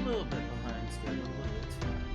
little bit behind schedule, but it's fine.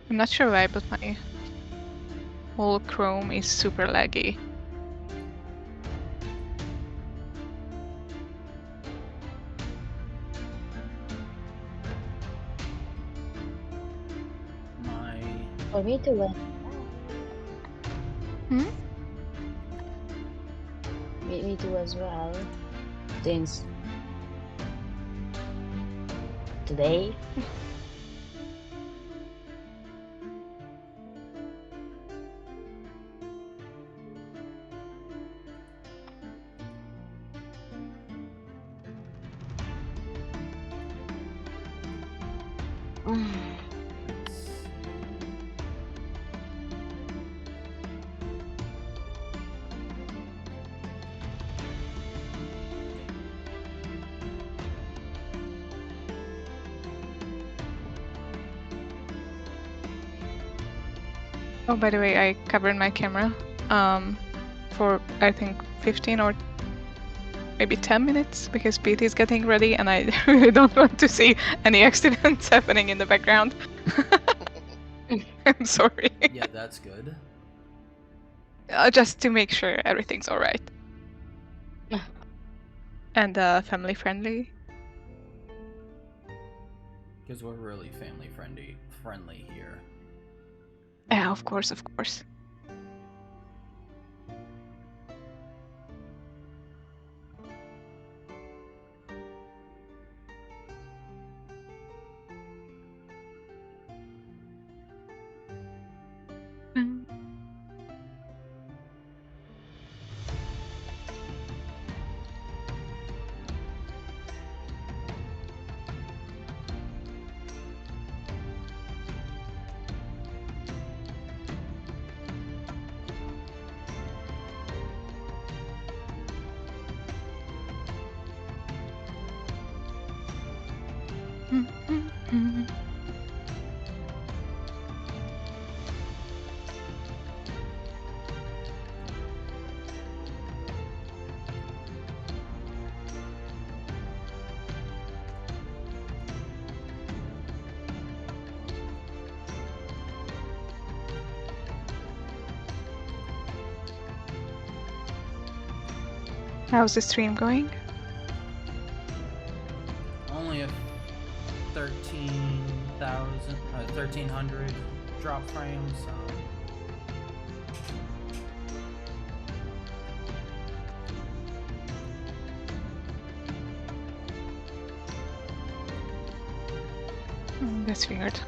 I'm not sure why, but my whole Chrome is super laggy. My For me too. Hmm? Me too as well. Since today. let's see. Oh, by the way, I covered my camera for I think 15 or maybe 10 minutes because PT is getting ready and I really don't want to see any accidents happening in the background. I'm sorry. Yeah, that's good. Just to make sure everything's alright. And family friendly. Because we're really family friendly here. Yeah, of course, of course. How's the stream going? Only a 1300 drop frames, so... That's weird.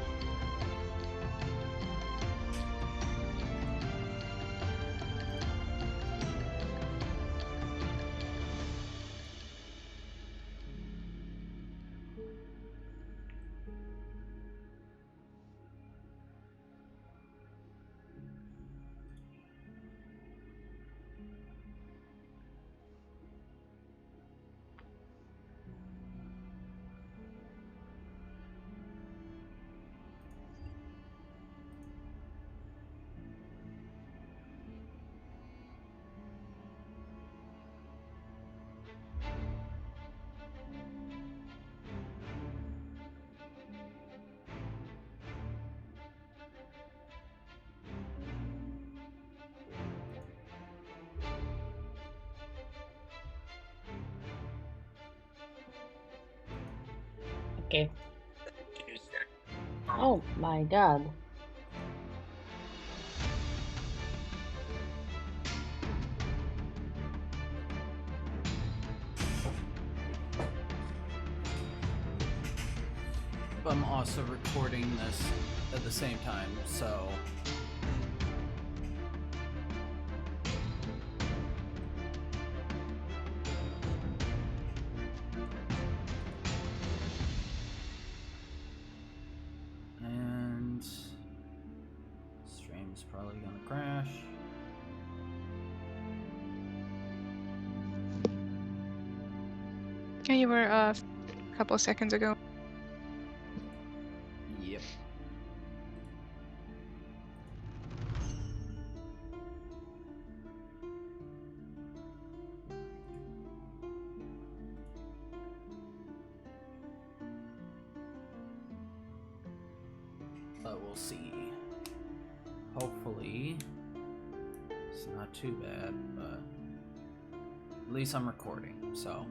Okay. Oh my god. But I'm also recording this at the same time, so... And... stream's probably gonna crash. Yeah, you were a couple of seconds ago. Yep. But we'll see. Hopefully, it's not too bad, but at least I'm recording, so...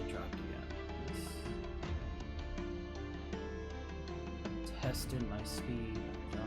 dropped again. Tested my speed. Done.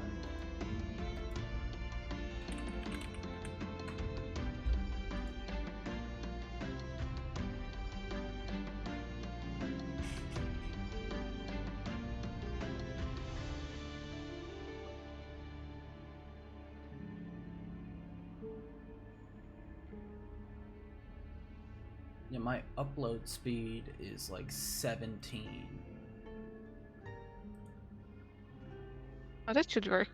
Yeah, my upload speed is like 17. Oh, that should work.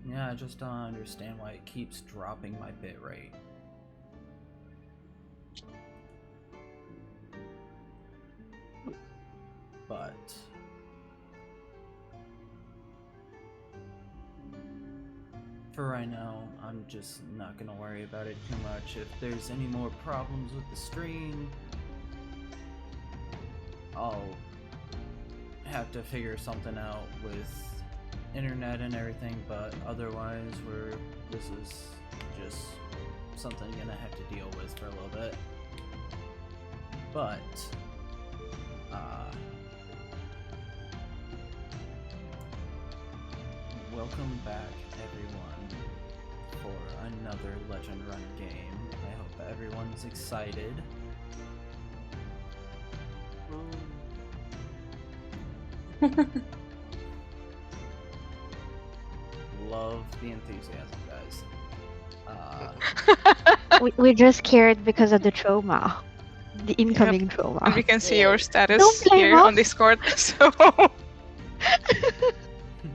Yeah, I just don't understand why it keeps dropping my bitrate. But for right now, I'm just not gonna worry about it too much. If there's any more problems with the stream, I'll have to figure something out with internet and everything, but otherwise this is just something I'm gonna have to deal with for a little bit. But welcome back everyone for another Legend Run game. I hope everyone's excited. Love the enthusiasm, guys. We're just scared because of the trauma. The incoming trauma. And we can see your status Don't blame here on us. Discord, so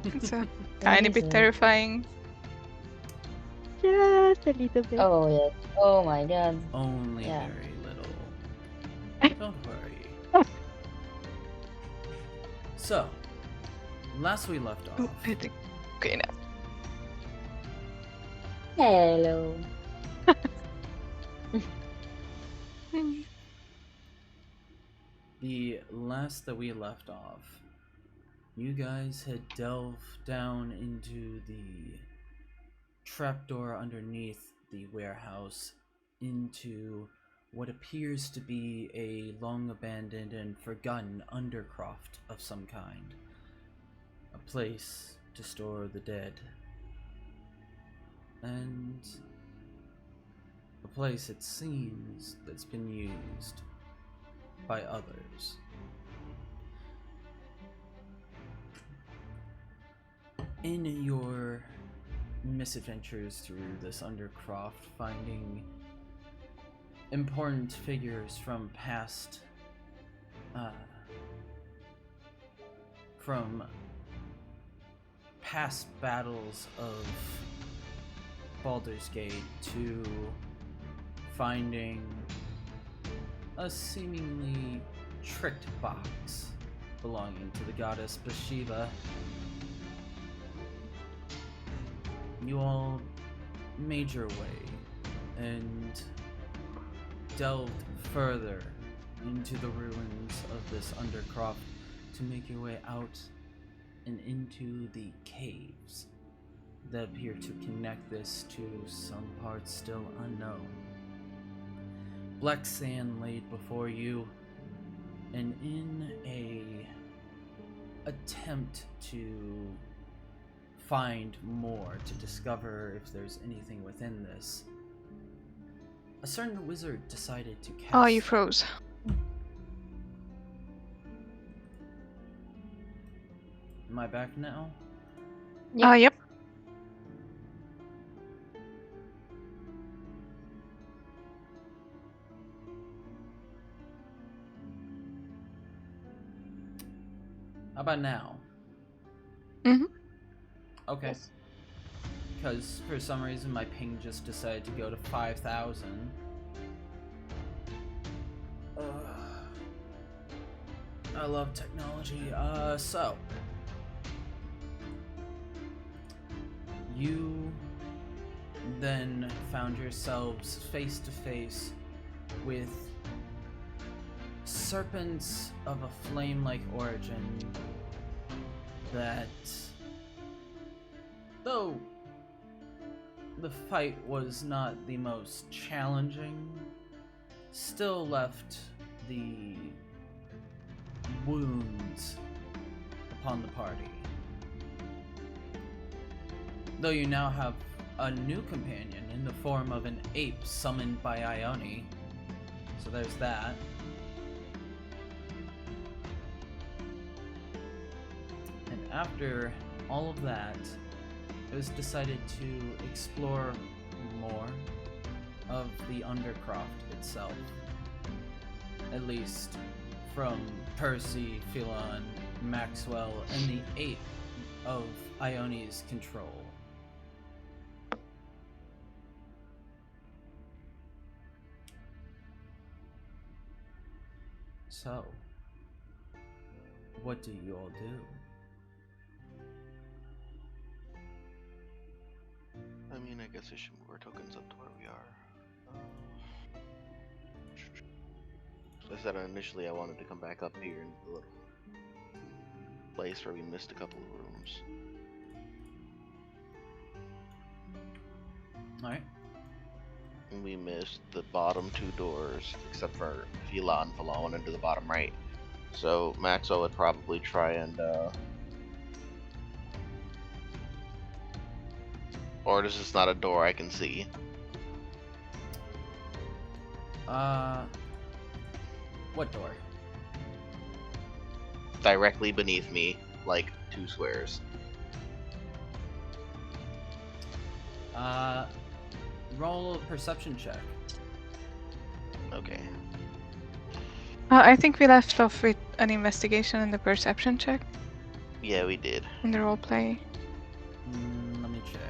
it's a tiny bit terrifying. Just a little bit. Oh yes. Oh my god. Only Yeah. very little. Don't worry. So, last we left Oh, off, I think. Okay, now. Hello. the last that we left off, you guys had delved down into the trapdoor underneath the warehouse into what appears to be a long abandoned and forgotten undercroft of some kind. A place to store the dead. And a place, it seems, that's been used by others. In your misadventures through this undercroft, finding important figures from past battles of Baldur's Gate, to finding a seemingly tricked box belonging to the goddess Bathsheba, you all made your way and delved further into the ruins of this undercroft to make your way out and into the caves that appear to connect this to some parts still unknown. Black sand laid before you, and in a attempt to find more, to discover if there's anything within this, a certain wizard decided to cast... Oh, you froze. Am I back now? Yep. How about now? Mhm. Okay. Yes. Because for some reason my ping just decided to go to 5,000. I love technology. So you then found yourselves face to face with serpents of a flame-like origin that, though the fight was not the most challenging, still left the wounds upon the party. Though you now have a new companion in the form of an ape summoned by Ione. So there's that. And after all of that, it was decided to explore more of the Undercroft itself. At least from Percy, Philon, Maxwell, and the ape of Ione's control. So, what do you all do? I mean, I guess I should move our tokens up to where we are. So I said initially I wanted to come back up here in the little place where we missed a couple of rooms. Alright. And we missed the bottom two doors, except for Philon went into the bottom right. So Maxwell would probably try and or this is not a door I can see. What door? Directly beneath me, like 2 squares. Roll a perception check. Okay. I think we left off with an investigation and a perception check Yeah, we did. in the roleplay. Let me check.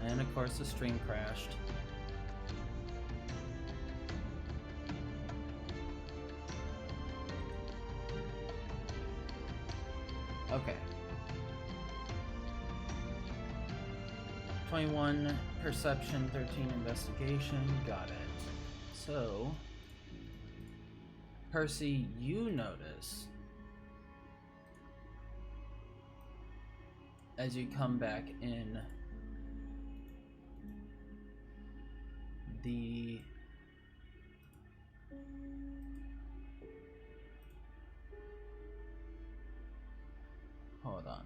And of course the stream crashed. Okay. 21 perception, 13 investigation, got it. So, Percy, you notice as you come back in the hold on.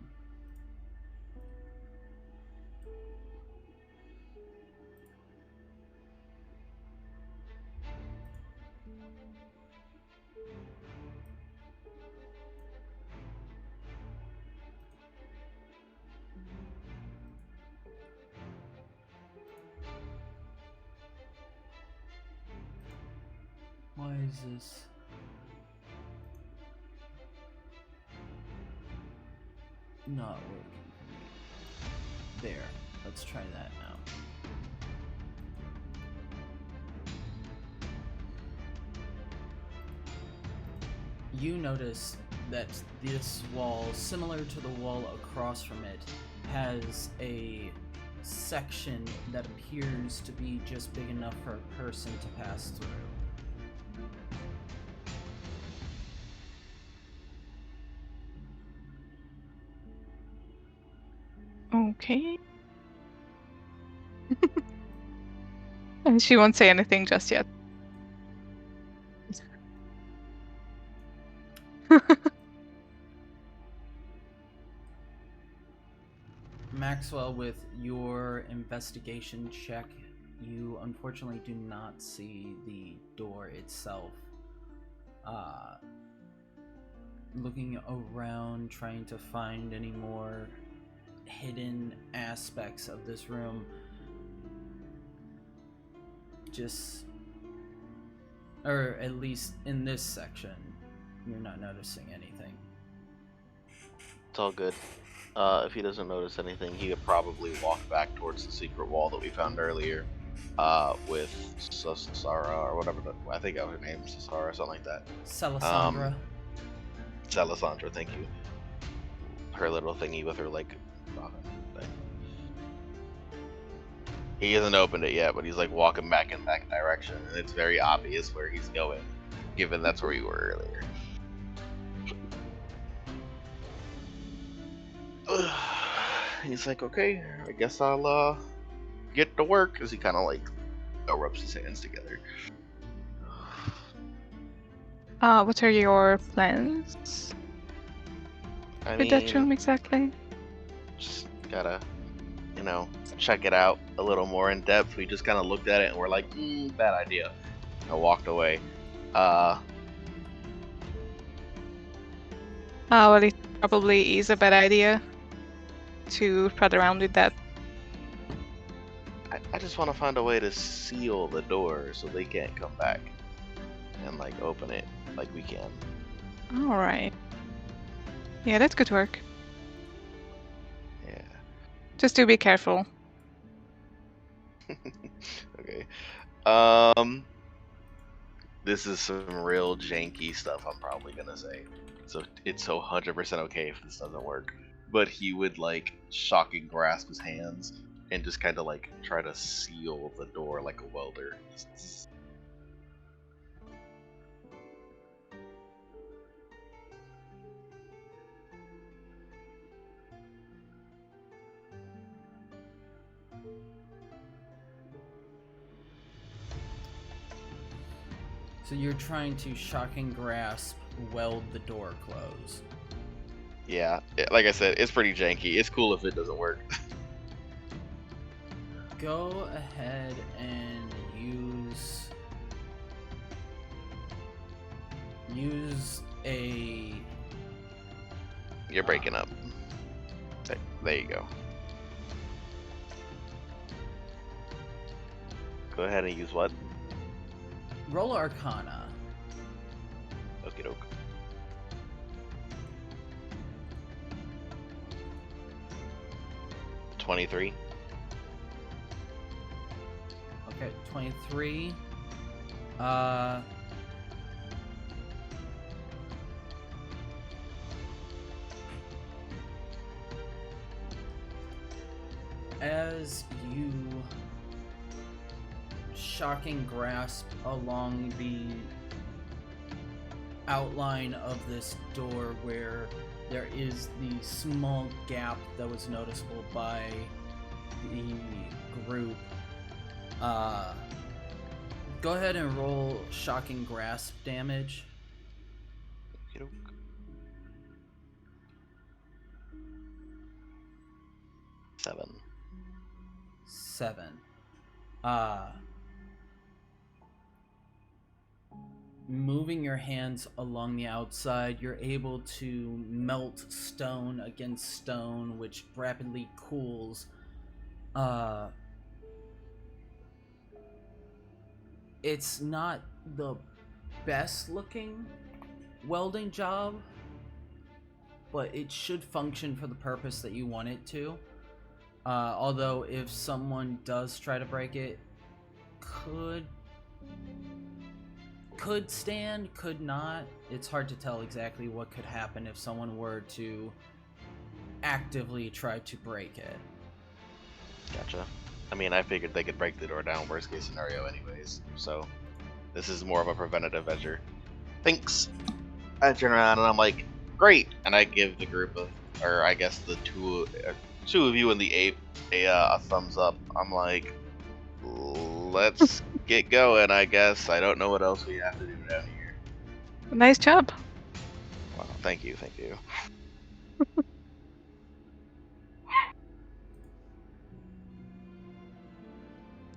Why is this? Not working for me. There. Let's try that now. You notice that this wall, similar to the wall across from it, has a section that appears to be just big enough for a person to pass through. Okay. And she won't say anything just yet. Maxwell, with your investigation check, you unfortunately do not see the door itself. Looking around, trying to find any more hidden aspects of this room, or at least in this section, you're not noticing anything. It's all good. If he doesn't notice anything, he would probably walk back towards the secret wall that we found earlier, with Sara, or whatever, I think that was her name, Sara, something like that. Celisandra. Celisandra, thank you. Her little thingy with her, like, thing. He hasn't opened it yet, but he's like walking back in that direction, and it's very obvious where he's going, given that's where we were earlier. He's like, okay, I guess I'll get to work, as he kind of like rubs his hands together. What are your plans I with that mean, room exactly? just gotta, check it out a little more in depth. We just kind of looked at it and we're like, bad idea. I walked away. Well, it probably is a bad idea to plod around with that. I just want to find a way to seal the door so they can't come back and like open it like we can. Alright. Yeah, that could work. Yeah. Just do be careful. Okay. This is some real janky stuff I'm probably gonna say. So it's so 100% okay if this doesn't work. But he would like shock and grasp his hands and just kind of like try to seal the door like a welder. So you're trying to shock and grasp, weld the door close. Yeah, like I said, it's pretty janky. It's cool if it doesn't work. Go ahead and use a... You're breaking up. There you go. Go ahead and use what? Roll Arcana. Okie doke. $23. Okay, 23. As you shock and grasp along the outline of this door where there is the small gap that was noticeable by the group, go ahead and roll shock and grasp damage. Okie doke. 7. Moving your hands along the outside, you're able to melt stone against stone, which rapidly cools. It's not the best looking welding job, but it should function for the purpose that you want it to. Although if someone does try to break it, could stand, could not. It's hard to tell exactly what could happen if someone were to actively try to break it. Gotcha. I mean, I figured they could break the door down, worst case scenario anyways, so this is more of a preventative measure. Thanks! I turn around and I'm like, great! And I give the group of, or I guess the two of you and the ape a thumbs up. I'm like, let's get going, I guess. I don't know what else we have to do down here. Nice job. Wow, thank you.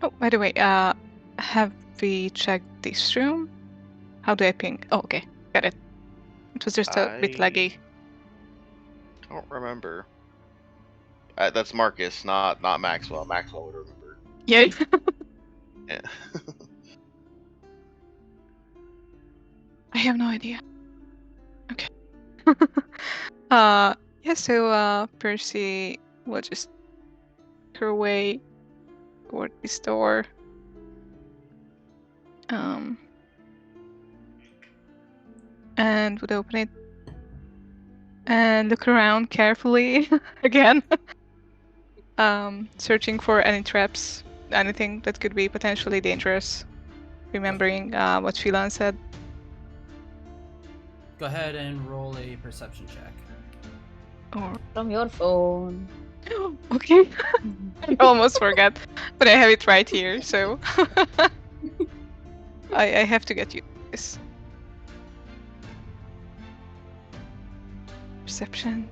Oh, by the way, have we checked this room? How do I ping? Oh, okay, got it. It was just a bit laggy. I don't remember. That's Marcus, not Maxwell. Maxwell would remember. Yeah. Yeah. I have no idea. Okay. Yeah, so Percy will just make her way toward this door. And would open it and look around carefully again. Searching for any traps anything that could be potentially dangerous. Remembering what Philan said. Go ahead and roll a perception check. Or From your phone. okay. I almost forgot, but I have it right here, so I have to get you this. Perception.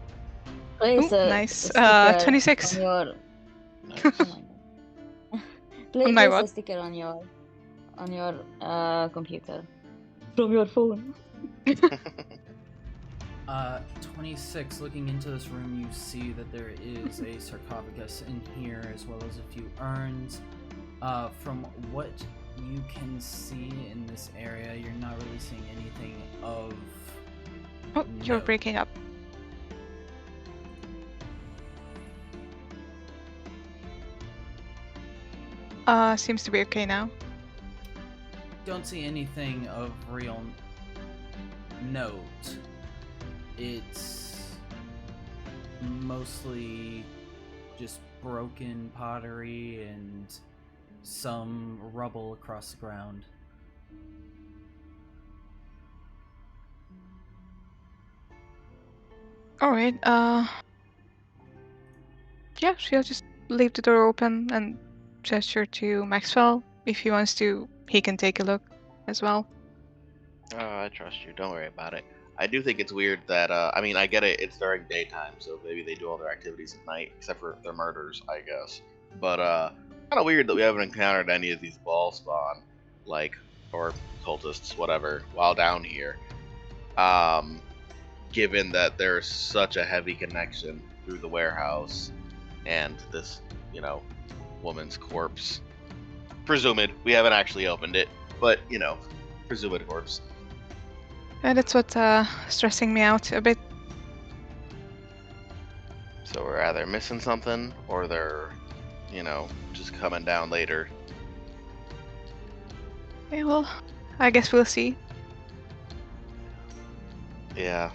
Place Ooh, a nice. sticker 26. on your. Nice. Oh my god. On my Place a what? sticker on your computer. From your phone. 26. Looking into this room, you see that there is a sarcophagus in here, as well as a few urns. From what you can see in this area, you're not really seeing anything of. Oh, you're note. breaking up. Seems to be okay now. Don't see anything of real note. It's mostly just broken pottery and some rubble across the ground. Alright, yeah, she'll just leave the door open and gesture to Maxwell. If he wants to, he can take a look as well. I trust you. Don't worry about it. I do think it's weird that, I mean, I get it. It's during daytime, so maybe they do all their activities at night, except for their murders, I guess. But, kind of weird that we haven't encountered any of these ball spawn, like, or cultists, whatever, while down here. Given that there's such a heavy connection through the warehouse and this, woman's corpse. Presumed. We haven't actually opened it, but, presumed corpse. And that's what's stressing me out a bit. So we're either missing something or they're, just coming down later. Okay, well, I guess we'll see. Yeah.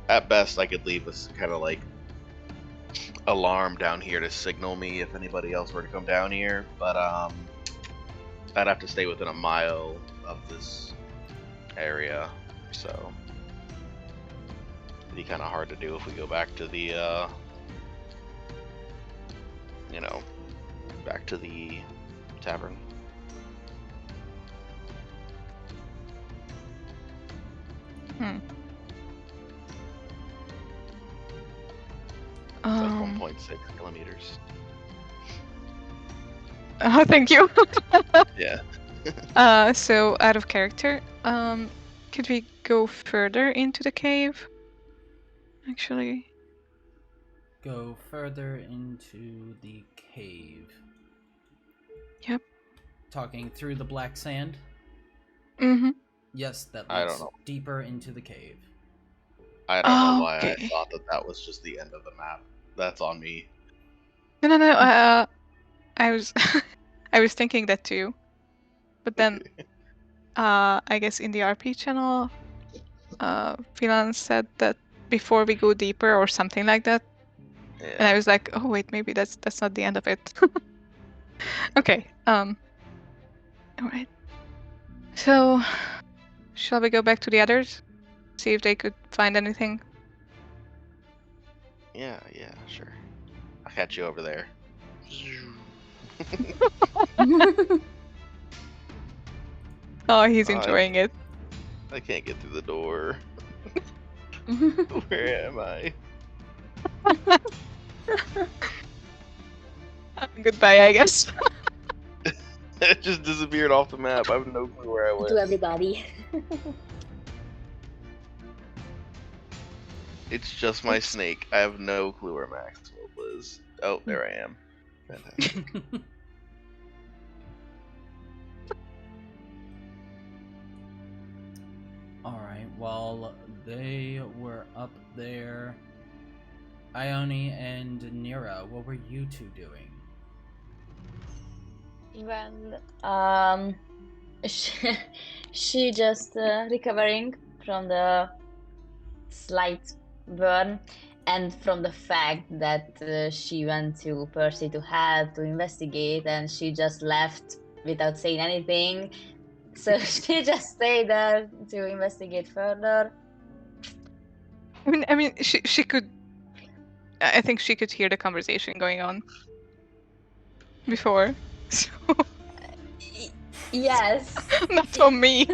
At best, I could leave this kind of like alarm down here to signal me if anybody else were to come down here, but I'd have to stay within a mile of this area, so it'd be kind of hard to do if we go back to the back to the tavern. It's like 1.6 kilometers. Oh, thank you. Yeah. So out of character, could we go further into the cave? Actually, Go further into the cave. Yep. Talking through the black sand? mm-hmm. Yes, that I leads don't know. deeper into the cave. I don't know why Okay. I thought that was just the end of the map. That's on me. No. I was, I was thinking that too, but then, I guess in the RP channel, Philan said that before we go deeper or something like that, and I Yeah. was like, oh wait, maybe that's not the end of it. Okay. All right. So, shall we go back to the others? See if they could find anything. Yeah, sure. I'll catch you over there. Oh, he's I- enjoying it. I can't get through the door. Where am I? Goodbye, I guess. It just disappeared off the map. I have no clue where I To went. everybody. It's just my snake. I have no clue where Maxwell is. Oh, there I am. Fantastic. Alright, while they were up there, Ione and Nira, what were you two doing? Well, she just recovering from the slight burn, and from the fact that she went to Percy to help, to investigate, and she just left without saying anything. So she just stayed there to investigate further. I mean, she could. I think she could hear the conversation going on before. So Yes. not on me.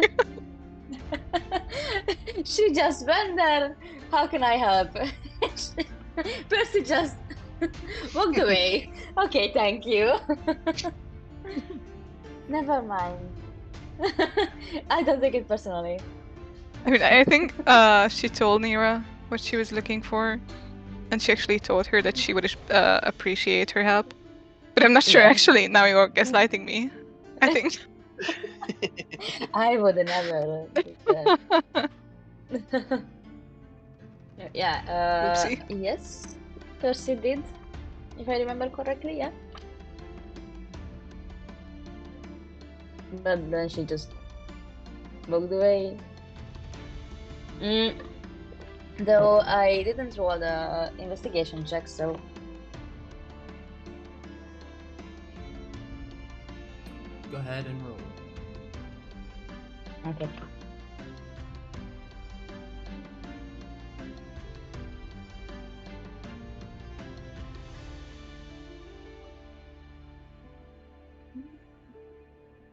She just went there. How can I help? Percy just walked away. Okay, thank you. Never mind. I don't take it personally. I mean, I think she told Nira what she was looking for, and she actually told her that she would appreciate her help. But I'm not sure, Yeah. actually. Now you're gaslighting me. I think. I would never do that. Yeah, Oopsie. yes, Percy did, if I remember correctly, yeah. But then she just walked away. Though I didn't roll the investigation check, so Go ahead and roll. okay.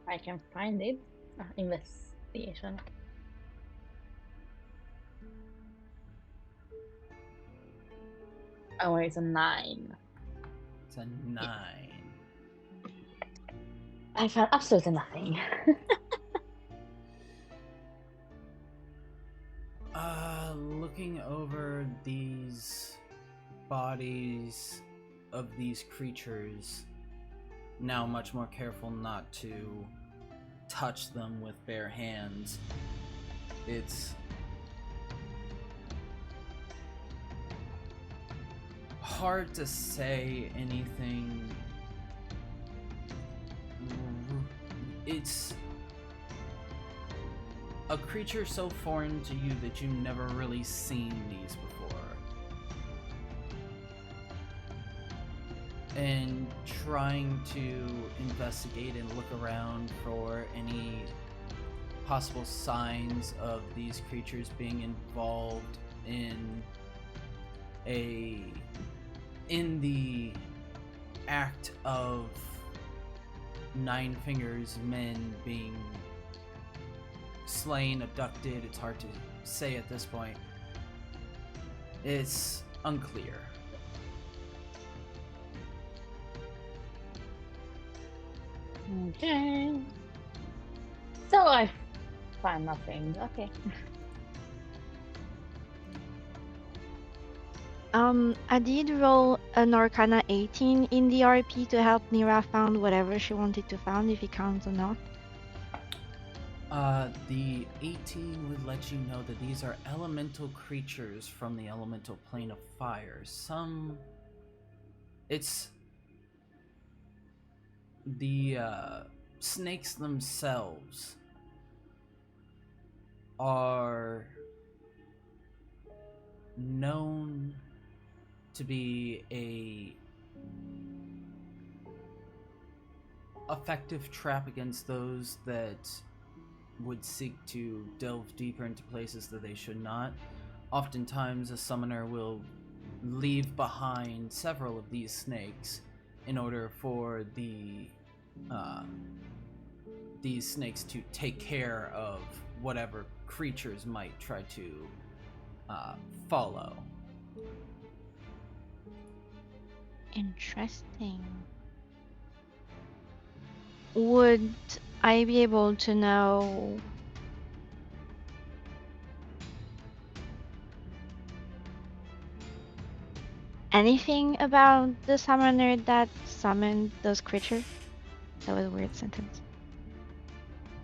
I can find it. Investigation. Oh, it's a 9. It's a 9. I found absolutely nothing. Looking over these bodies of these creatures, now much more careful not to touch them with bare hands. It's hard to say anything. It's a creature so foreign to you that you've never really seen these before. And trying to investigate and look around for any possible signs of these creatures being involved in the act of Nine Fingers men being slain, abducted. It's hard to say at this point. It's unclear. Okay. So I find nothing. Okay. I did roll an Arcana 18 in the RP to help Nira found whatever she wanted to find, if it counts or not. The 18 would let you know that these are elemental creatures from the elemental plane of fire. It's the snakes themselves are known to be a effective trap against those that would seek to delve deeper into places that they should not. Oftentimes a summoner will leave behind several of these snakes in order for these snakes to take care of whatever creatures might try to follow. Interesting. Would I be able to know anything about the summoner that summoned those creatures? That was a weird sentence.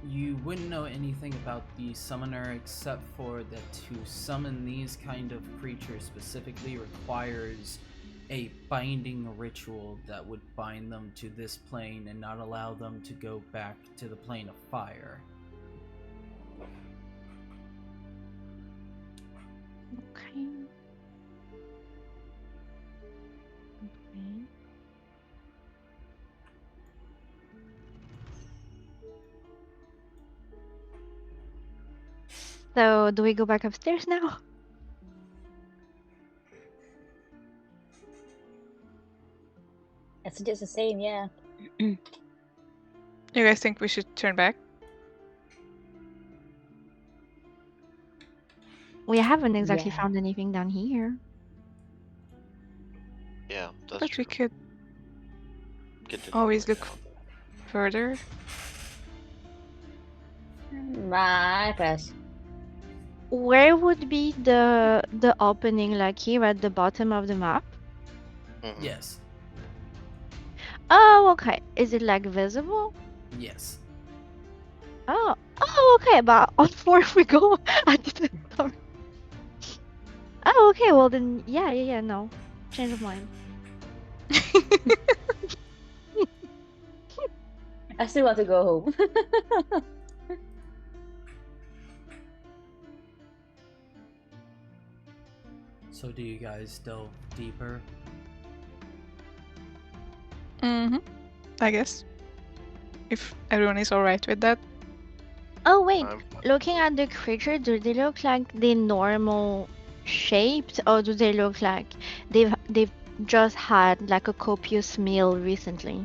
You wouldn't know anything about the summoner except for that to summon these kind of creatures specifically requires a binding ritual that would bind them to this plane and not allow them to go back to the plane of fire. Okay. Okay. So, do we go back upstairs now? It's just the same, yeah. You guys think we should turn back? We haven't exactly Yeah. found anything down here. Yeah, that's But true. we could Continue always going look down. further. I pass. Where would be the opening, like here at the bottom of the map? Mhm. Yes. Oh, okay. Is it like visible? Yes. Oh, okay. But on four we go. I didn't. Sorry. Oh, okay. Well then, yeah. No, change of mind. I still want to go home. So do you guys delve deeper? Mm-hmm. I guess. If everyone is alright with that. Oh wait, I'm fine. looking at the creature, do they look like the normal shaped, or do they look like they've just had like a copious meal recently?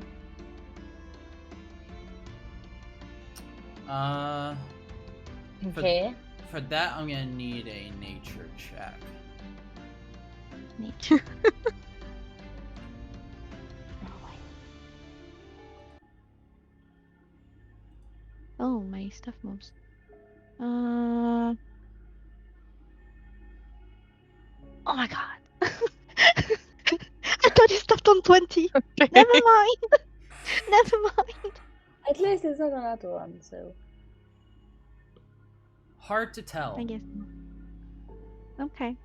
Okay. For that, I'm gonna need a nature check. Nature. Oh, my stuff moves. Oh my god. I thought you stopped on 20. Never mind. Never mind. At least it's not another one, so. Hard to tell. I guess not. Okay.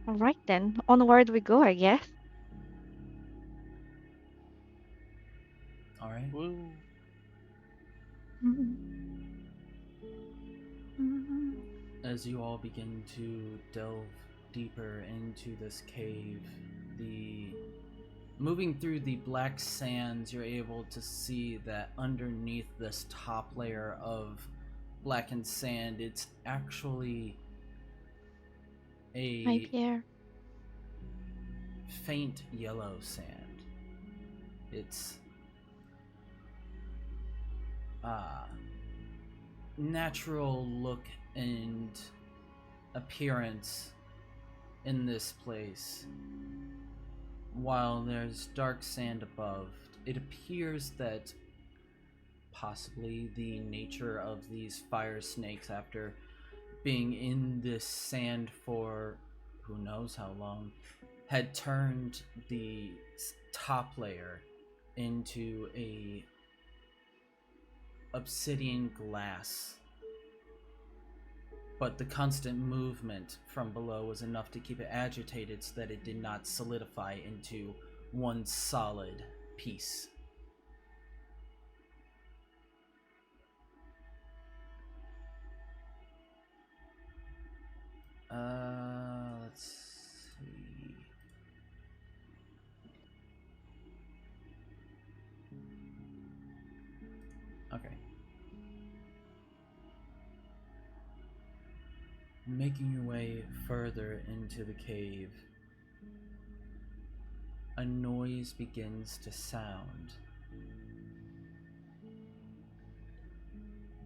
All right then. Onward we go, I guess. All right. Woo. As you all begin to delve deeper into this cave, moving through the black sands, you're able to see that underneath this top layer of blackened sand, it's actually Hi, a Pierre. faint yellow sand. It's natural look and appearance in this place. While there's dark sand above, it appears that possibly the nature of these fire snakes, after being in this sand for who knows how long, had turned the top layer into a obsidian glass. But the constant movement from below was enough to keep it agitated so that it did not solidify into one solid piece. Let's see. Okay. Making your way further into the cave, a noise begins to sound.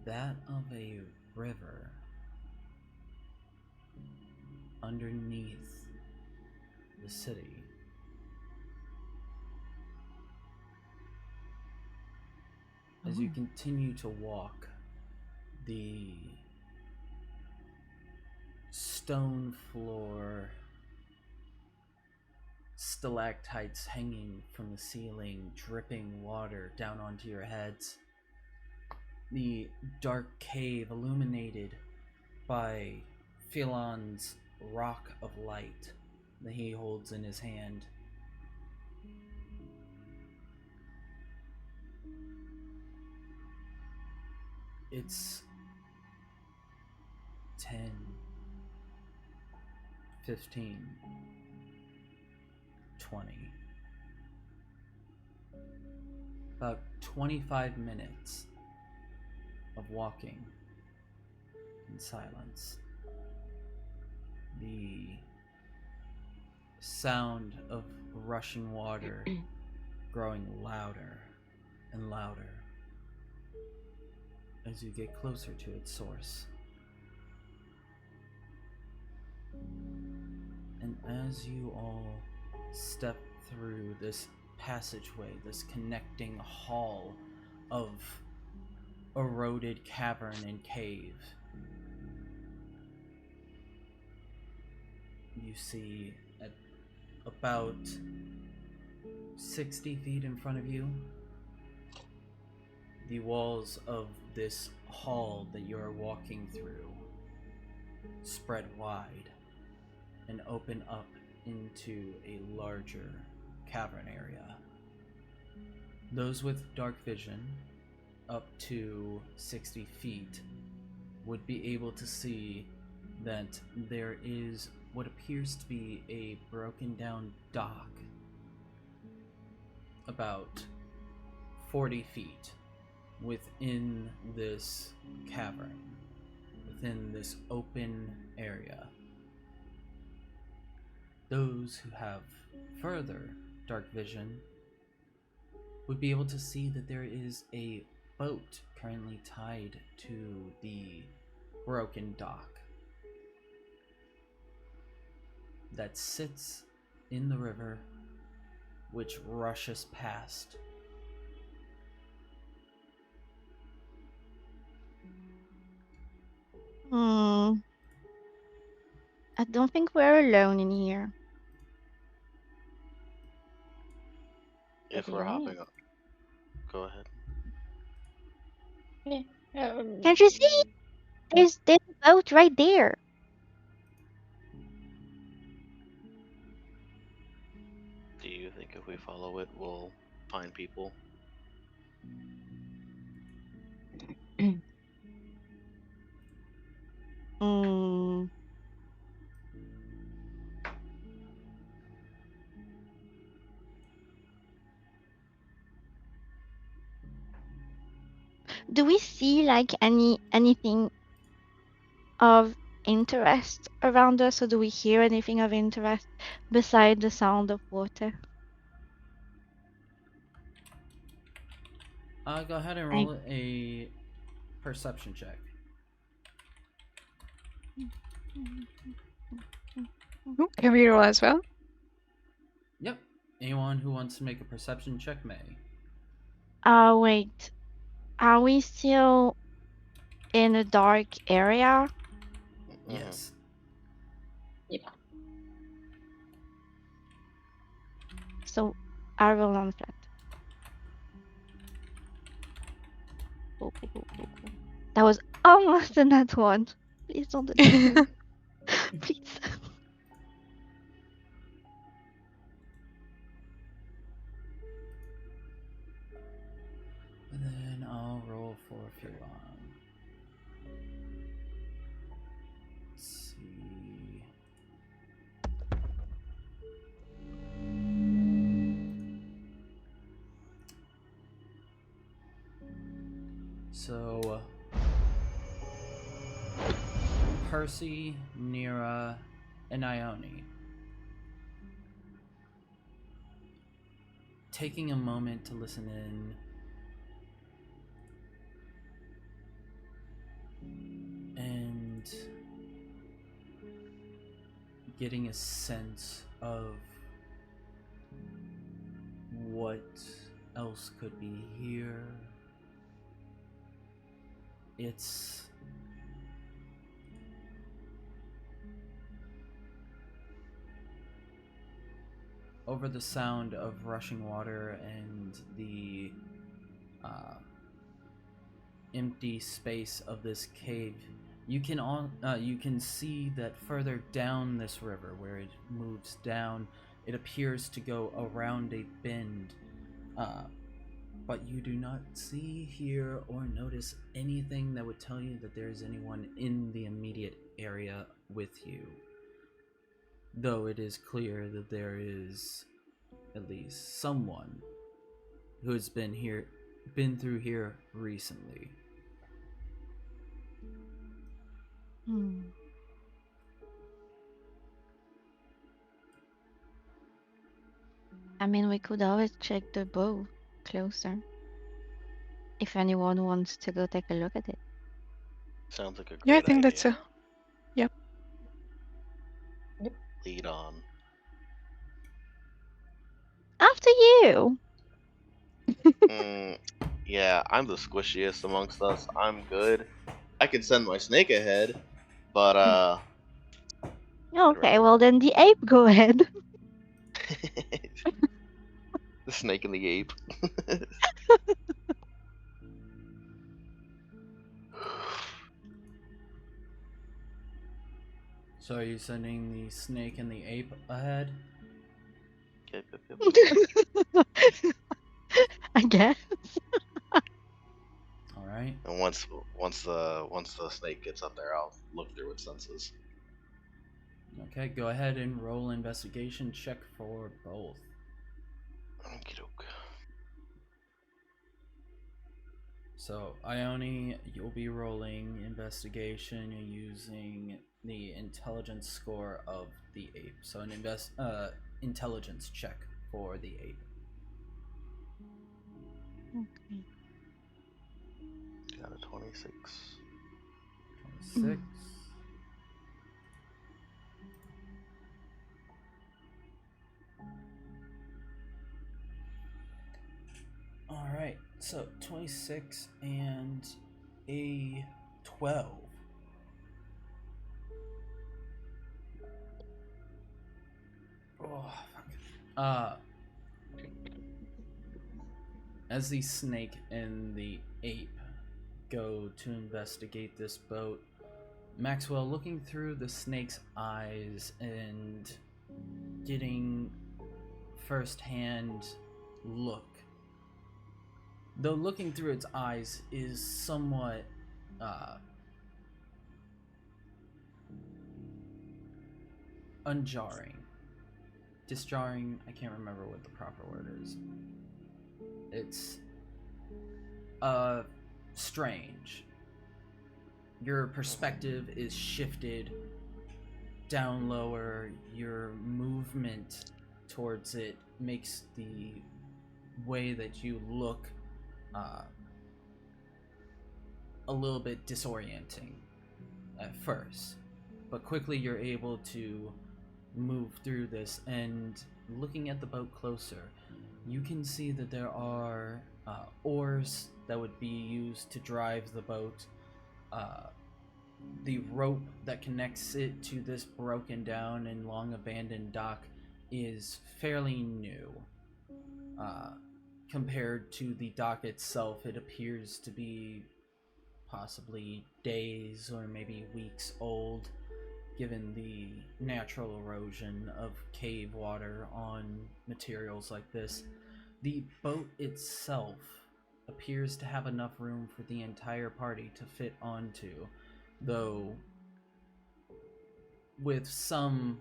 That of a river underneath the city. As you continue to walk, the stone floor, stalactites hanging from the ceiling, dripping water down onto your heads. The dark cave illuminated by Philon's rock of light that he holds in his hand. It's 10, 15, 20. About 25 minutes of walking in silence. The sound of rushing water growing louder and louder as you get closer to its source. And as you all step through this passageway, this connecting hall of eroded cavern and cave, you see at about 60 feet in front of you, the walls of this hall that you are walking through spread wide and open up into a larger cavern area. Those with dark vision up to 60 feet would be able to see that there is what appears to be a broken down dock about 40 feet within this cavern, within this open area. Those who have further dark vision would be able to see that there is a boat currently tied to the broken dock that sits in the river, which rushes past. I don't think we're alone in here. If we're hopping up, go ahead. Can't you see? There's a boat right there. Do you think if we follow it, we'll find people? Mm. Do we see like anything of interest around us, or do we hear anything of interest beside the sound of water? Go ahead and roll a perception check. Ooh, can we roll as well? Yep. Anyone who wants to make a perception check may. Wait. Are we still in a dark area? Yes. So I roll on flat. That was almost a nat one. Please don't do that. Please. And then I'll roll for Furon. Let's see. So, Percy, Nira, and Ione. Taking a moment to listen in and getting a sense of what else could be here. It's over the sound of rushing water and the empty space of this cave. You can see that further down this river, where it moves down, it appears to go around a bend but you do not see, hear, or notice anything that would tell you that there is anyone in the immediate area with you. Though it is clear that there is at least someone who has been through here recently. Hmm. I mean, we could always check the boat closer. If anyone wants to go take a look at it. Sounds like a Yeah, I great think that's idea. a. Yep. Lead on. After you! Yeah, I'm the squishiest amongst us. I'm good. I can send my snake ahead, but Okay, rather well then the ape go ahead. the snake and the ape. So are you sending the snake and the ape ahead? Yep, yep, yep. I guess. All right. And once the snake gets up there, I'll look through its senses. Okay, go ahead and roll investigation check for both. Okie doke. So, Ione, you'll be rolling investigation using the intelligence score of the ape. So, an intelligence check for the ape. Okay. Got a 26. 26. All right, so 26 and a 12. Oh, fuck. As the snake and the ape go to investigate this boat, Maxwell, looking through the snake's eyes and getting first-hand look, though looking through its eyes is somewhat unjarring, disjarring. I can't remember what the proper word is. It's strange. Your perspective is shifted down lower. Your movement towards it makes the way that you look a little bit disorienting at first, but quickly you're able to move through this, and looking at the boat closer, you can see that there are oars that would be used to drive the boat. The rope that connects it to this broken down and long abandoned dock is fairly new. Compared to the dock itself, it appears to be possibly days or maybe weeks old, given the natural erosion of cave water on materials like this. The boat itself appears to have enough room for the entire party to fit onto, though with some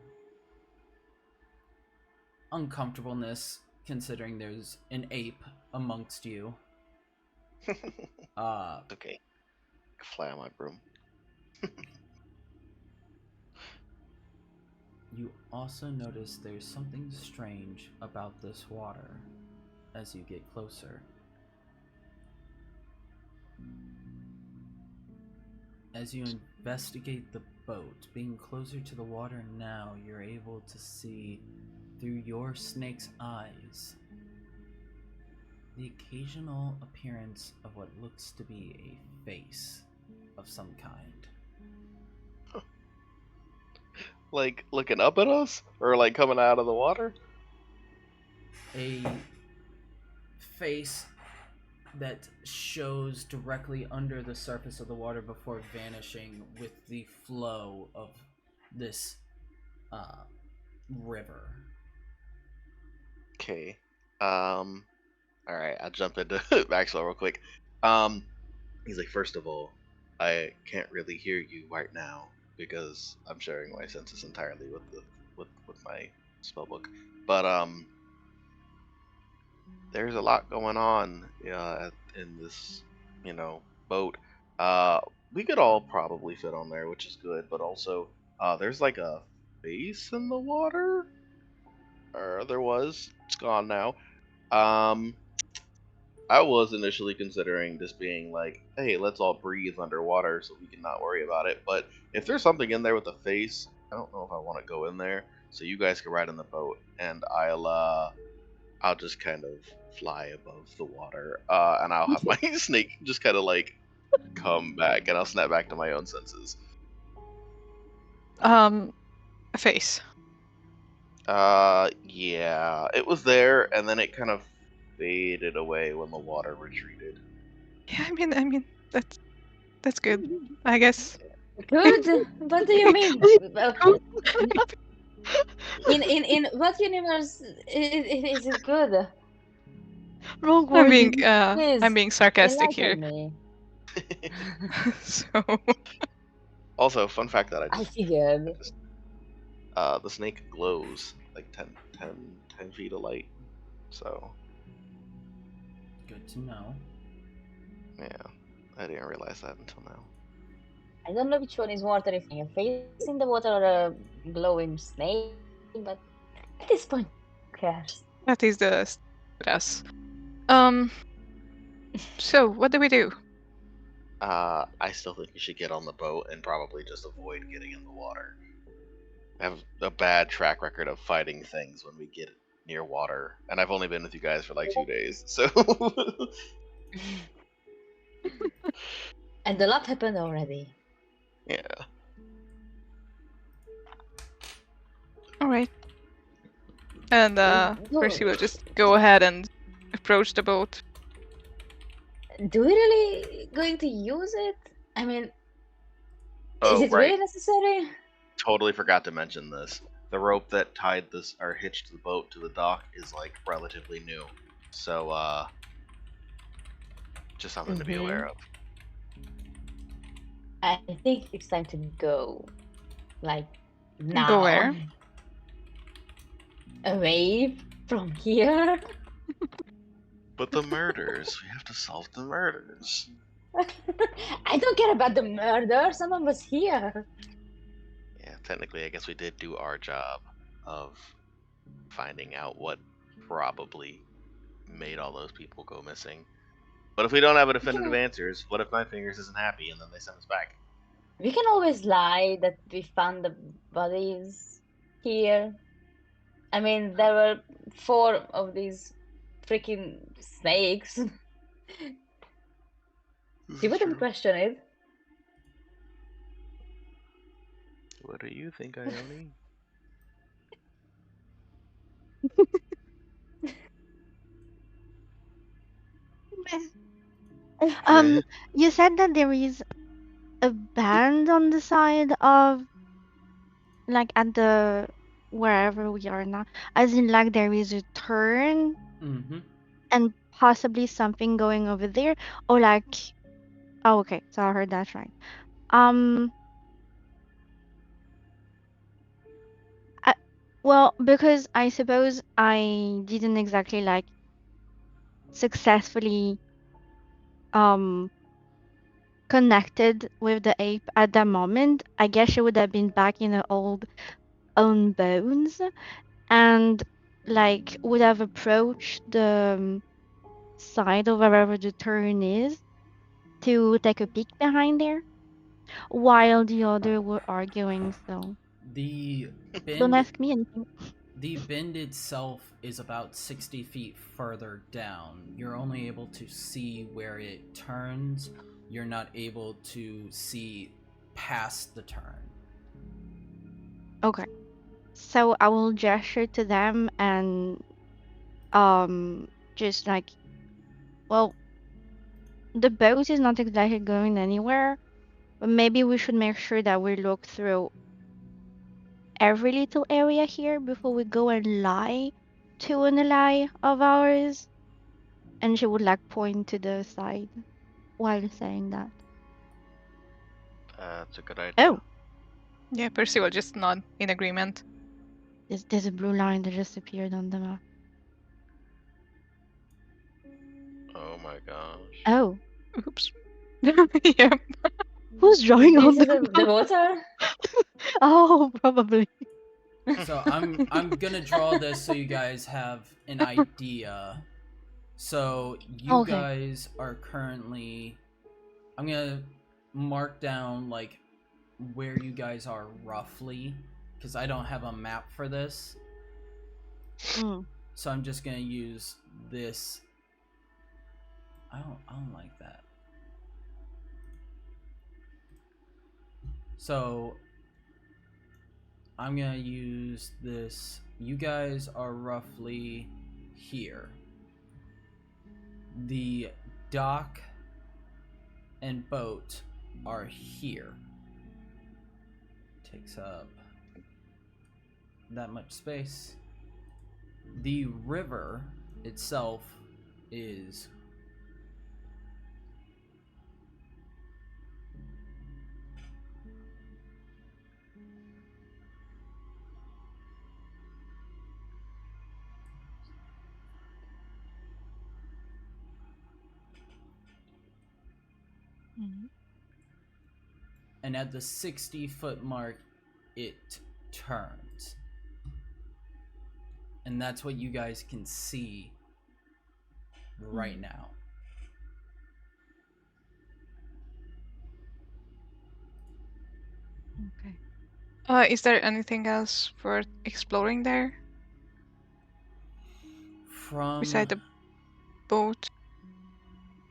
uncomfortableness considering there's an ape amongst you. Okay. Fly on my broom. You also notice there's something strange about this water as you get closer. As you investigate the boat, being closer to the water now, you're able to see through your snake's eyes the occasional appearance of what looks to be a face of some kind. Like looking up at us, or like coming out of the water? A face that shows directly under the surface of the water before vanishing with the flow of this river. Okay. All right, I'll jump into Maxwell real quick. He's like, first of all, I can't really hear you right now because I'm sharing my senses entirely with my spellbook. But there's a lot going on in this, boat. Uh, we could all probably fit on there, which is good. But also, there's like a face in the water, or there was. It's gone now. Um, I was initially considering just being like, hey, let's all breathe underwater so we can not worry about it. But if there's something in there with a face, I don't know if I want to go in there. So you guys can ride in the boat, and I'll just kind of fly above the water, and I'll have my snake just kind of like come back, and I'll snap back to my own senses. A face. Yeah, it was there, and then it kind of faded away when the water retreated. Yeah, I mean that's good. I guess. Good? What do you mean? In what universe is it good? Wrong I'm wording. being I'm Please, being sarcastic here. enlighten me. So Also, fun fact that I I just figured. the snake glows like 10 feet of light. So, Good to know. yeah, I didn't realize that until now. I don't know which one is more terrifying, a face in the water or a glowing snake, but at this point, who cares? that is the us. So what do we do? I still think you should get on the boat and probably just avoid getting in the water. I have a bad track record of fighting things when we get near water, and I've only been with you guys for like 2 days, so. And a lot happened already. Yeah. All right. And Percy will just go ahead and approach the boat. Do we really going to use it? I mean, is Oh, it right. really necessary? Totally forgot to mention this. The rope that tied this or hitched the boat to the dock is like relatively new. So just something to be aware of. I think it's time to go. Like, now. Go where? Away from here? But the murders, we have to solve the murders. I don't care about the murder. Someone was here. Yeah, technically, I guess we did do our job of finding out what probably made all those people go missing. But if we don't have a definitive answers, what if my fingers isn't happy and then they send us back? We can always lie that we found the bodies here. I mean, there were 4 of these freaking snakes. See what the question is? What do you think, Ione? You said that there is a band on the side of, like, at the wherever we are now, as in like there is a turn Mm-hmm. and possibly something going over there, or like, oh, okay, so I heard that right. Well, because I suppose I didn't exactly like successfully connected with the ape at that moment. I guess she would have been back in her old own bones and like would have approached the side of wherever the turn is to take a peek behind there while the other were arguing. So The don't bend ask me anything. The bend itself is about 60 feet further down. You're only able to see where it turns. You're not able to see past the turn. Okay. So I will gesture to them and just like, well, the boat is not exactly going anywhere, but maybe we should make sure that we look through every little area here before we go and lie to an ally of ours And she would like point to the side while saying that. That's a good idea. Oh, Yeah, Percy will just nod in agreement. there's a blue line that just appeared on the map. Oh my gosh. Oh, Oops. Yep. who's drawing on Is it the the water? Oh, probably. So I'm gonna draw this so you guys have an idea. So you Okay. guys are currently. I'm gonna mark down like where you guys are roughly, because I don't have a map for this. Mm. So I'm just gonna use this. I don't like that. So I'm gonna use this. You guys are roughly here. The dock and boat are here. Takes up that much space. The river itself is Mhm. and at the 60-foot mark it turns. And that's what you guys can see right now. Okay. Is there anything else worth exploring there beside the boat?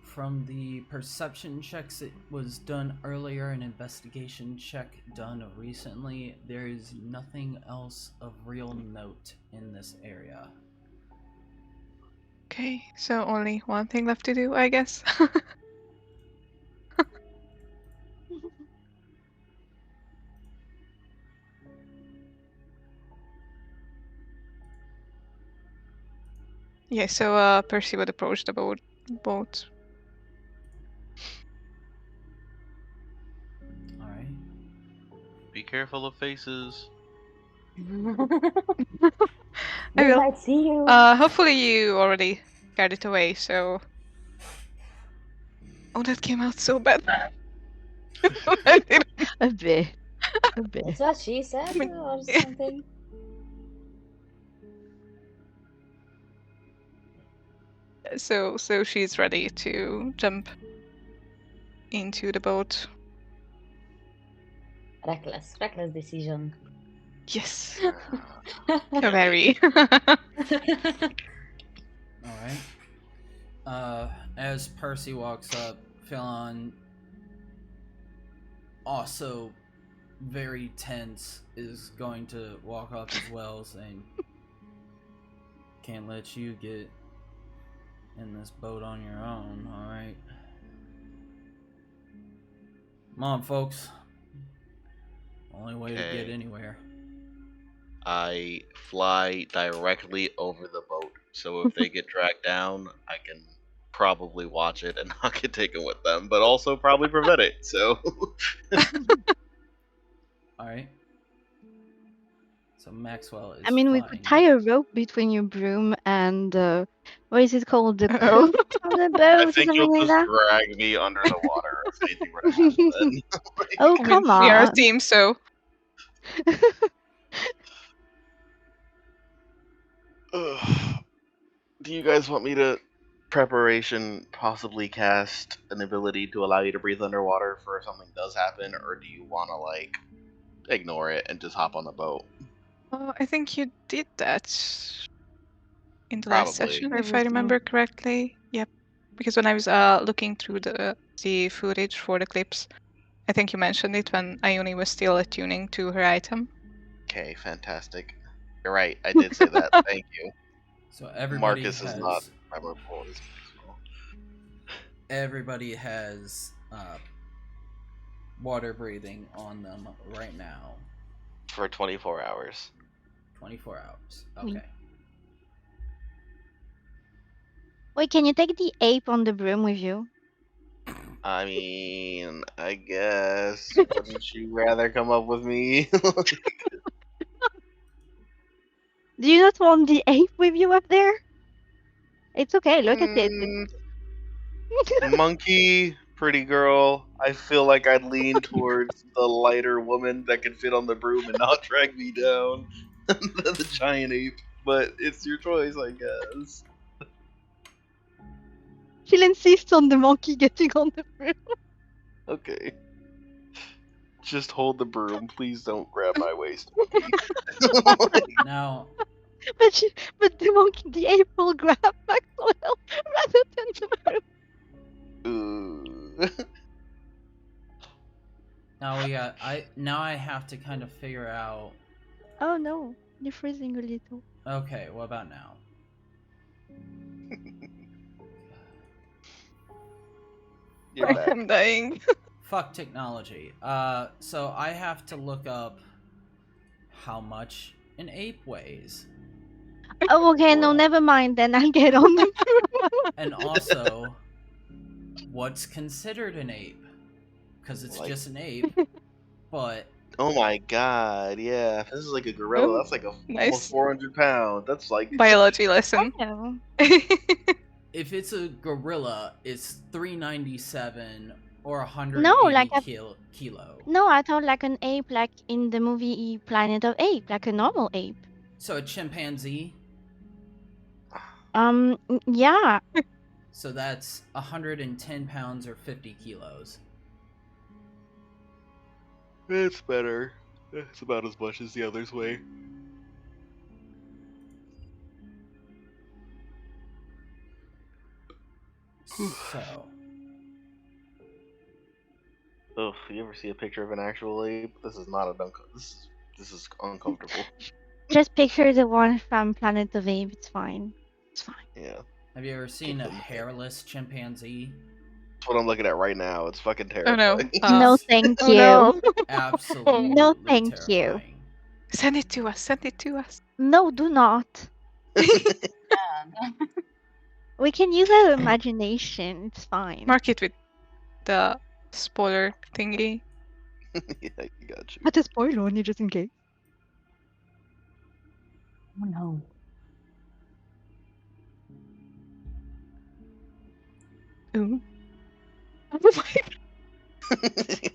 From the perception checks that was done earlier, an investigation check done recently, there is nothing else of real note in this area. Okay, so only one thing left to do, I guess. Yeah, so Percy would approach the boat. Alright. Be careful of faces. I They will. might see you. Hopefully you already got it away, so... Oh, that came out so bad. I didn't- A bit. A bit. That's what she said, or something. So she's ready to jump into the boat. Reckless decision. Yes. Very. Alright. As Percy walks up, Philon, also very tense, is going to walk up as well, saying, "Can't let you get in this boat on your own, alright? Come on, folks. Only way to get Okay. anywhere." I fly directly over the boat, so if they get dragged down, I can probably watch it and not get taken with them, but also probably prevent it. So Alright. So Maxwell is I mean, we flying. could tie a rope between your broom and what is it called? The Uh-oh. coat of the I boat or think something you'll like just that? drag me under the water if anything were to happen then. Oh, I mean, come we are a on. team, so... Ugh. Do you guys want me to preparation possibly cast an ability to allow you to breathe underwater for if something does happen, or do you want to like ignore it and just hop on the boat? I think you did that in the last Probably. session, if I Probably. remember correctly. Yep. Because when I was looking through the footage for the clips, I think you mentioned it when Ione was still attuning to her item. Okay, fantastic. You're right, I did say that. Thank you. So everybody Marcus has is not memorable as Maxwell. everybody has water breathing on them right now. For 24 hours. 24 hours. Mm. Okay. Wait, can you take the ape on the broom with you? I mean, I guess. Wouldn't you rather come up with me? Do you not want the ape with you up there? It's okay, look at it. Monkey, pretty girl. I feel like I'd lean towards the lighter woman that can fit on the broom and not drag me down than the giant ape. But it's your choice, I guess. She'll insist on the monkey getting on the broom. Okay. Just hold the broom. Please don't grab my waist. Now, But the ape will grab Maxwell rather than the broom. Ooh. now I have to kind of figure out. Oh no, you're freezing a little. Okay, what about now? You're back. I'm dying. Fuck technology. So I have to look up how much an ape weighs, Oh, okay, no, Right. never mind then. I'll get on the broom. and also what's considered an ape, because it's Like- just an ape. But Oh my god, yeah. If this is like a gorilla, Oh, that's like nice. almost 400 pounds. That's like Biology lesson. No. if it's a gorilla, it's 397 or 180 No, like a- kilo. No, I thought like an ape, like in the movie Planet of Apes, like a normal ape. So a chimpanzee. Yeah. So that's 110 pounds or 50 kilos. It's better. It's about as much as the others weigh. So Ugh, you ever see a picture of an actual ape? This is not this is uncomfortable. Just picture the one from Planet of Apes. It's fine. It's fine. Yeah. have you ever seen a them. hairless chimpanzee? That's what I'm looking at right now. It's fucking Oh no. terrifying. No, thank Oh you. no. Absolutely No, thank you. terrifying. Send it to us. Send it to us. No, do not. We can use our imagination. It's fine. Mark it with the spoiler thingy. Yeah, you got you. Put a spoiler on it just in case. Oh no. Ooh. Oh my.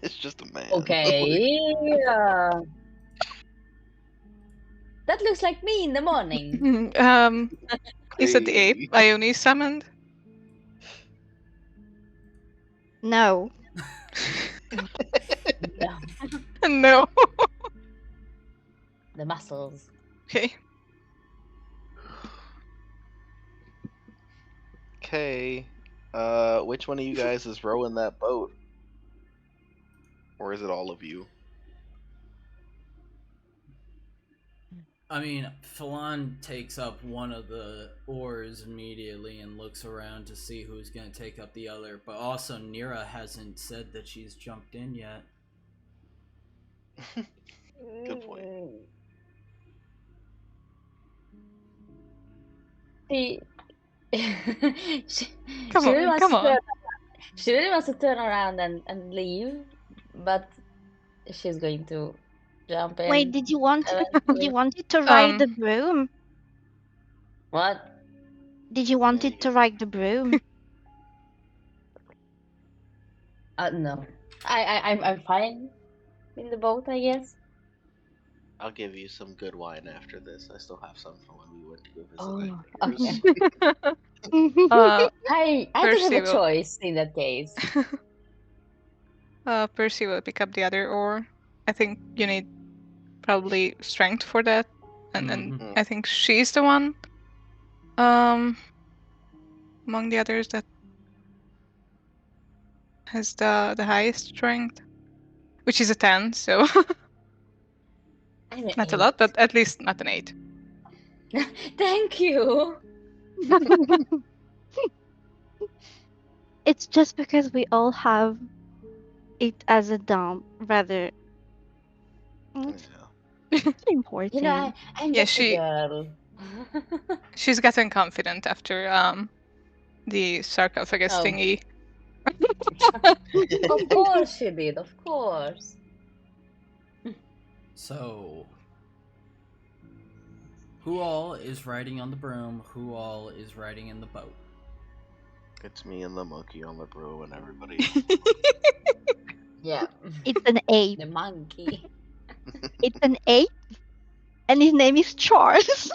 It's just a man. Okay. That looks like me in the morning. Is it the ape Ione summoned? No. No, No. the muscles. Okay. Okay. Which one of you guys is rowing that boat? Or is it all of you? I mean, Phelan takes up one of the oars immediately and looks around to see who's going to take up the other, but also Nira hasn't said that she's jumped in yet. Good point. She, Come she really on, wants come to on. turn- She really wants to turn around and leave, but she's going to jump in. Wait, did you want eventually. you wanted to ride Um, the broom? What? Did you want it to ride the broom? No. I'm fine in the boat, I guess. I'll give you some good wine after this. I still have some from when we went to go visit Oh, my okay. uh, I don't Percy have a will- choice in that case. Percy will pick up the other oar. I think you need probably strength for that, and Mhm. I think she's the one among the others that has the highest strength, which is a 10, so I'm an not a eight. lot, but at least not an 8. Thank you. It's just because we all have it as a dump, rather. It's Yeah. important. You know, I'm Yeah, just a girl. She's gotten confident after the sarcophagus Oh. thingy. Of course she did, of course. So, who all is riding on the broom? Who all is riding in the boat? It's me and the monkey on the broom and everybody. Yeah. It's an ape. The monkey. It's an ape, and his name is Charles.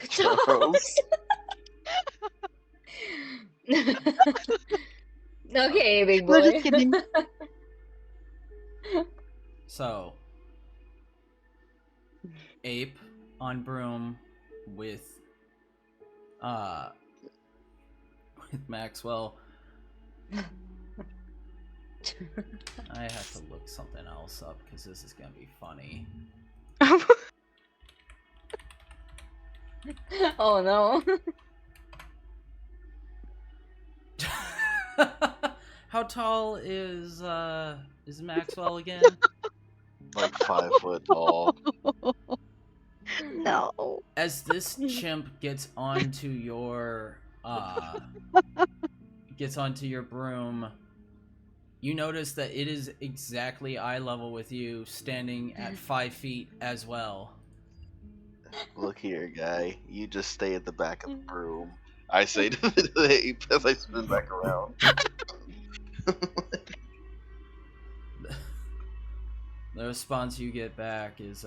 Charles. Okay, big We're boy. just kidding. So, ape on broom with Maxwell. I have to look something else up because this is gonna be funny. Oh no. How tall is Maxwell again? Like 5 foot tall. No. As this chimp gets onto your broom, you notice that it is exactly eye level with you, standing at 5 feet as well. Look here, guy. You just stay at the back of the broom. I say to the ape as I spin back around. The response you get back is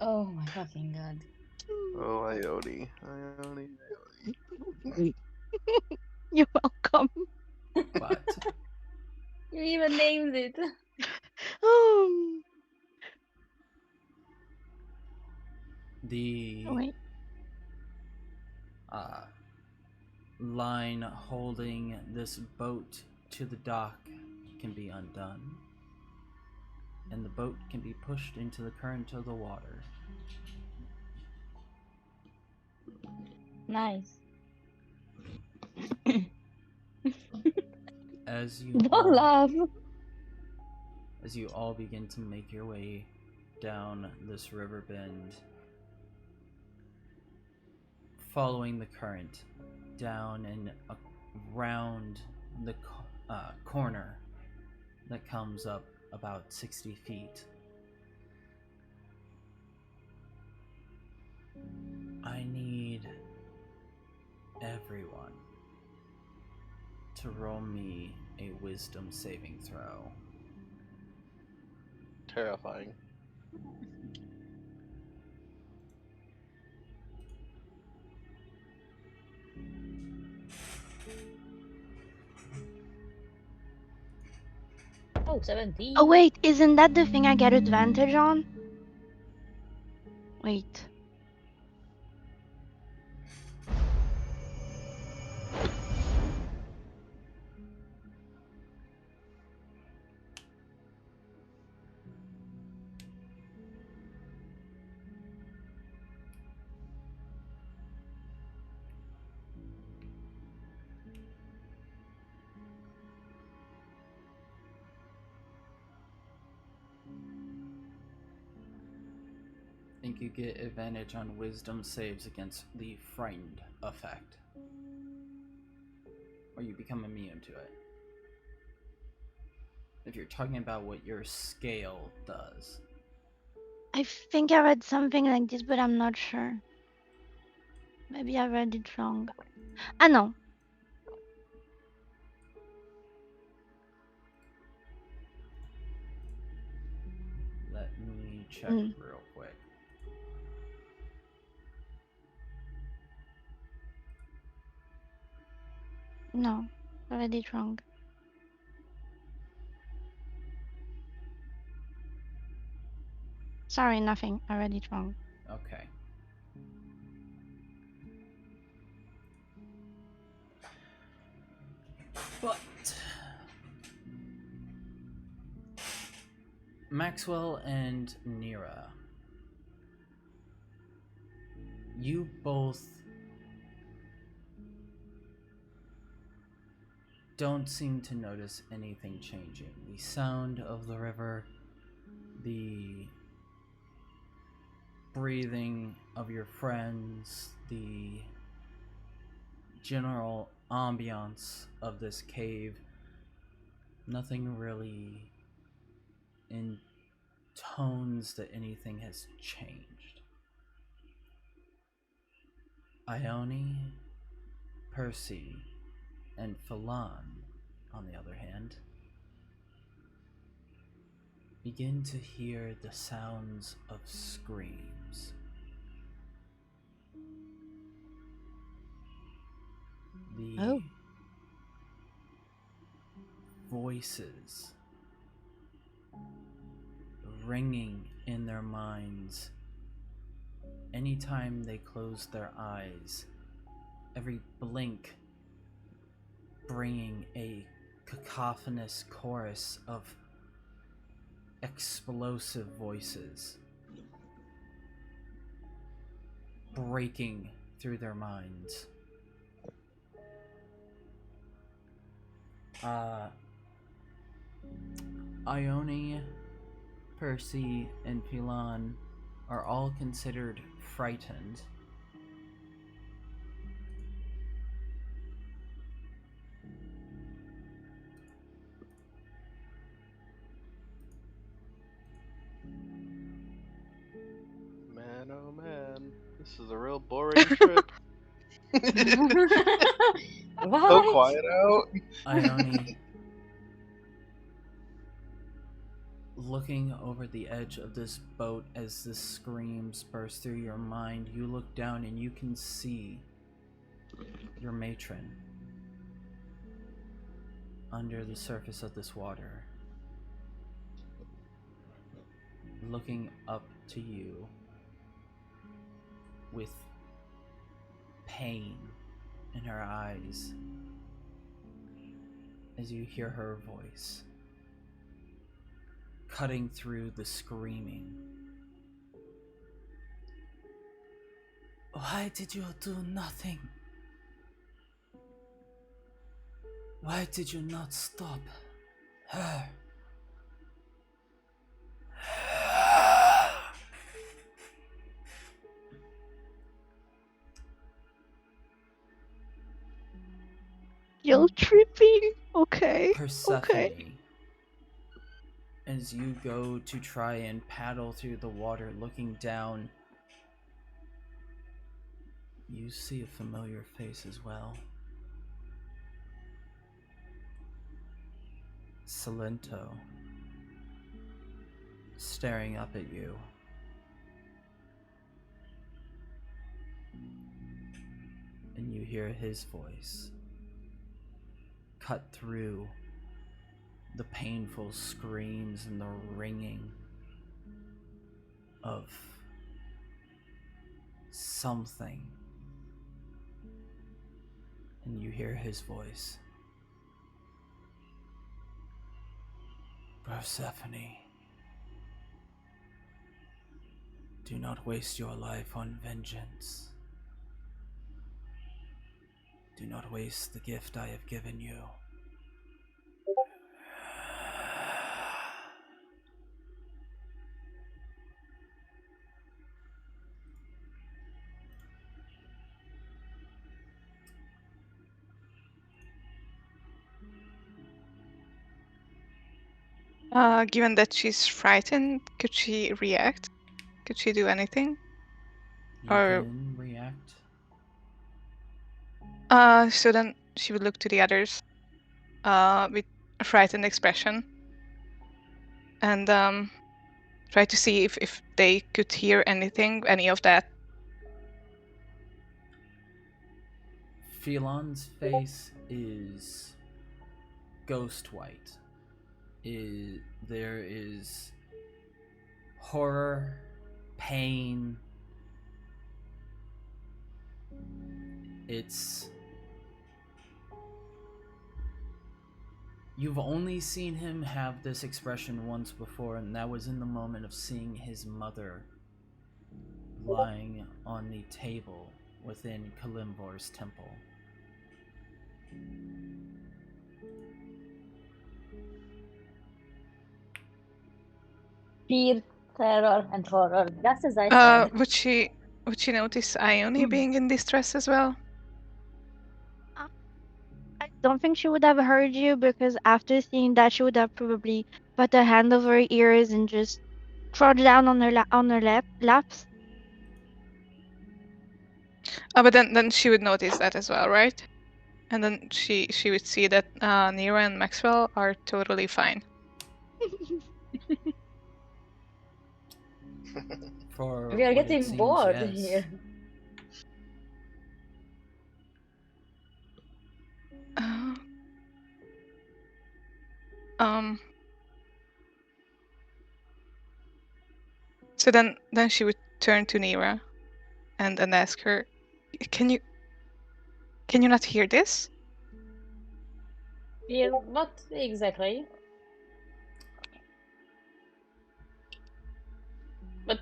Oh my fucking god. Oh, Ione. You're welcome. but You even named it. the Wait. line holding this boat to the dock can be undone, and the boat can be pushed into the current of the water. Nice. As you Don't all, laugh. as you all begin to make your way down this river bend, following the current down and around the corner that comes up about 60 feet. I need everyone to roll me a wisdom saving throw. Terrifying. Oh, 17. Oh wait, isn't that the thing I get advantage on? Wait. I think you get advantage on wisdom saves against the frightened effect, or you become immune to it. If you're talking about what your scale does. I think I read something like this, but I'm not sure. Maybe I read it wrong. Ah, no. Let me check Mm. real quick. No, I read it wrong. Sorry, nothing. I read it wrong. Okay. But Maxwell and Nira, you both don't seem to notice anything changing. The sound of the river, the breathing of your friends, the general ambiance of this cave, nothing really intones that anything has changed. Ione, Percy, and Phelan, on the other hand, begin to hear the sounds of screams. The Oh. voices ringing in their minds anytime they close their eyes, every blink bringing a cacophonous chorus of explosive voices breaking through their minds. Ione, Percy, and Phelan are all considered frightened. Man, oh man, this is a real boring trip. So What? quiet out. Ione, looking over the edge of this boat as the screams burst through your mind, you look down and you can see your matron under the surface of this water, looking up to you with pain in her eyes as you hear her voice cutting through the screaming. Why did you do nothing? Why did you not stop her? You're tripping. Okay. Persephone, Okay. as you go to try and paddle through the water looking down, you see a familiar face as well. Salento, staring up at you. And you hear his voice cut through the painful screams and the ringing of something. And you hear his voice. Persephone, do not waste your life on vengeance. Do not waste the gift I have given you. Given that she's frightened, could she react? Could she do anything? You Or- can react. So then she would look to the others with a frightened expression and try to see if they could hear anything, any of that. Phelan's face is ghost white. There is horror, pain. You've only seen him have this expression once before, and that was in the moment of seeing his mother lying on the table within Kalimvor's temple. Fear Terror and horror, just as I said. Would she notice Ione being in distress as well? I don't think she would have heard you because after seeing that, she would have probably put her hand over her ears and just crouched down on her laps. But then she would notice that as well, right? And then she would see that Nira and Maxwell are totally fine. For We are what it getting seems, bored yes. here. So then she would turn to Nira and ask her, Can you not hear this? Yeah, what exactly? But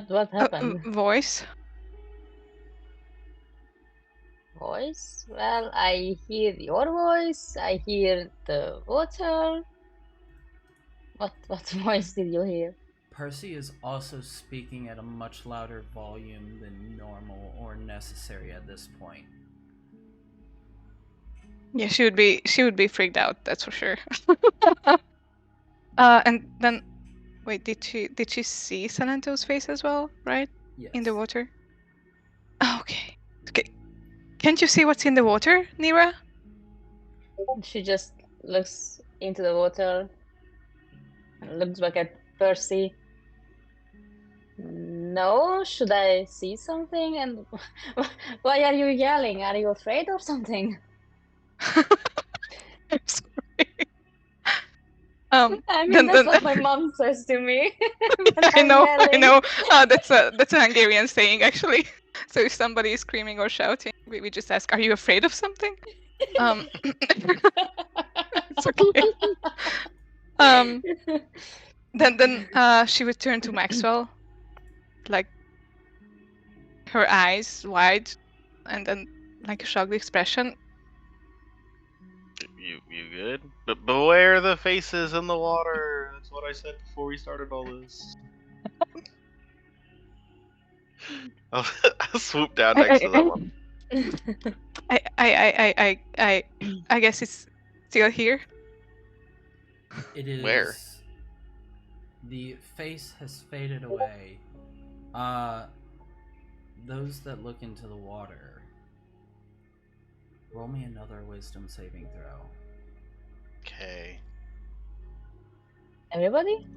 what happened? Voice? Voice? Well, I hear your voice. I hear the water. What voice did you hear? Percy is also speaking at a much louder volume than normal or necessary at this point. Yeah, she would be freaked out, that's for sure. And then wait, did she see Sananto's face as well, right? Yes. In the water? Oh, okay. Can't you see what's in the water, Nira? She just looks into the water and looks back at Percy. No, should I see something? And why are you yelling? Are you afraid or something? I'm sorry. I mean, that's what my mom says to me. I know. That's a Hungarian saying, actually. So if somebody is screaming or shouting, we just ask, "Are you afraid of something?" It's okay. Then she would turn to Maxwell, like her eyes wide, and then like a shocked expression. You good? But beware the faces in the water. That's what I said before we started all this. I'll swoop down next to that one. I guess it's still here. It is. Where? The face has faded away. Those that look into the water, roll me another wisdom saving throw. Okay. Everybody?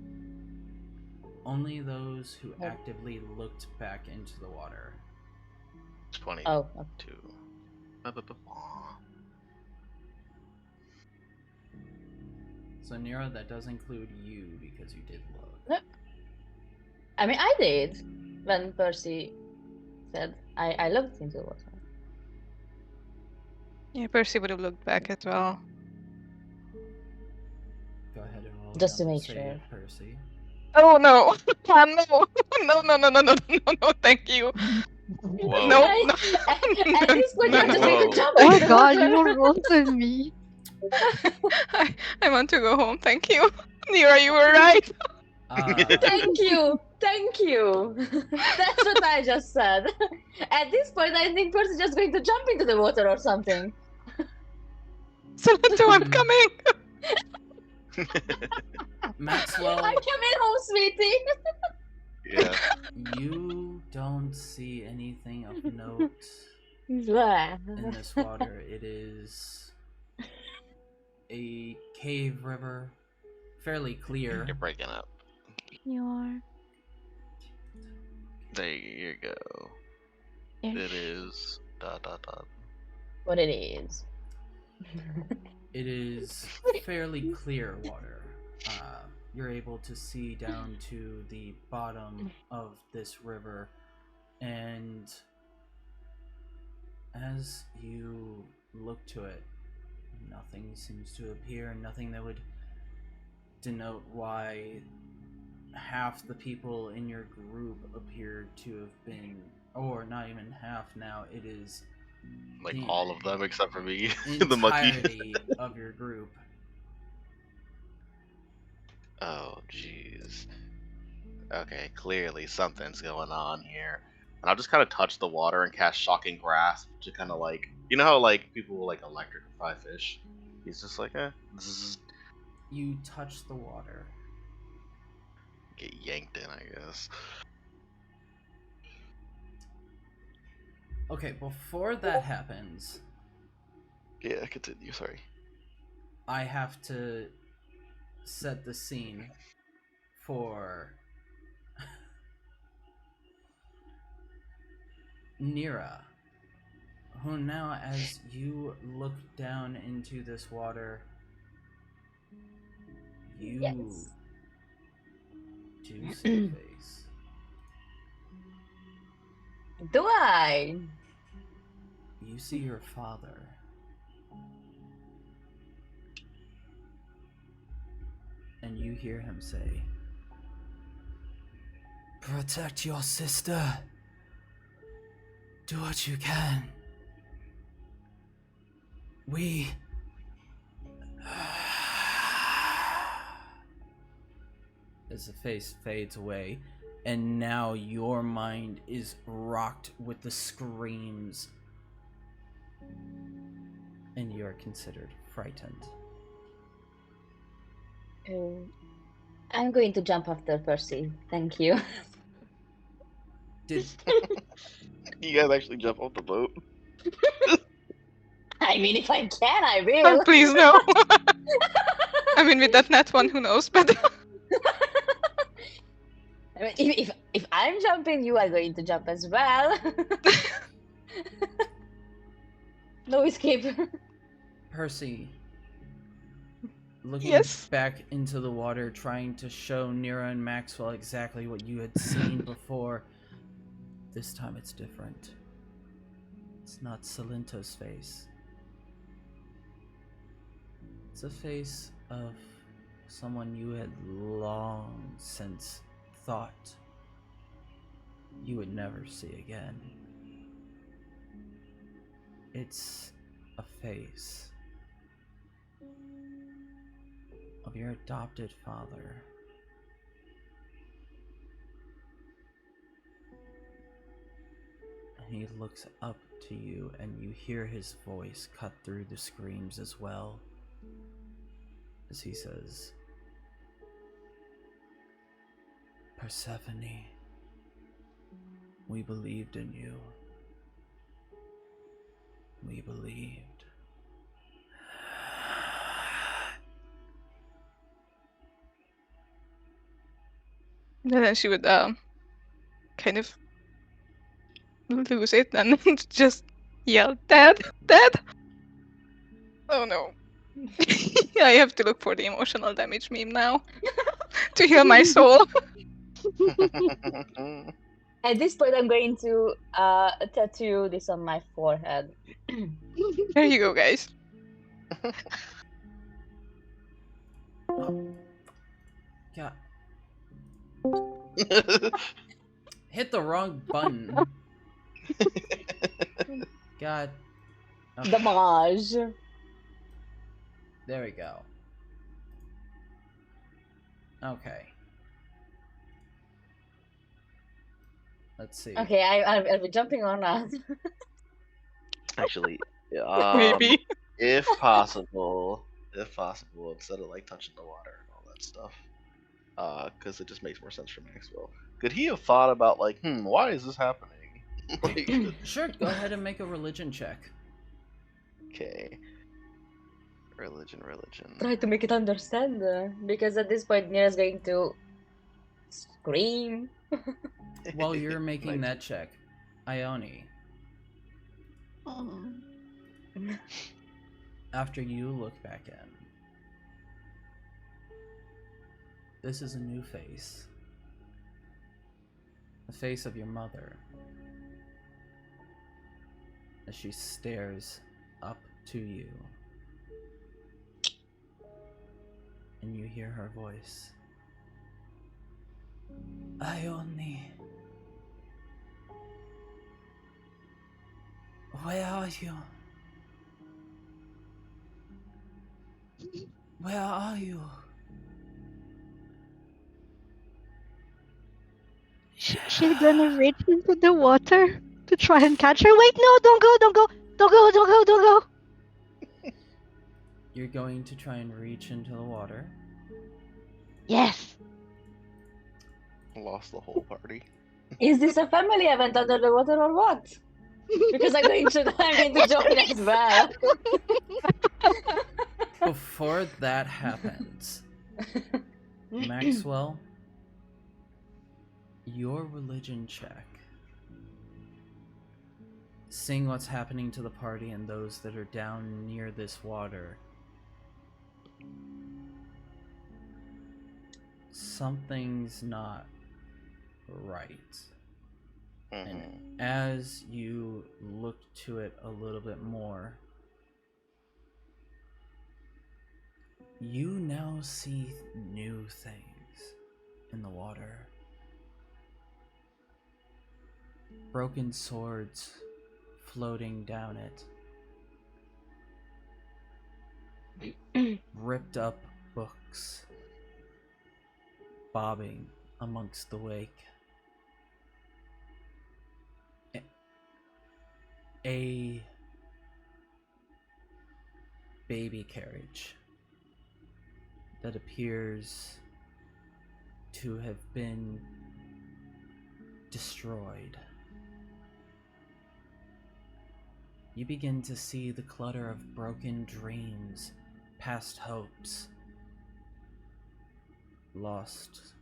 Only those who actively looked back into the water. 22. Oh. So Nira, that does include you because you did look. No. I mean, I did when Percy said I looked into the water. Yeah, Percy would have looked back as well. Go ahead and roll Just to another make save, sure. Percy. Oh no! No! Thank you. Whoa. No. At this point, I'm just going Whoa. to jump Oh into the god, water. you were worse than me. I want to go home. Thank you, Nira. You were right. Thank you. That's what I just said. At this point, I think Percy's just going to jump into the water or something. Sananto, I'm coming. Maxwell, I'm coming home, sweetie. Yeah. you don't see anything of note Blah. in this water. It is a cave river, fairly clear. You're breaking up. You are. There you go. It is ... What it is. It is fairly clear water. You're able to see down to the bottom of this river, and as you look to it, nothing seems to appear, nothing that would denote why half the people in your group appear to have been, or not even half now, it is Like the all of them except for me, the monkey. entirety of your group. Oh, jeez. Okay, clearly something's going on here. And I'll just kind of touch the water and cast Shocking Grasp to kind of like, you know how like people will like electrify fish? He's just like, zzz, You touch the water. get yanked in, I guess. Okay, before that happens, Yeah, continue, sorry. I have to set the scene for Nira, who now, as you look down into this water, you Yes. do see a face. Do I? You see your father. And you hear him say, "Protect your sister. Do what you can. We..." As the face fades away, and now your mind is rocked with the screams, and you are considered frightened. I'm going to jump after Percy. Thank you. Did You guys actually jump off the boat? I mean, if I can, I Oh, will. please no. I mean, with that net one, who knows? But I mean, if I'm jumping, you are going to jump as well. No escape. Percy, looking Yes. back into the water, trying to show Nira and Maxwell exactly what you had seen before, this time it's different. It's not Salinto's face. It's a face of someone you had long since thought you would never see again. It's a face of your adopted father. And he looks up to you, and you hear his voice cut through the screams as well, as he says, "Persephone, we believed in you. We believed." then she would kind of lose it and just yell, "Dad, Dad!" Oh no. I have to look for the emotional damage meme now to heal my soul. At this point, I'm going to tattoo this on my forehead. There you go, guys. God, hit the wrong button. God. Okay, Damage. there we go. Okay. Let's see. Okay, I'll be jumping or not. Actually, Maybe. if possible, instead of like touching the water and all that stuff, because it just makes more sense for Maxwell. Could he have thought about like, why is this happening? Like, Sure, go ahead and make a religion check. okay, religion. Try to make it understand, because at this point, Nira's going to scream. While you're making Nice. that check, Ione, after you look back in, this is a new face. The face of your mother. As she stares up to you. And you hear her voice. Ione. Where are you? Where are you? She's gonna reach into the water to try and catch her. Wait, no, don't go, don't go, don't go, don't go, don't go. You're going to try and reach into the water. Yes. Lost the whole party. Is this a family event under the water or what? Because I'm going to join as well. Before that happens, Maxwell, your religion check. Seeing what's happening to the party and those that are down near this water, something's not right. And as you look to it a little bit more, you now see new things in the water. Broken swords floating down it. Ripped up books bobbing amongst the wake. A baby carriage that appears to have been destroyed. You begin to see the clutter of broken dreams, past hopes, lost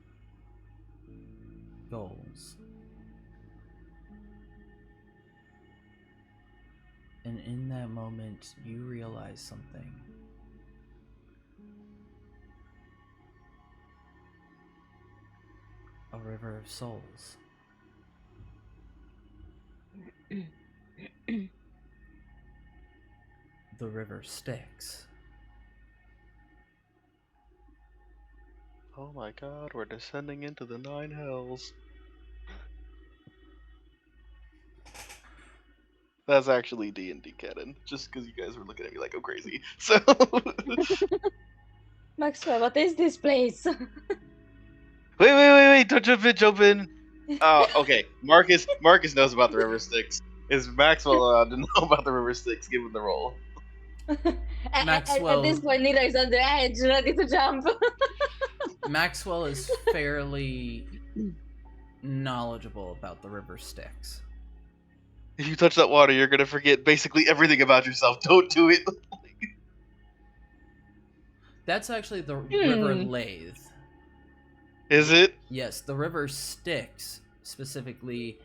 goals. And in that moment, you realize something. A river of souls. The river Styx. Oh my god, we're descending into the 9 hells. That's actually D&D canon, just because you guys were looking at me like I'm crazy. So Maxwell, what is this place? wait! Don't jump in. Oh, okay. Marcus knows about the river Styx. Is Maxwell allowed to know about the river Styx? Give him the roll. Maxwell- At this point, Nita is on the edge, ready to jump. Maxwell is fairly knowledgeable about the river Styx. If you touch that water, you're gonna forget basically everything about yourself. Don't do it. That's actually the river Lathe. Is it? Yes, the river Styx specifically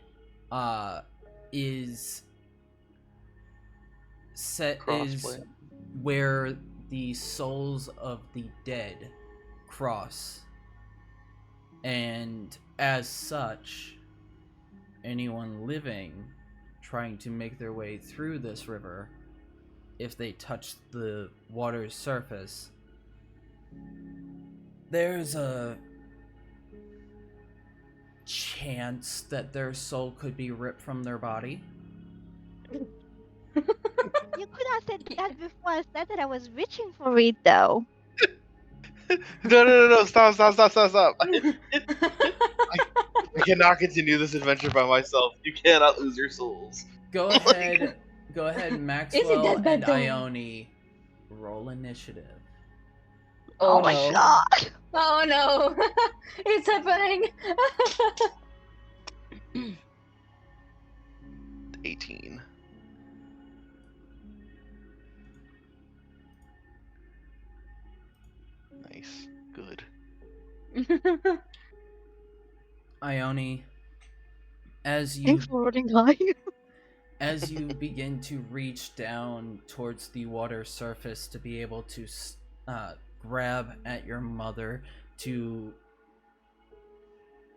is Crossplay. where the souls of the dead cross. And as such, anyone living trying to make their way through this river, if they touch the water's surface, there's a chance that their soul could be ripped from their body. You could have said that before I said that I was reaching for it, though. No! Stop! I cannot continue this adventure by myself. You cannot lose your souls. Go ahead, Maxwell that bad and though? Ione, roll initiative. Oh, my no. god! Oh no! It's happening! 18. Nice. Good. Ione, as you Thanks for rolling high. as you begin to reach down towards the water surface to be able to grab at your mother to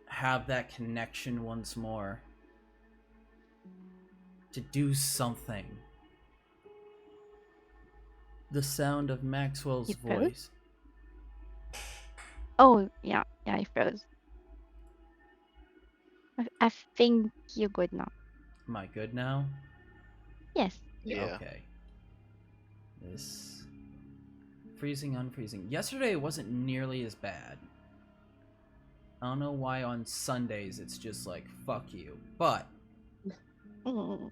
have that connection once more, to do something, the sound of Maxwell's You froze? voice. Oh, yeah, I froze. I think you're good now. Am I good now? Yes. Yeah. Okay. This freezing, unfreezing. Yesterday it wasn't nearly as bad. I don't know why on Sundays it's just like, fuck you. But, Mm.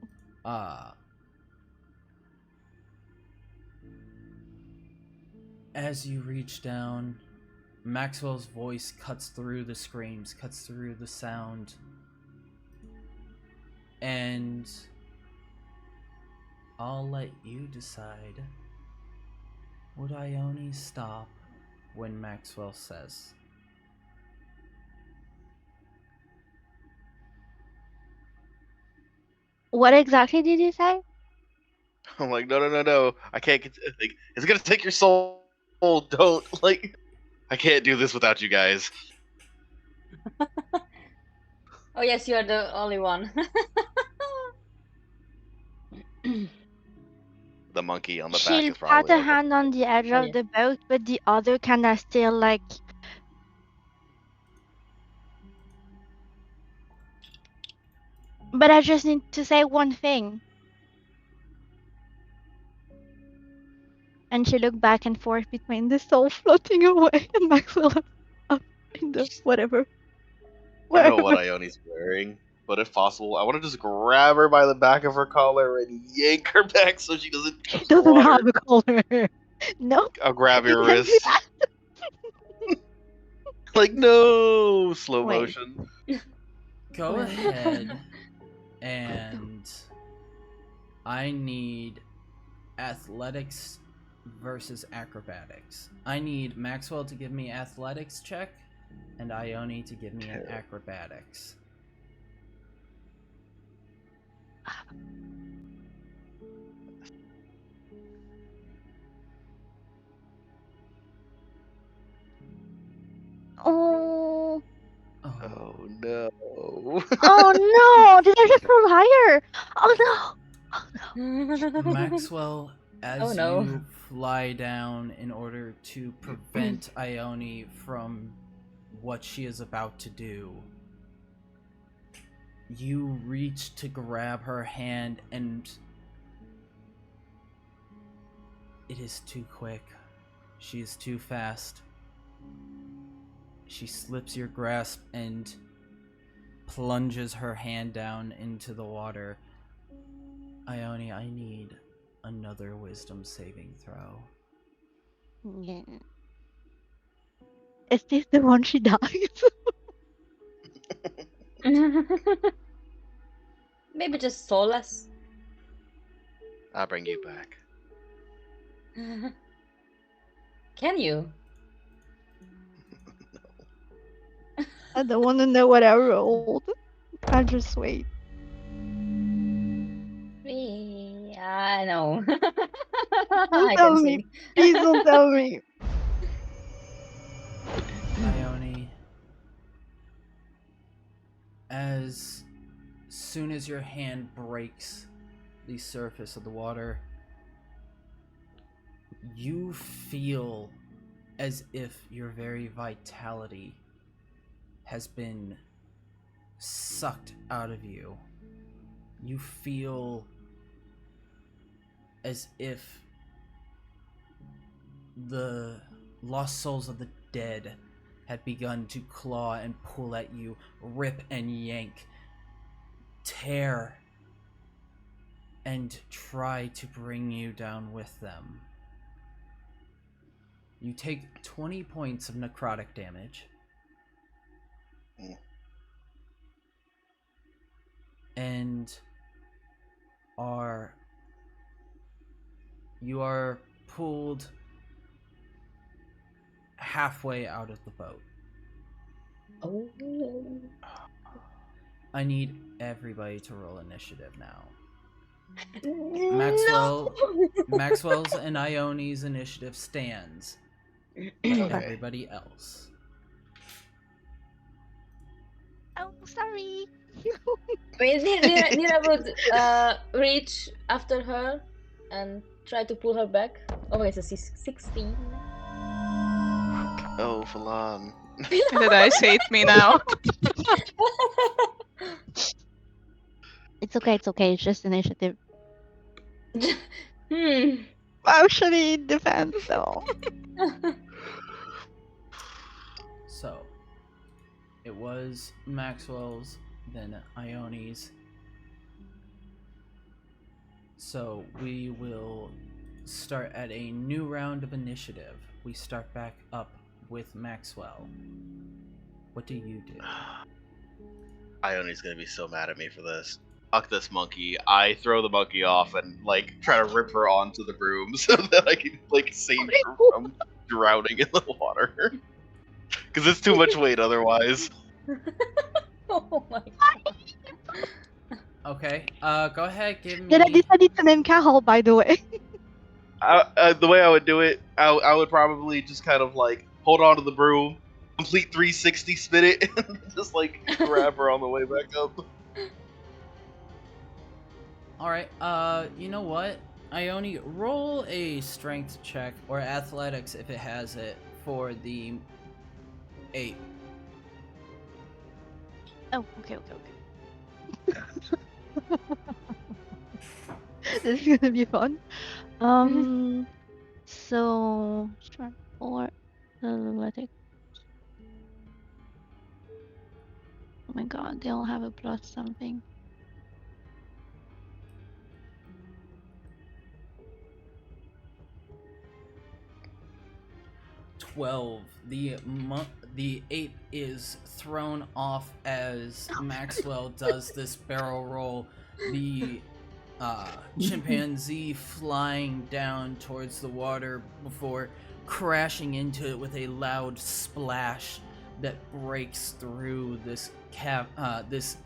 as you reach down, Maxwell's voice cuts through the screams, cuts through the sound. And I'll let you decide. Would Ione stop when Maxwell says? What exactly did you say? I'm like, no. I can't get. Like, it's gonna take your soul. Don't like. I can't do this without you guys. Oh yes, you are the only one. The monkey on the back She'll is pat probably a like, hand on the edge Oh, of yeah. the boat, but the other kinda still like. But I just need to say one thing. And she looked back and forth between the soul floating away and Maxwell up in the whatever. I know what Wherever. Ione's wearing, but if possible, I want to just grab her by the back of her collar and yank her back so she doesn't She touch the doesn't water. have a collar. No, I'll grab you your can't do wrist. that. Like, no! Slow Wait. motion. Go Well. ahead and I need athletics versus acrobatics. I need Maxwell to give me athletics check and Ione to give me an acrobatics. Oh. Oh no. Oh no! Did I just roll higher? Oh no! Oh no! Maxwell, as Oh, no. you fly down in order to prevent Ione from what she is about to do, you reach to grab her hand and it is too quick. She is too fast. She slips your grasp and plunges her hand down into the water. Ione, I need another wisdom saving throw. Yeah. Is this the one she dies? Maybe just soulless. I'll bring you back. Can you? I don't want to know what I rolled. I just wait. I know. Don't I tell can me. see. Please don't tell me. Ione, as soon as your hand breaks the surface of the water, you feel as if your very vitality has been sucked out of you. You feel as if the lost souls of the dead had begun to claw and pull at you, rip and yank, tear, and try to bring you down with them. You take 20 points of necrotic damage. And you are pulled halfway out of the boat. Oh. I need everybody to roll initiative now. No! Maxwell's and Ione's initiative stands, but Okay. everybody else. Oh, sorry. Wait, Nira would reach after her and try to pull her back. Oh, wait, so she's 16. Oh, Falan. The dice hate me now. It's okay, it's okay. It's just initiative. Hmm. Actually, it depends though. So, it It was Maxwell's, then Ione's. So we will start at a new round of initiative. We start back up with Maxwell. What do you do? Ione's gonna be so mad at me for this. Fuck this monkey. I throw the monkey off and like try to rip her onto the broom so that I can like save her from drowning in the water. Because it's too much weight otherwise. Oh my god. Okay, go ahead, give me... Then I decided to name Carol, by the way. The way I would do it, I would probably just kind of like hold on to the broom, complete 360 spin it, and just like grab her on the way back up. Alright, you know what? Ione, roll a strength check, or athletics if it has it, for the ape. Oh, okay. This is gonna be fun. So strength 4, athletics. Oh my god, they all have a plus something. The ape is thrown off as Maxwell does this barrel roll. The chimpanzee flying down towards the water before crashing into it with a loud splash that breaks through this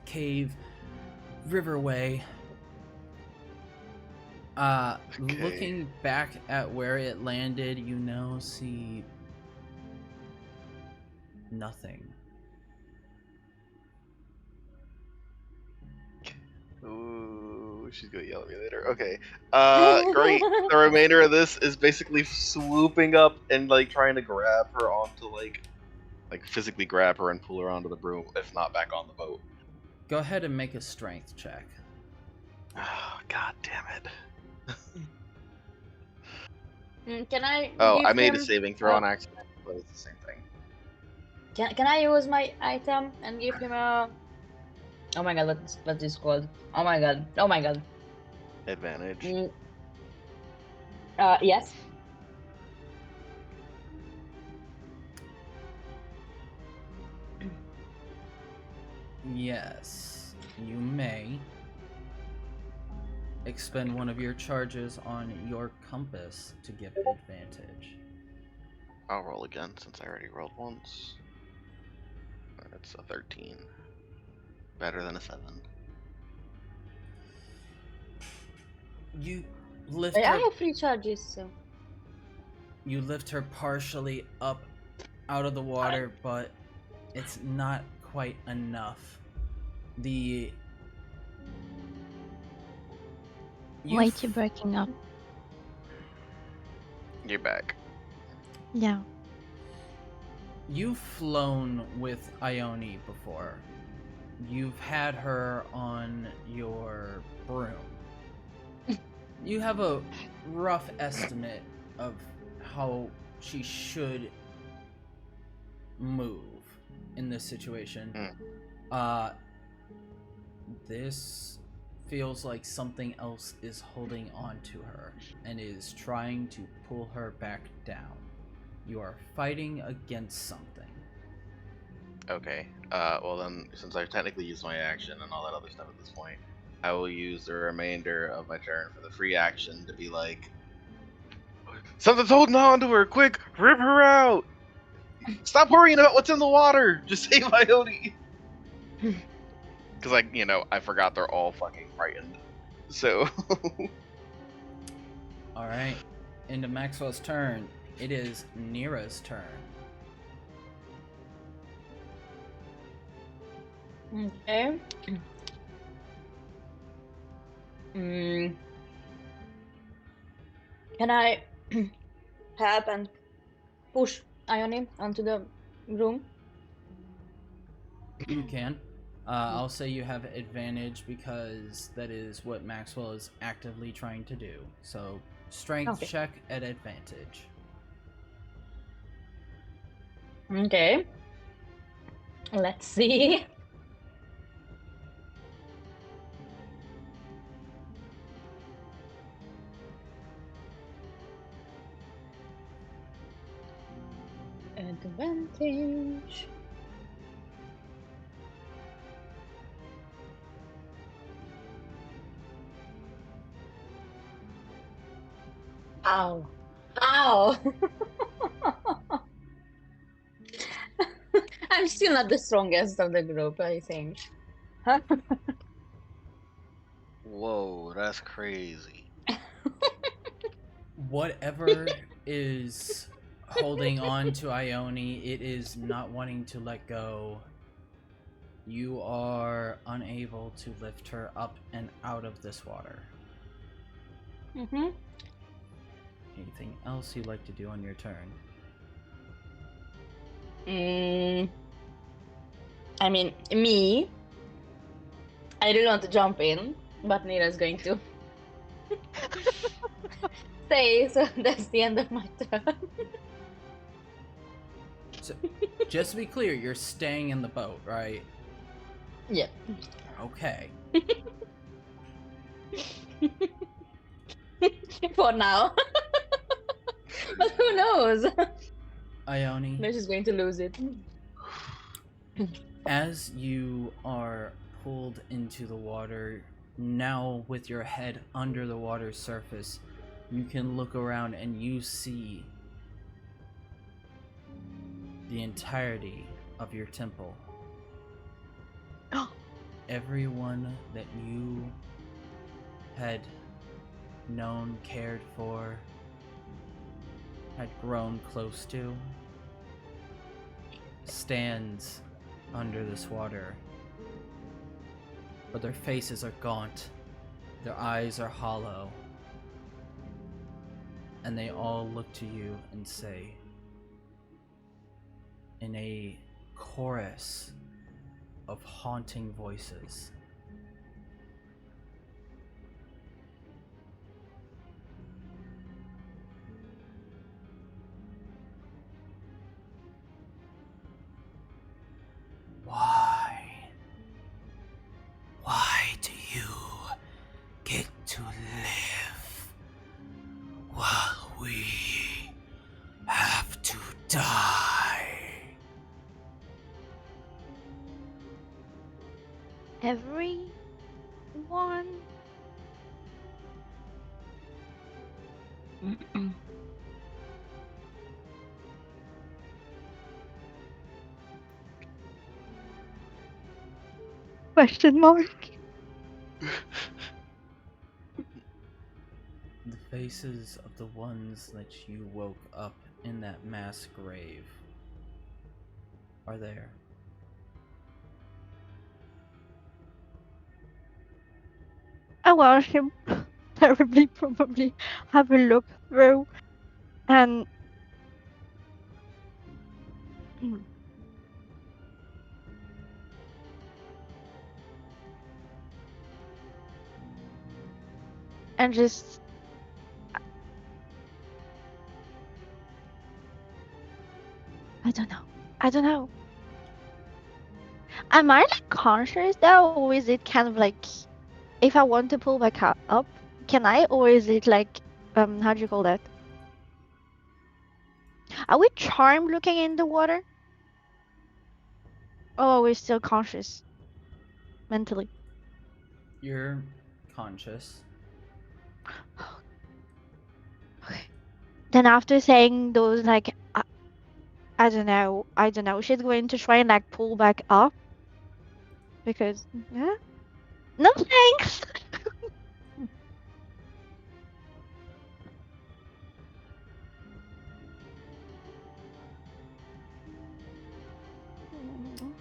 cave riverway. Okay. Looking back at where it landed, you now see nothing. Ooh, she's gonna yell at me later. Okay. Great. The remainder of this is basically swooping up and like trying to grab her onto like physically grab her and pull her onto the broom, if not back on the boat. Go ahead and make a strength check. Oh, god damn it. Can I? Oh, give I made a him- saving throw on accident, but it's the same thing. Can I use my item and give him a? Oh my god, what's this called? Oh my god. Advantage. Yes. Yes, you may expend one of your charges on your compass to give advantage. I'll roll again since I already rolled once. That's a 13. Better than a 7. You lift I her, have 3 charges, so. you lift her partially up out of the water, but it's not quite enough. The Wait, you're breaking up. You're back. Yeah. You've flown with Ione before. You've had her on your broom. You have a rough estimate of how she should move in this situation. This feels like something else is holding on to her and is trying to pull her back down. You are fighting against something. Okay. Well then, since I've technically used my action and all that other stuff at this point, I will use the remainder of my turn for the free action to be like, something's holding on to her! Quick, rip her out! Stop worrying about what's in the water! Just save Ione! Because, I forgot they're all fucking frightened. So... Alright, into Maxwell's turn. It is Nira's turn. Okay. Can I help and push Ione onto the room? You can. I'll say you have advantage because that is what Maxwell is actively trying to do. So, strength Okay. check at advantage. Okay. Let's see. Advantage. Ow. Ow. I'm still not the strongest of the group, I think. Whoa, that's crazy. Whatever is holding on to Ione, it is not wanting to let go. You are unable to lift her up and out of this water. Mm-hmm. Anything else you'd like to do on your turn? I mean, me. I really want to jump in, but Nira's going to stay, so that's the end of my turn. So, just to be clear, you're staying in the boat, right? Yeah. Okay. For now. But who knows? Ione, Maybe she's going to lose it. as you are pulled into the water, now with your head under the water's surface, you can look around and you see the entirety of your temple. Everyone that you had known, cared for, had grown close to, stands under this water. But their faces are gaunt, their eyes are hollow, and they all look to you and say, in a chorus of haunting voices, Why do you get to live while we have to die? Everyone? Question mark. The faces of the ones that you woke up in that mass grave are there. Oh well, she'll terribly probably have a look through and and just I don't know. Am I like conscious though, or is it kind of like if I want to pull back up, can I, or is it like how do you call that? Are we charmed looking in the water? Or are we still conscious mentally? You're conscious. Okay. Then after saying those like I don't know, she's going to try and like pull back up because yeah, no thanks.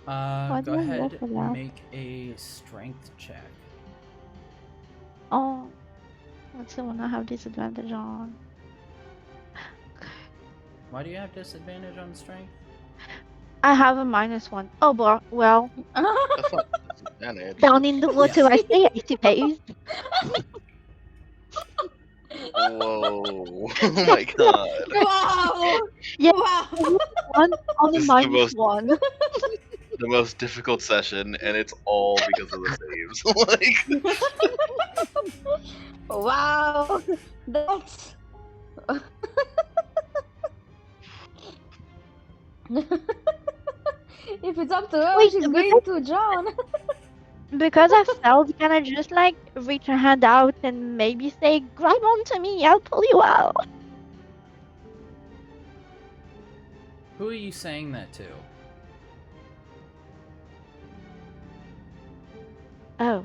Why Go do I ahead, roll for that? make a strength check. Oh, what's the one I have disadvantage on? Why do you have disadvantage on strength? I have a -1. Oh, but well, That's not disadvantage. down in the water I stay, I suppose. Whoa! Oh my god! Wow! Yeah. Wow! One on a This is the most- -1. the most difficult session, and it's all because of the saves. Wow, that's. If it's up to her, Wait, she's because- going to drown. Because I felt kind of just like reach a hand out and maybe say, grab onto me, I'll pull you out. Who are you saying that to? Oh.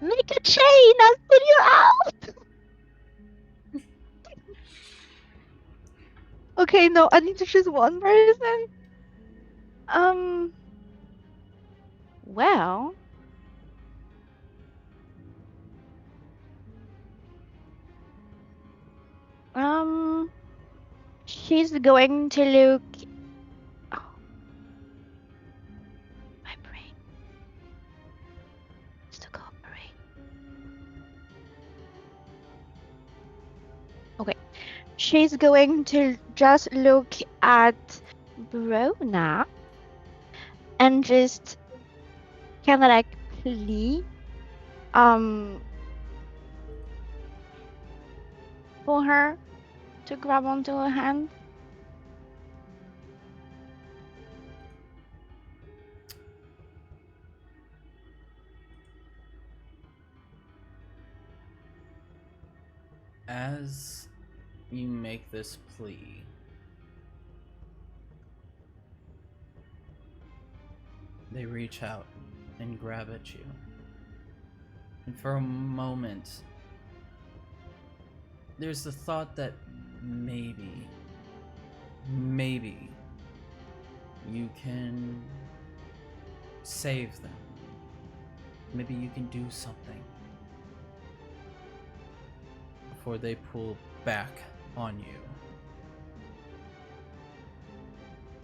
Make a chain, I'll pull you out. Okay, no, I need to choose one person. Well. She's going to look. Oh. My brain. It's to cooperate. Okay. She's going to just look at Brona and just kind of like plead. For her to grab onto her hand. As you make this plea, they reach out and grab at you. And for a moment, there's the thought that maybe you can save them. Maybe you can do something before they pull back on you.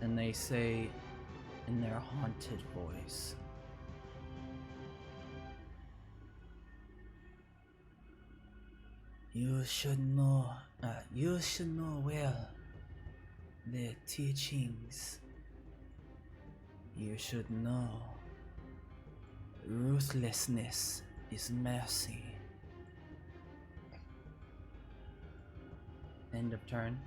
And they say in their haunted voice, you should know well the teachings. You should know ruthlessness is mercy. End of turn.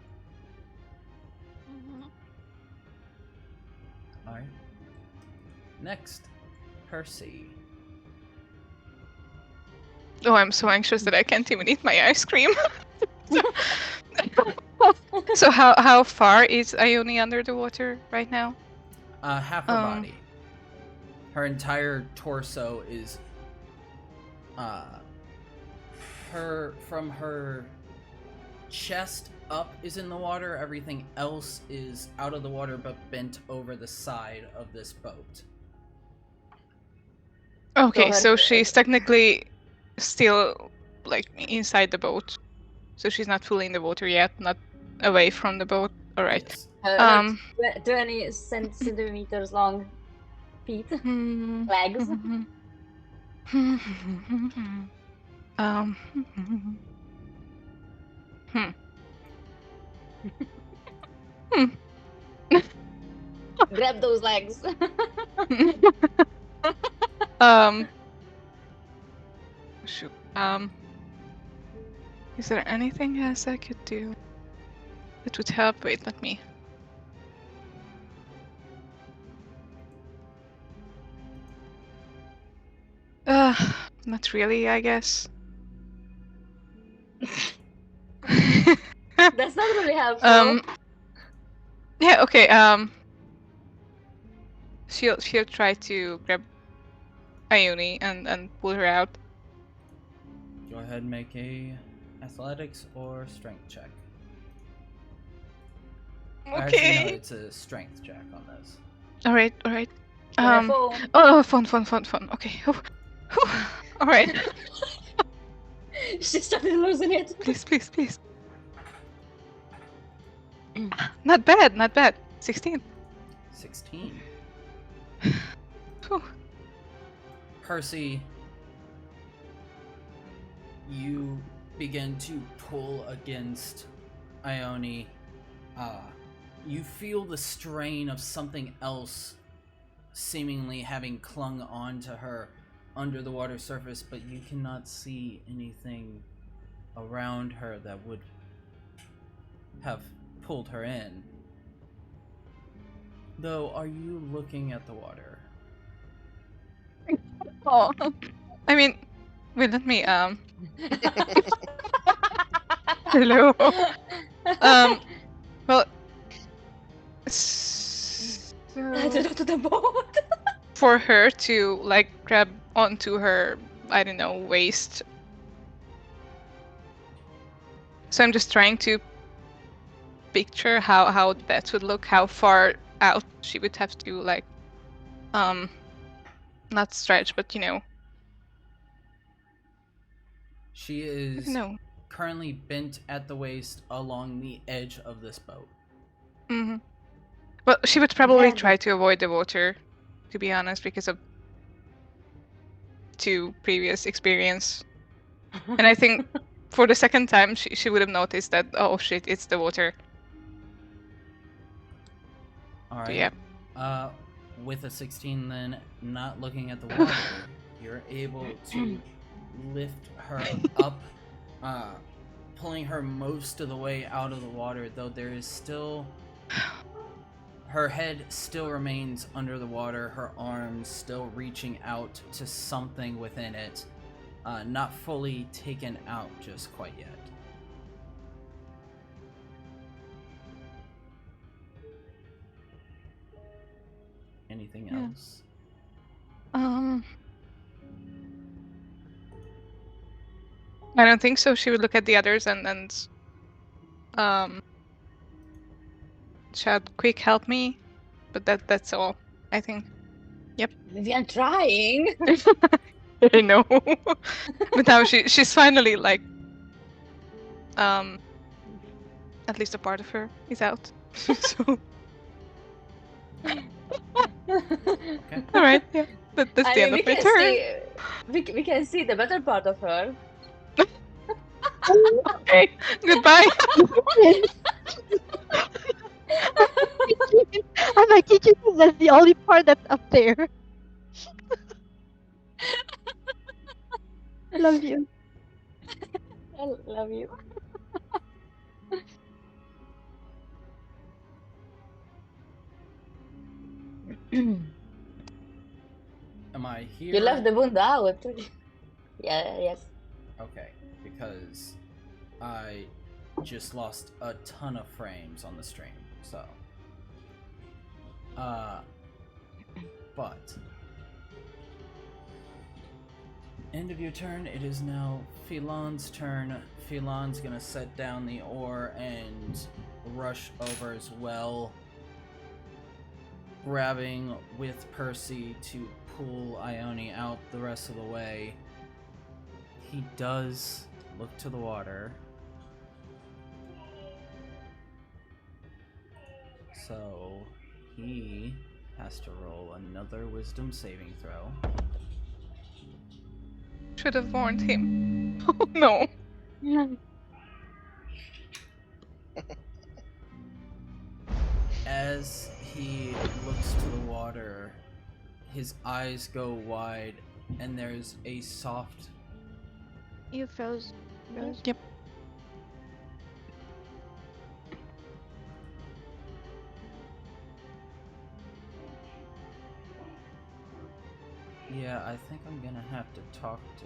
Alright. Next, Percy. Oh, I'm so anxious that I can't even eat my ice cream. So how far is Ione under the water right now? Half her body. Her entire torso is from her chest up is in the water. Everything else is out of the water but bent over the side of this boat. Okay, So so her- she's technically still like inside the boat. So she's not fully in the water yet, not away from the boat. All right. Yes. Um. 20 centimeters long feet, Hmm. legs. Um. Grab those legs. Shoot. Is there anything else I could do that would help? Wait, let me. Not really, I guess. That's not really helpful. Yeah, okay, she'll try to grab Ione and pull her out. Go ahead and make a athletics or strength check. Actually, no, Okay. it's a strength check on this. Alright. Her phone. Oh, fun. Okay. Alright. She started losing it. Please. Not bad. 16. 16. Whew. Percy, you begin to pull against Ione, You feel the strain of something else seemingly having clung on to her under the water surface, but you cannot see anything around her that would have pulled her in. Though, are you looking at the water? Oh, I mean, wait, let me hello. Well, I don't know to the boat. for her to like grab onto her, I don't know, waist. So I'm just trying to picture how that would look, how far out she would have to like, not stretch, but you know. She I is don't know. currently bent at the waist along the edge of this boat. Mm-hmm. Well, she would probably Yeah. try to avoid the water, to be honest, because of two previous experience. And I think for the second time, she would have noticed that, oh shit, it's the water. Alright. Yeah. With a 16 then, not looking at the water, you're able to lift her up, pulling her most of the way out of the water, though there is still... Her head still remains under the water, her arms still reaching out to something within it, not fully taken out just quite yet. Anything Yeah. else? I don't think so. She would look at the others and shout, "Quick, help me!" But that's all. I think. Maybe I'm trying. I know. But now she's finally like, at least a part of her is out. So all right, yeah, that's the end of my turn. We can see the better part of her. Okay, goodbye. And my kitchen is that's the only part that's up there. I love you. I love you. Am I here? You left the wound out. Yeah, yes. Okay, because I just lost a ton of frames on the stream, so. But. End of your turn, it is now Philon's turn. Philon's gonna set down the oar and rush over as well, grabbing with Percy to pull Ione out the rest of the way. He does look to the water. So he has to roll another wisdom saving throw. Should have warned him. Oh no. As he looks to the water, his eyes go wide, and there's a soft... You froze. Rose. Yep. Yeah, I think I'm gonna have to talk to...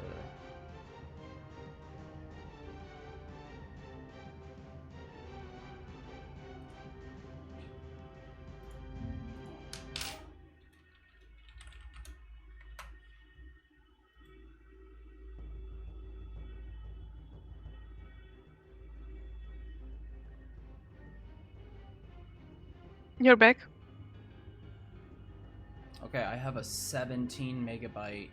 You're back. Okay, I have a 17 megabyte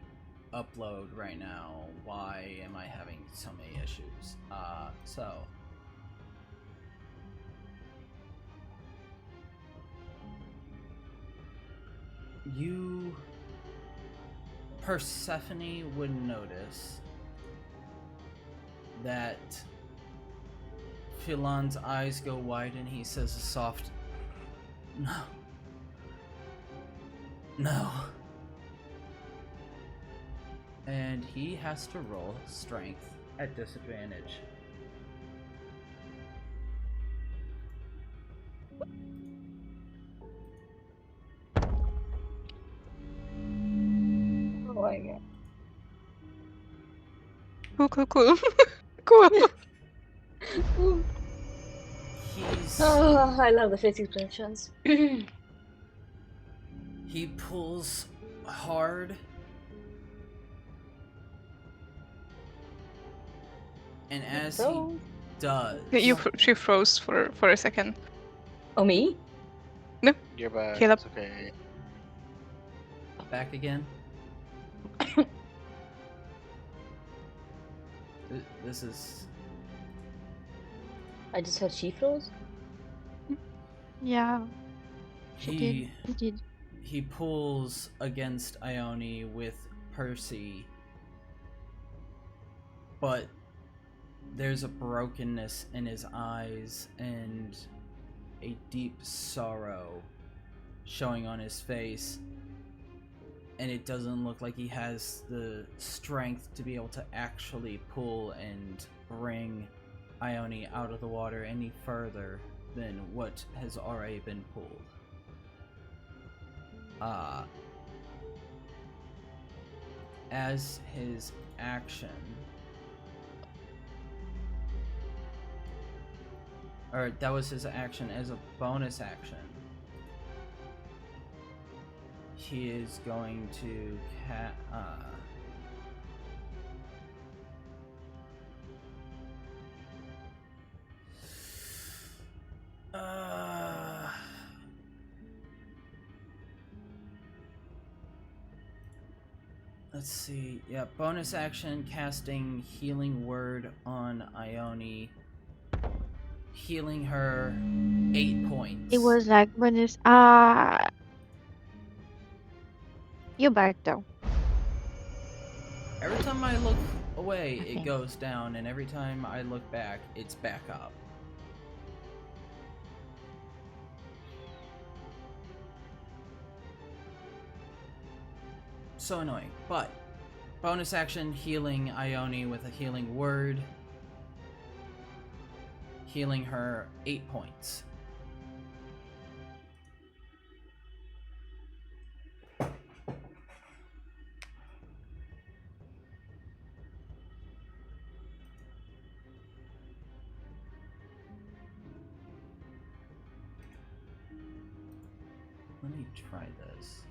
upload right now. Why am I having so many issues? So... You... Persephone would notice that Philon's eyes go wide and he says a soft, No. No. And he has to roll strength at disadvantage. Oh my god. Cool. Cool. He's Oh, I love the face expressions. he pulls hard. And as he So, does, She froze for a second. oh me? You're back. Caleb. It's okay. back again. This is I just heard she froze. Yeah, she he did. He did. he pulls against Ione with Percy, but there's a brokenness in his eyes and a deep sorrow showing on his face, and it doesn't look like he has the strength to be able to actually pull and bring Ione out of the water any further than what has already been pulled. As his action, or that was his action, as a bonus action, he is going to let's see. Yeah, bonus action casting Healing Word on Ione, healing her 8 points. It was like bonus. You're back though. Every time I look away, Okay. it goes down, and every time I look back, it's back up. So annoying. But bonus action healing Ione with a healing word, healing her 8 points. Let me try this.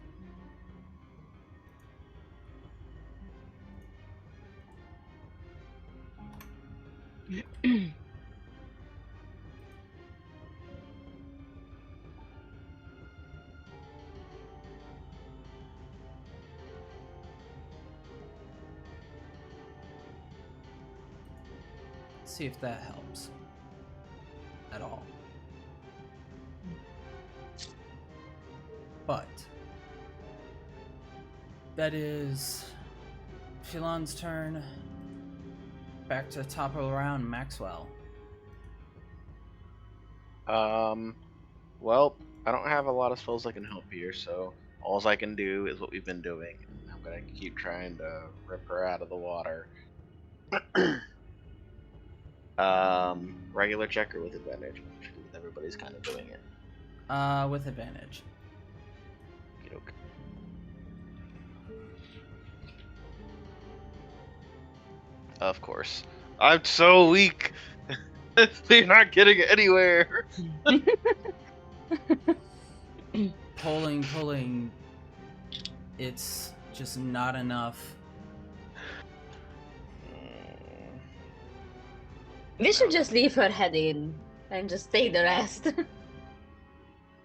See if that helps at all. But that is Philon's turn. Back to the top of the round, Maxwell. Well, I don't have a lot of spells that can help here, so all I can do is what we've been doing. I'm gonna keep trying to rip her out of the water. Regular check or with advantage? Everybody's kind of doing it. With advantage. Okey-doke. Of course. I'm so weak. You're not getting anywhere. Pulling. It's just not enough. We should just leave her head in and just take the rest.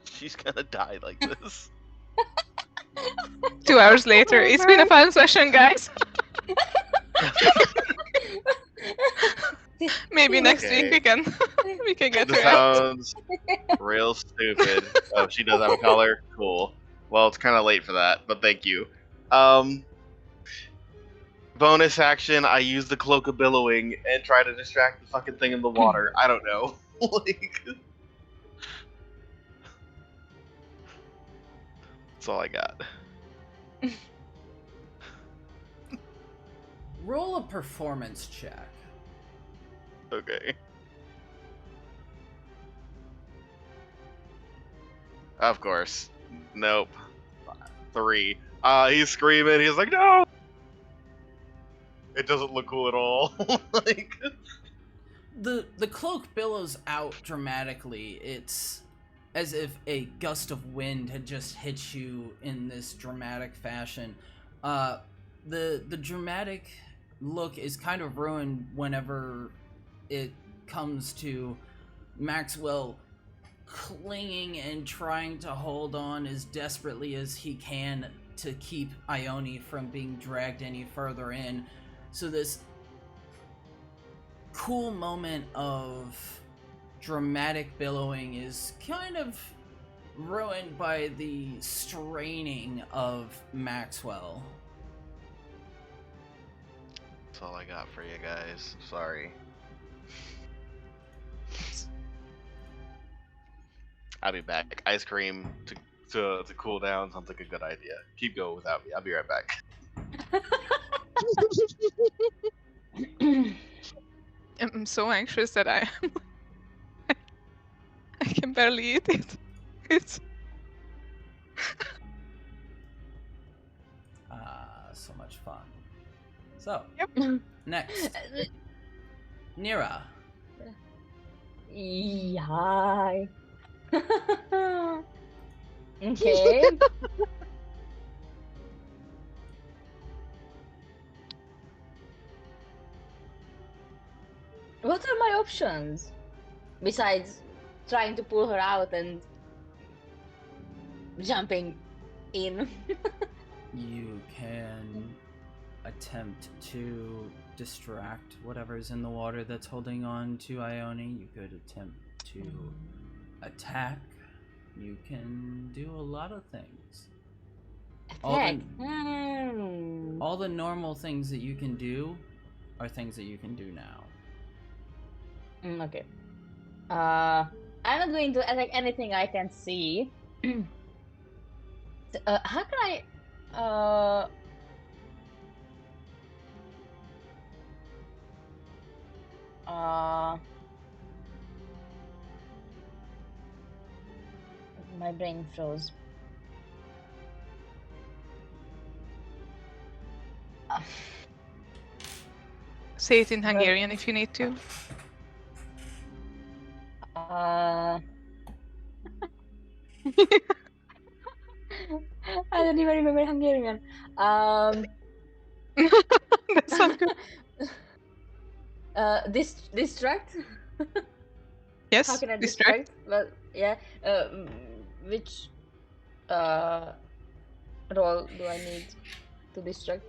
She's gonna die like this. 2 hours later. It's been a fun session, guys. Maybe next week we can get This her out. sounds real stupid. Oh, she does have a color? Cool. Well, it's kind of late for that, but thank you. Bonus action, I use the Cloak of Billowing and try to distract the fucking thing in the water. I don't know. Like... That's all I got. Roll a performance check. Okay. Of course. Nope. 3. He's screaming. He's like, no! It doesn't look cool at all. Like, The cloak billows out dramatically. It's as if a gust of wind had just hit you in this dramatic fashion. The dramatic look is kind of ruined whenever it comes to Maxwell clinging and trying to hold on as desperately as he can to keep Ione from being dragged any further in. So this cool moment of dramatic billowing is kind of ruined by the straining of Maxwell. that's all I got for you guys. Sorry. I'll be back. Ice cream to cool down sounds like a good idea. Keep going without me. I'll be right back. I'm so anxious that I can barely eat it. It's So much fun. So, Yep. next, Nira. Yay. Okay. What are my options? Besides trying to pull her out and jumping in. You can attempt to distract whatever's in the water that's holding on to Ione. You could attempt to attack. You can do a lot of things. Attack. All the normal things that you can do are things that you can do now. Okay. I'm not going to attack anything I can see. How can I? My brain froze. say it in Hungarian if you need to. I don't even remember Hungarian. That's not good. Distract. Yes, How can I distract. distract? Well, yeah. Which role do I need to distract?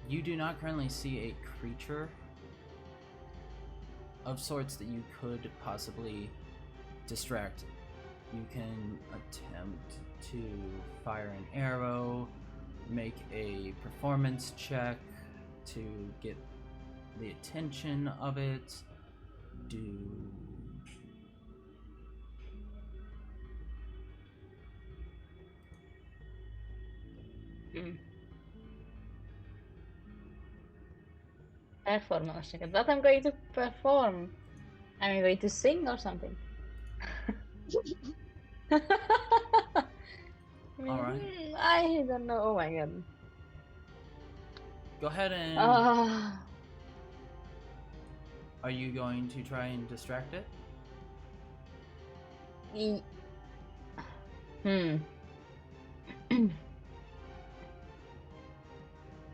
You do not currently see a creature of sorts that you could possibly distract. You can attempt to fire an arrow, make a performance check to get the attention of it, do... Performance check. What I'm going to perform? I'm going to sing or something. Alright. I don't know. Oh my god. Go ahead and... Are you going to try and distract it?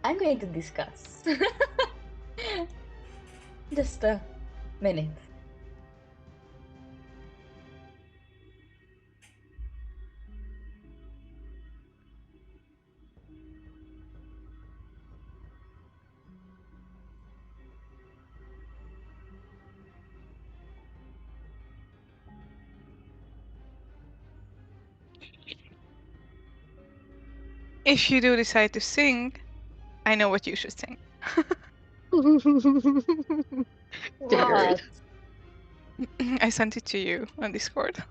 I'm going to discuss. Just a minute. If you do decide to sing, I know what you should sing. What? I sent it to you on Discord.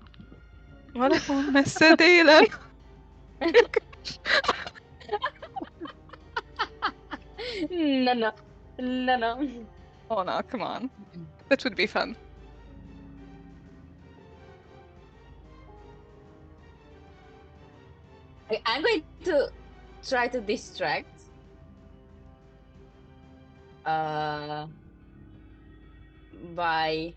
Valahol messze délen. No. Oh no, come on. That would be fun. I'm going to try to distract. By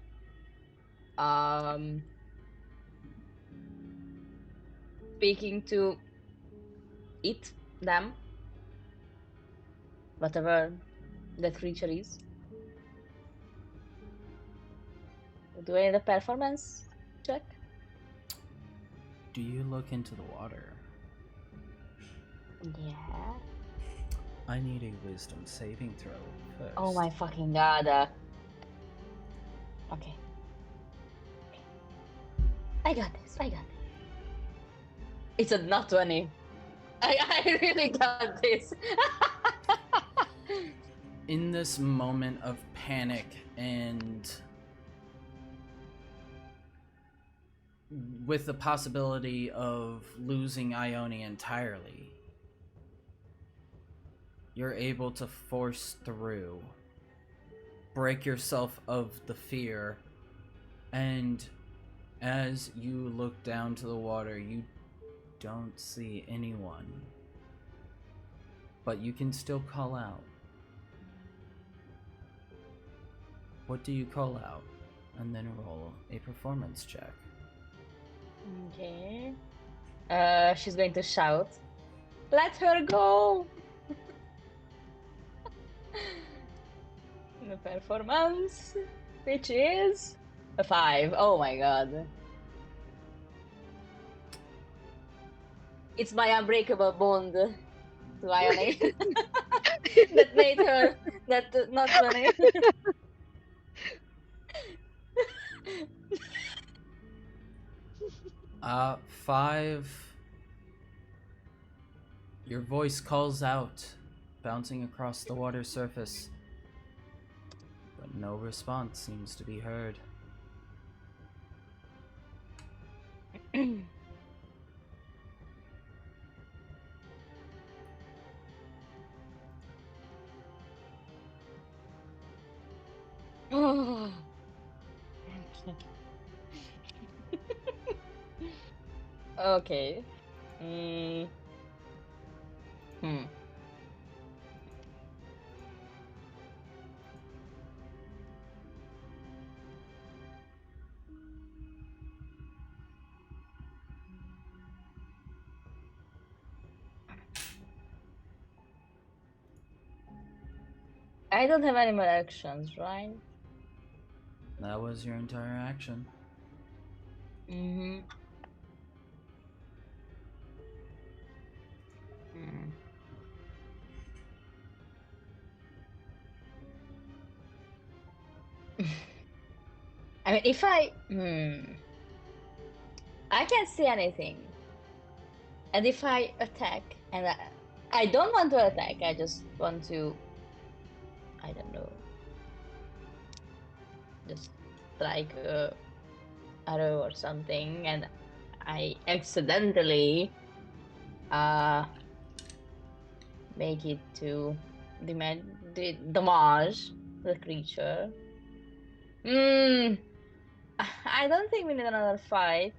speaking to it, them, whatever that creature is. Do I need a performance check? Do you look into the water? Yeah. I need a wisdom saving throw first. Oh my fucking god. Okay. I got this. It's a nat 20. I really got this. In this moment of panic and with the possibility of losing Ione entirely, you're able to force through, break yourself of the fear, and as you look down to the water, you don't see anyone. But you can still call out. What do you call out? And then roll a performance check. Okay. She's going to shout, "Let her go!" The performance, which is a 5. Oh my god. It's my unbreakable bond to Ione that made her that not funny. Five. Your voice calls out, bouncing across the water surface, but no response seems to be heard. Oh. Okay. I don't have any more actions, right? That was your entire action. Mm-hmm. I mean, if I can't see anything, and if I attack, and I don't want to attack, I just want to, I don't know, just strike a arrow or something, and I accidentally make it to damage the creature. I don't think we need another fight.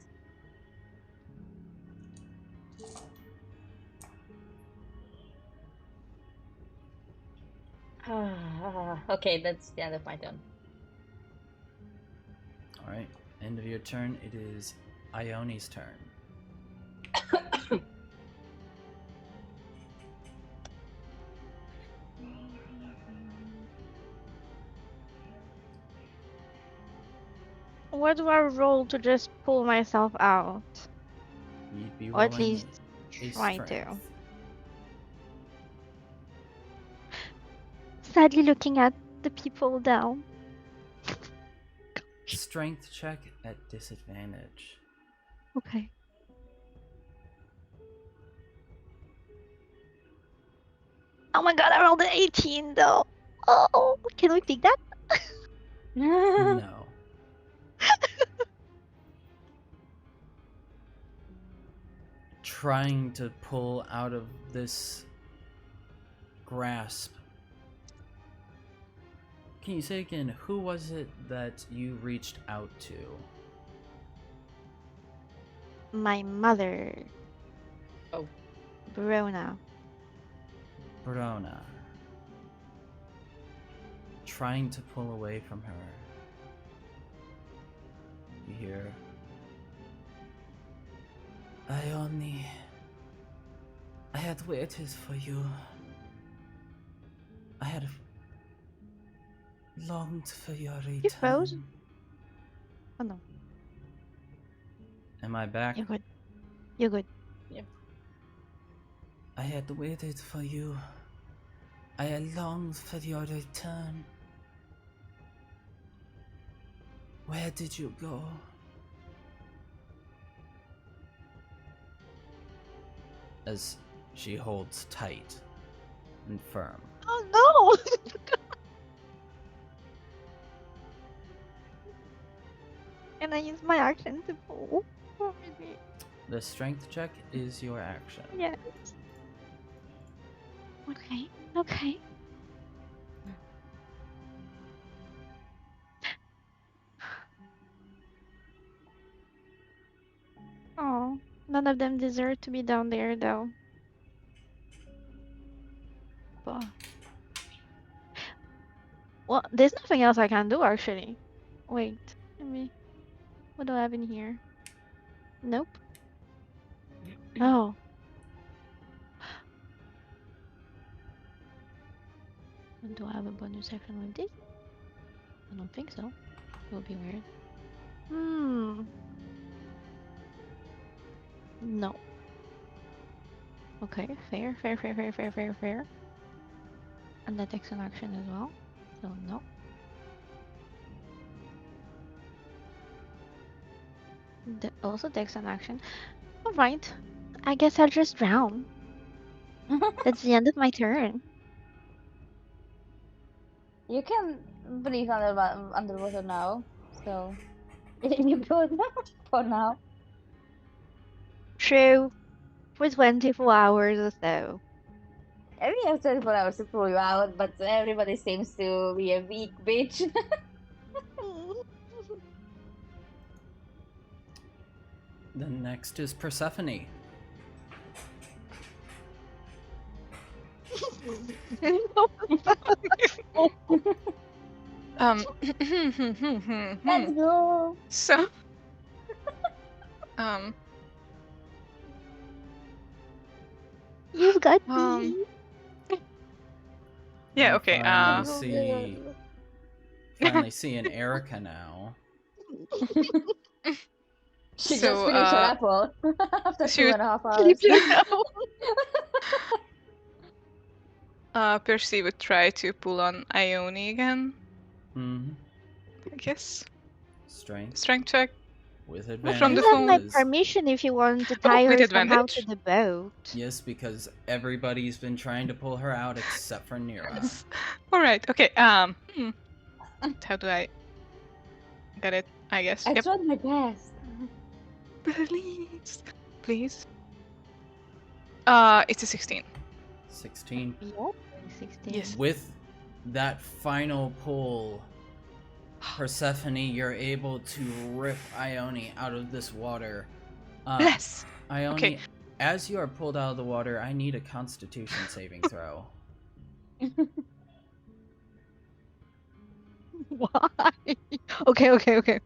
Okay, that's the end of my turn. Alright, end of your turn. It is Ione's turn. What do I roll to just pull myself out? You'd be Or at rolling least a try to. strength. Sadly looking at the people down. Strength check at disadvantage. Okay. Oh my god, I rolled an 18 though. Oh, can we pick that? No. Trying to pull out of this grasp. Can you say again, who was it that you reached out to? My mother. Oh. Brona. Brona. Trying to pull away from her. You hear, Ione, I had waited for you. I had longed for your return. You froze? Oh no, Am I back? you're good. You're good. I had waited for you. I had longed for your return. Where did you go? As she holds tight and firm. Oh no! And I use my action to pull. Oh, really? The strength check is your action. Yes. Okay. Okay. Oh, none of them deserve to be down there, though. But well, there's nothing else I can do actually. Wait, let me. What do I have in here? Nope. Oh. Do I have a bonus action with this? I don't think so. It would be weird. No. Okay, fair. And that takes an action as well. So no. That also takes an action. Alright. I guess I'll just drown. That's the end of my turn. You can breathe underwater now, so you good for now. True. For 24 hours or so. We have 24 hours to pull you out, but everybody seems to be a weak bitch. Then next is Persephone. Let's go. So, You've got Um, me. yeah, You okay. Finally see an Erica now. She So, just finished her apple after she 2.5 hours. Percy would try to pull on Ione again, Mm-hmm. I guess. Strength Strength check. with From advantage. the You have my because- permission if you want to tie with her somehow advantage? to the boat. Yes, because everybody's been trying to pull her out except for Nira. Alright, okay. How do I get it? I guess. I Yep. tried my best. Please. It's a 16. 16. Yep. 16. Yes. With that final pull, Persephone, you're able to rip Ione out of this water. Bless. Ione, Okay. as you are pulled out of the water, I need a Constitution saving throw. Why? Okay.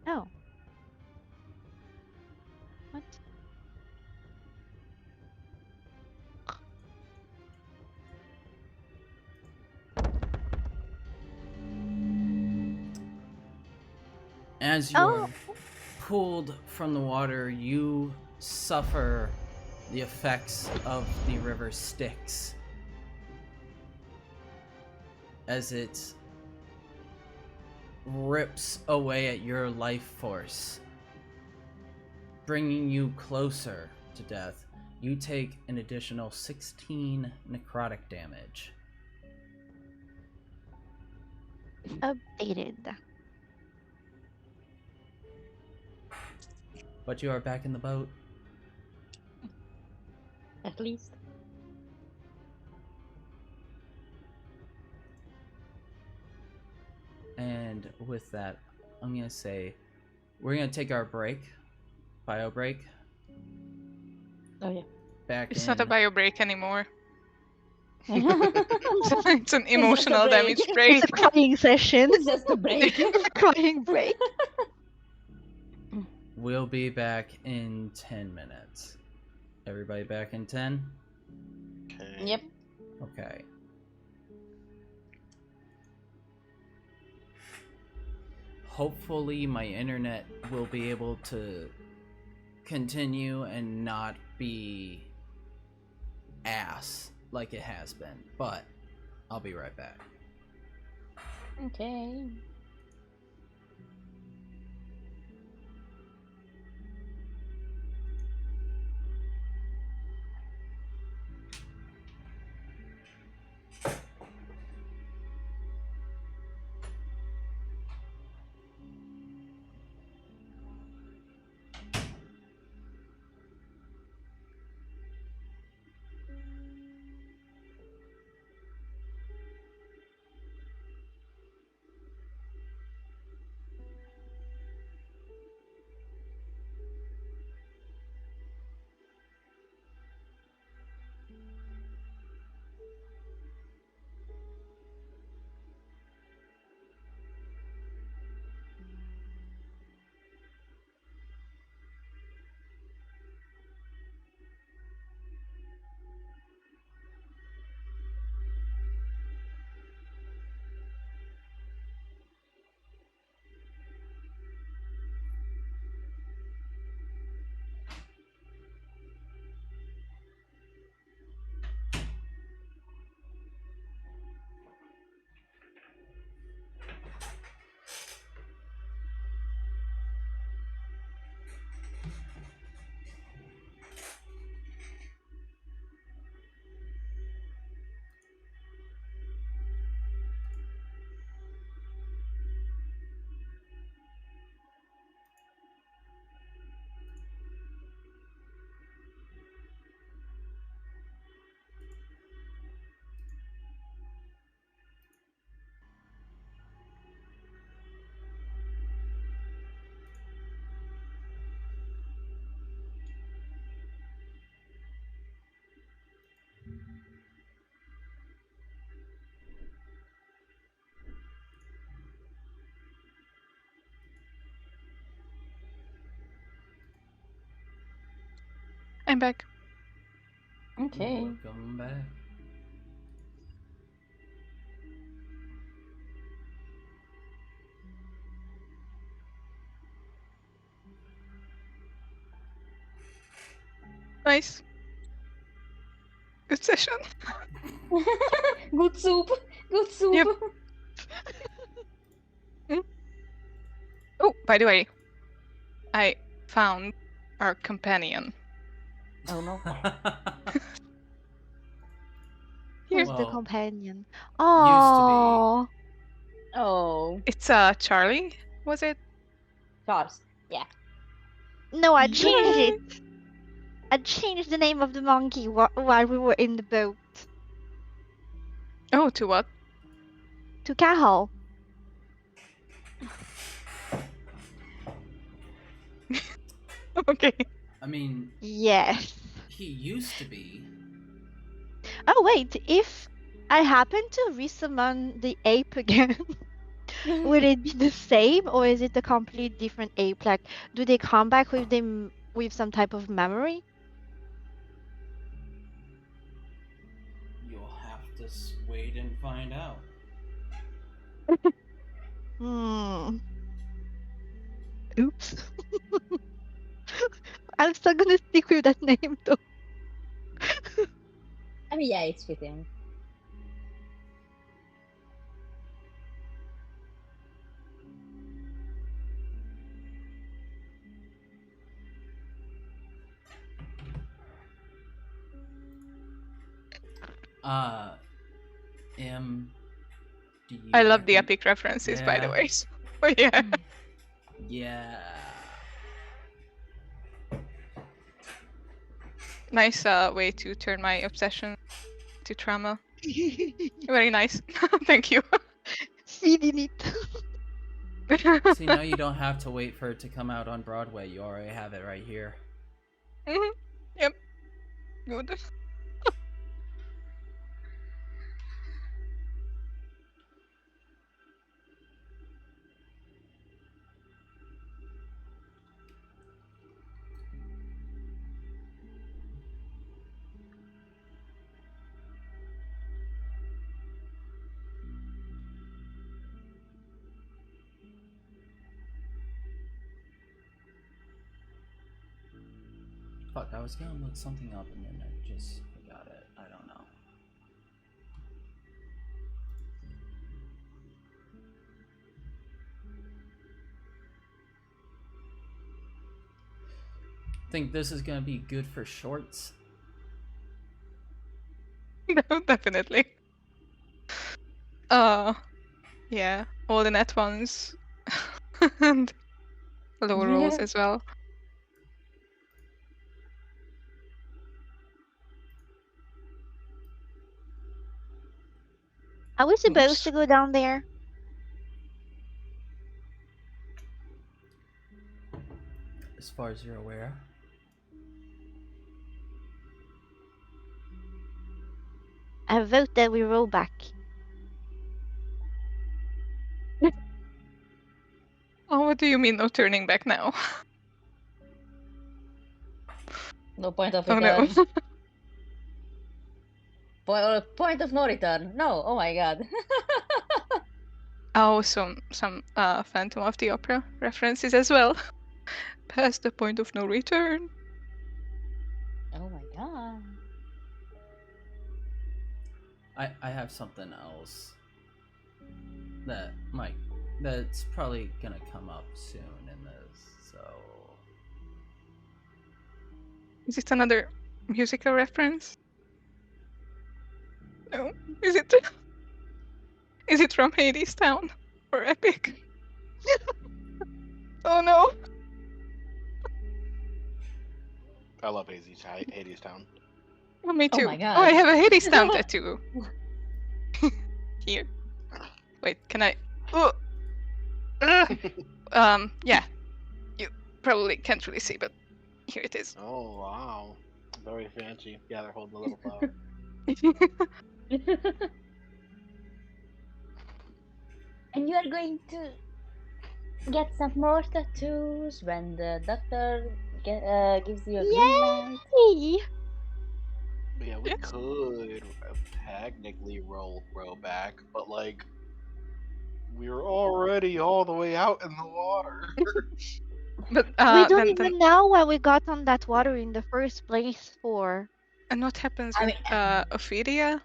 Oh. What? As you're pulled from the water, you suffer the effects of the river Styx as it rips away at your life force, bringing you closer to death, you take an additional 16 necrotic damage. Updated. But you are back in the boat. At least. And with that, I'm going to say we're going to take our break. Bio break. Oh yeah. Back It's in. not a bio break anymore. It's It's an emotional break. damage break. It's a crying session. just a break. It's a crying break. We'll be back in 10 minutes. Everybody back in 10? Okay. Yep. Okay. Hopefully my internet will be able to continue and not be ass like it has been, but I'll be right back. Okay. I'm back. Okay. Welcome back. Nice. Good session. Good soup. Good soup. Yep. Oh, by the way, I found our companion. Oh no. Here. Who's the Well, companion? be. Oh, Oh. It's Charlie, was it? Charles. Yeah. no, I changed Yay! it. I changed the name of the monkey while we were in the boat Oh, to what? to Cahal. Okay. I mean, Yes. he used to be. Oh wait, if I happen to resummon the ape again, will it be the same or is it a completely different ape? Like, do they come back with them with some type of memory? You'll have to wait and find out. Hmm. Oops. I'm still gonna stick with that name though. I mean, yeah, it's fitting. Do you I love the reckon- epic references, by the Yeah. way. So, yeah. Yeah. Nice way to turn my obsession to trauma. Very nice. Thank you. Feeding it. See, now you don't have to wait for it to come out on Broadway. You already have it right here. Yep. Good. Fuck, I was gonna look something up and then I just forgot it. I don't know. Think this is gonna be good for shorts? No, definitely. Yeah, all the net ones and lower rolls as well. Are we supposed Oops. to go down there? As far as you're aware. I vote that we roll back. Oh, what do you mean no turning back now? No point of Oh return. no. Point of no return. No. Oh my god. Oh, some Phantom of the Opera references as well. Past the point of no return. Oh my god. I have something else that's probably gonna come up soon in this, so Is it another musical reference? No. Is it? Is it from Hades Town or Epic? Oh no. I love Hades Town. Oh, me Oh too. my god. Oh, I have a Hades Town tattoo. Here. Wait, can I? Oh. Yeah. You probably can't really see, but here it is. Oh wow, very fancy. Yeah, they're holding a little bow. And you are going to get some more tattoos when the doctor gives you a green light. Yay! But yeah, we Yes. could technically roll back, but like we're already all the way out in the water. But We don't then even know why we got on that water in the first place for. and what happens I with mean- Ophelia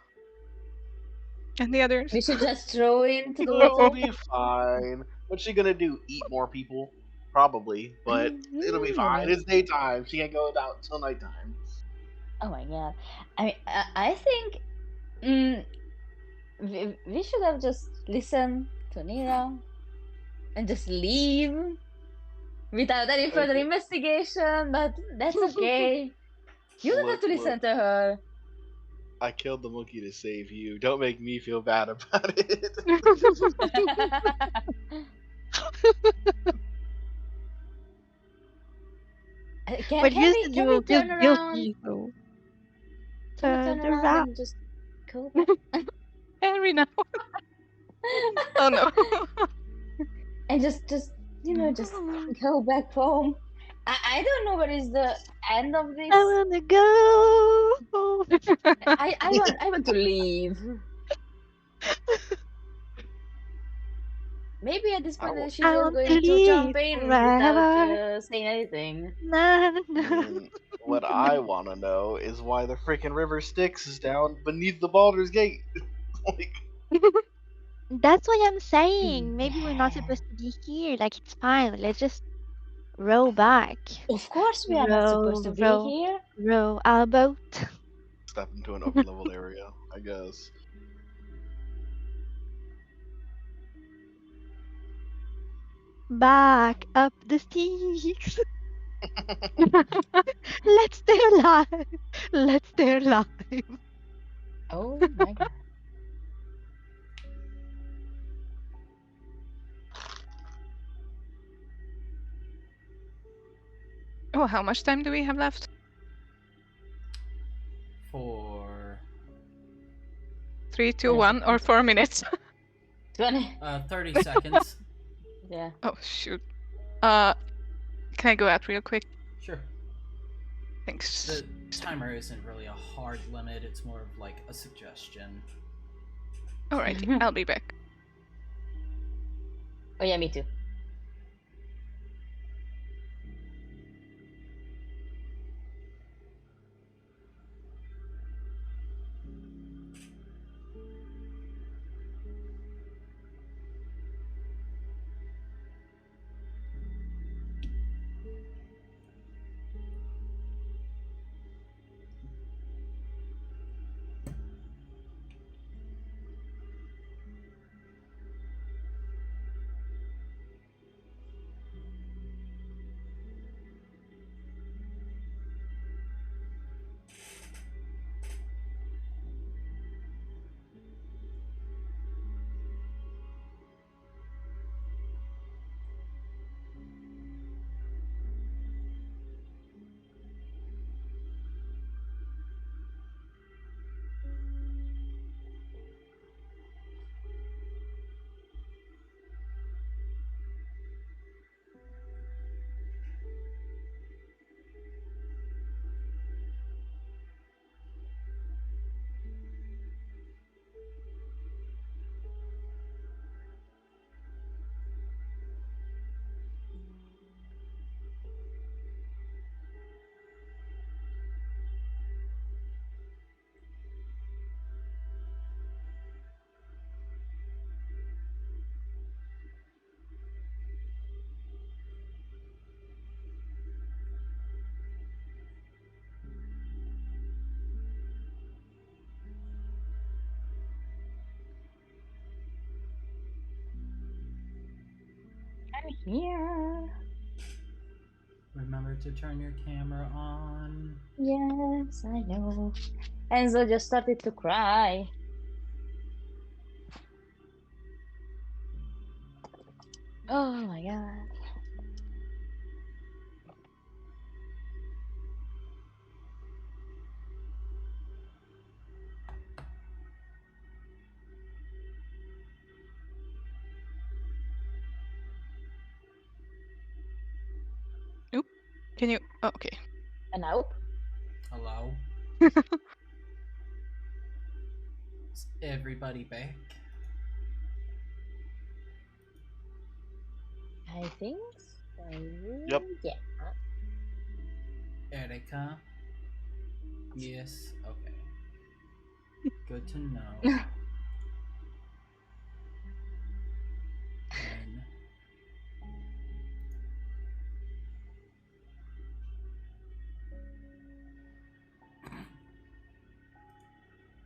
and the others? We should just throw into the It'll water. be fine. What's she gonna do? Eat more people? Probably, but it'll be fine. It's daytime. She can't go out until nighttime. Oh my god. I mean, I think we should have just listened to Nira and just leave without any further Okay. investigation, but that's okay. You don't have to Look, listen to her. I killed the monkey to save you. Don't make me feel bad about it. Can But you we, said can you we will feel turn around? guilty, so. Can we turn around and just go back? Henry now. Oh no. And just just go back home. I don't know what is the end of this. I wanna go. I want to leave. Maybe at this I point will- she's I just want going to to jump leave in without forever. saying anything. Na, I na. mean, what I want to know is why the freaking river Styx is down beneath the Baldur's Gate. Like, That's what I'm saying. Maybe we're not supposed to be here. Like, it's fine. Let's just row back. Of course, we are not supposed to be Row. here. Row our boat. step into an overleveled area. I guess. Back up the Styx. Let's stay alive. Let's stay alive. Oh my god. Oh, how much time do we have left? For 3, 2, 1, or 4 minutes? 20. 30 seconds. Yeah. Oh shoot. Can I go out real quick? Sure. Thanks. The timer isn't really a hard limit, it's more of like a suggestion. Alrighty, I'll be back. Oh yeah, me too. I'm here. Remember to turn your camera on. Yes, I know. Enzo just started to cry. Oh my god. Can you? Oh, okay. And now? Hello? Is everybody back? I think so. Yep. Yeah. Erica? Yes, okay. Good to know. Then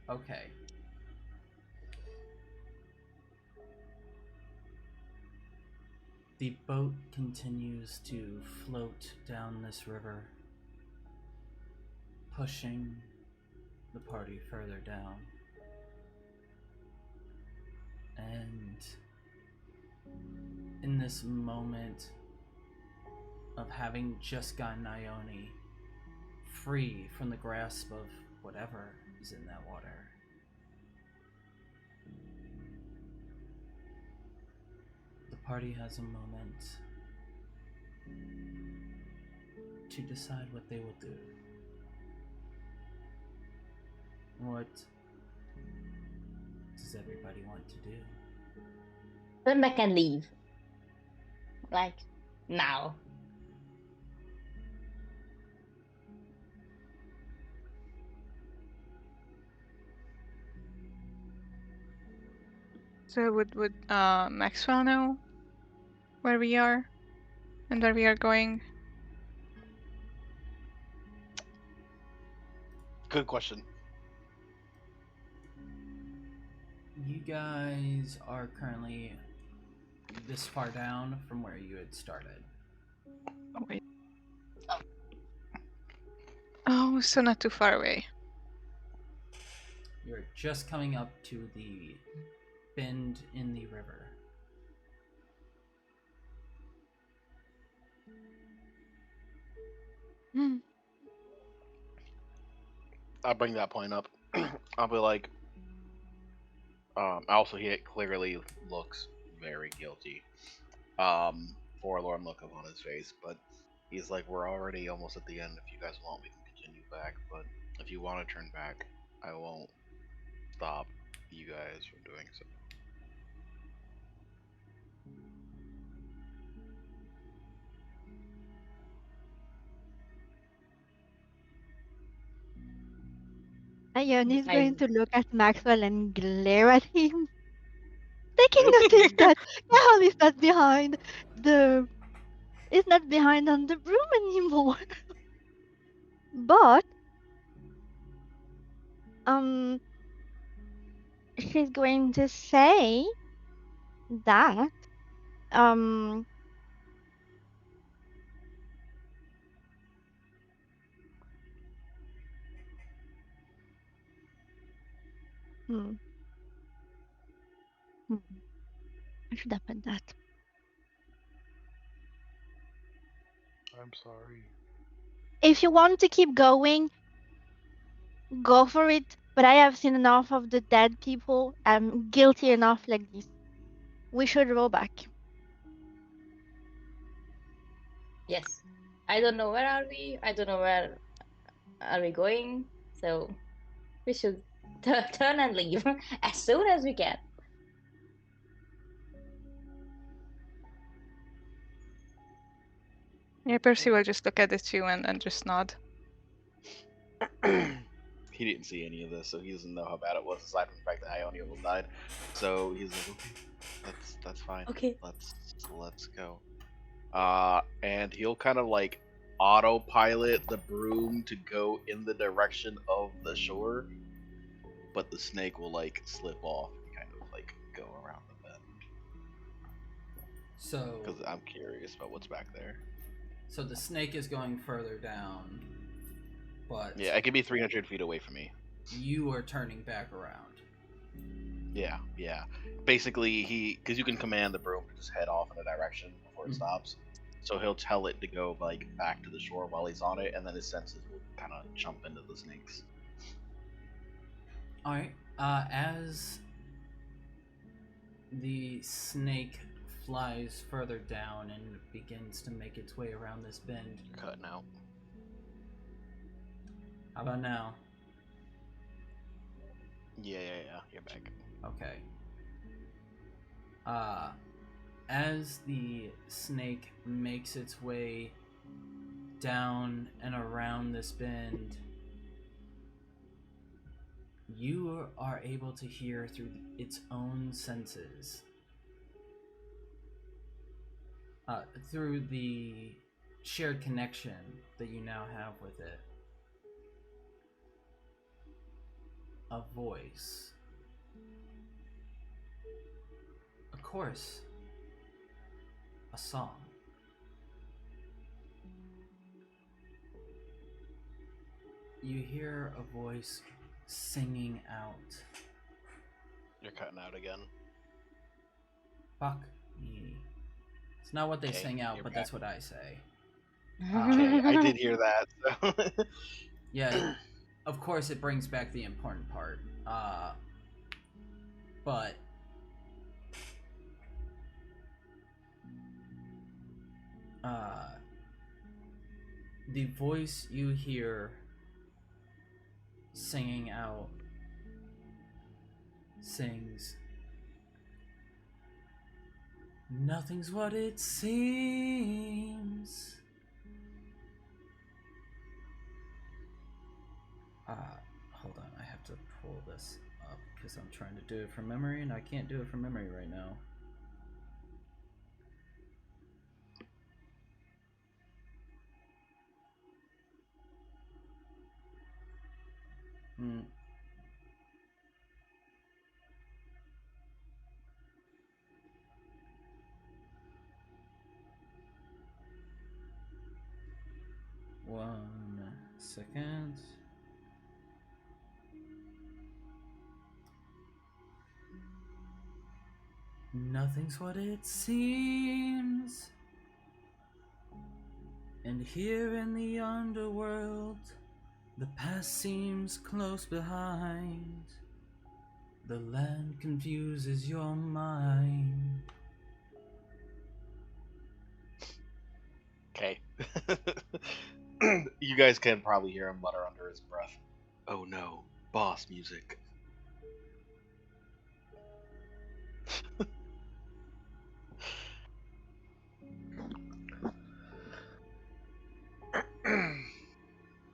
okay. The boat continues to float down this river, pushing the party further down. And in this moment of having just gotten Ione free from the grasp of whatever is in that water, the party has a moment to decide what they will do. What does everybody want to do? Turn back and leave. Like, now. So would Maxwell know where we are and where we are going? Good question. You guys are currently this far down from where you had started. Oh, wait. Oh, so not too far away. You're just coming up to the bend in the river. Hmm. I'll bring that point up. I'll be like, also he clearly looks very guilty. Forlorn look upon his face, but he's like, we're already almost at the end. If you guys want, we can continue back. But if you want to turn back, I won't stop you guys from doing so. Ione is I going to look at Maxwell and glare at him, taking notice that Carol is not behind on the broom anymore. But um, she's going to say that um, hmm, hmm, I should have put that. I'm sorry. If you want to keep going, go for it. But I have seen enough of the dead people. I'm guilty enough like this. We should roll back. yes. I don't know where are we. I don't know where are we going. So we should turn and leave as soon as we can. Yeah, Percy will just look at the two and just nod. He didn't see any of this, so he doesn't know how bad it was. Aside from the fact that Ione almost died, so he's like, okay, that's fine. Okay. Let's go. And he'll kind of like autopilot the broom to go in the direction of the shore, but the snake will like slip off and kind of like go around the bend. So, Because I'm curious about what's back there. so the snake is going further down, but Yeah, it could be 300 feet away from me. you are turning back around. Yeah. Basically, because you can command the broom to just head off in a direction before it Mhm. stops. So he'll tell it to go like back to the shore while he's on it, and then his senses will kind of jump into the snakes. All right. As the snake flies further down and begins to make its way around this bend, You're cutting out. how about now? Yeah. You're back. Okay. As the snake makes its way down and around this bend, you are able to hear through its own senses, through the shared connection that you now have with it, a voice, a chorus, a song. You hear a voice singing out, You're cutting out again. "Fuck me." It's not what they Okay, sing out, you're but back. that's what I say. Okay, I did hear that. So. Yeah, of course it brings back the important part. But the voice you hear singing out sings, "Nothing's what it seems." Hold on, I have to pull this up because I'm trying to do it from memory and I can't do it from memory right now. second. Nothing's what it seems. And here in the underworld, the past seems close behind. The land confuses your mind. Okay. You guys can probably hear him mutter under his breath. Oh no, boss music.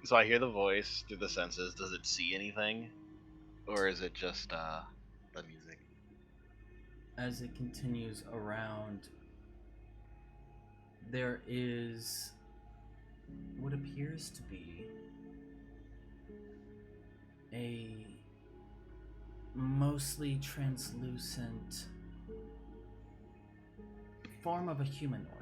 So I hear the voice through the senses. Does it see anything? Or is it just the music? As it continues around, there is what appears to be a mostly translucent form of a humanoid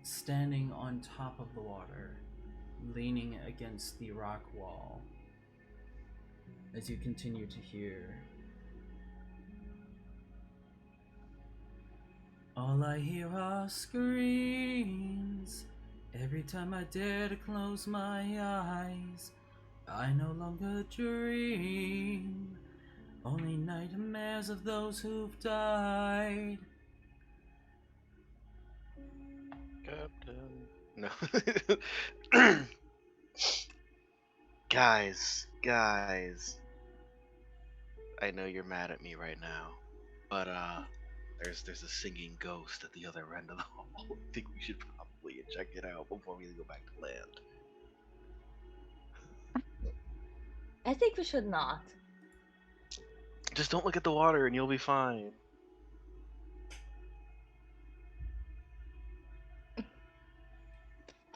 standing on top of the water, leaning against the rock wall. As you continue to hear, all I hear are screams. Every time I dare to close my eyes, I no longer dream. Only nightmares of those who've died. Captain. No. Guys. I know you're mad at me right now, but there's a singing ghost at the other end of the hall. I think we should probably check it out before we go back to land. I think we should not. Just don't look at the water and you'll be fine.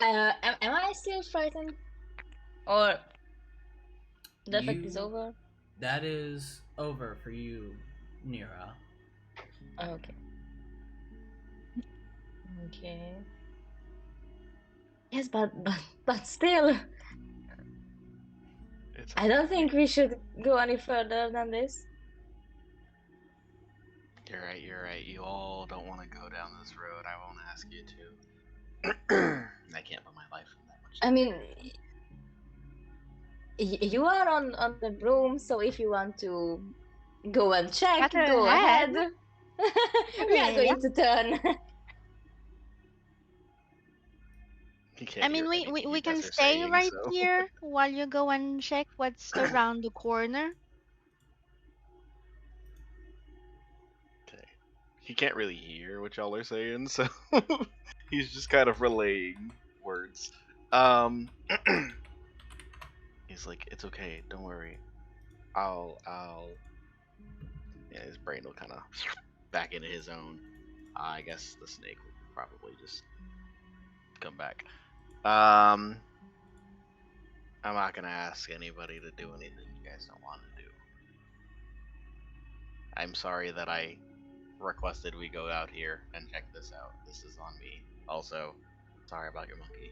Am I still frightened? Or the effect is You- over? That is over for you, Nira. Okay. Okay. Yes, but still, It's I don't think we should go any further than this. You're right. You all don't want to go down this road. I won't ask you to. I can't put my life in that much. I mean, you are on the broom, so if you want to go and check, Better go ahead. ahead. We are Yeah. going to turn. You can't I mean, hear we anything you we can guys are stay saying, right so. here while you go and check what's around the corner. Okay. He can't really hear what y'all are saying, so he's just kind of relaying words. He's like, it's okay, don't worry. I'll yeah, his brain will kind of back into his own. I guess the snake will probably just come back. I'm not gonna ask anybody to do anything you guys don't want to do. I'm sorry that I requested we go out here and check this out. This is on me. Also, sorry about your monkey.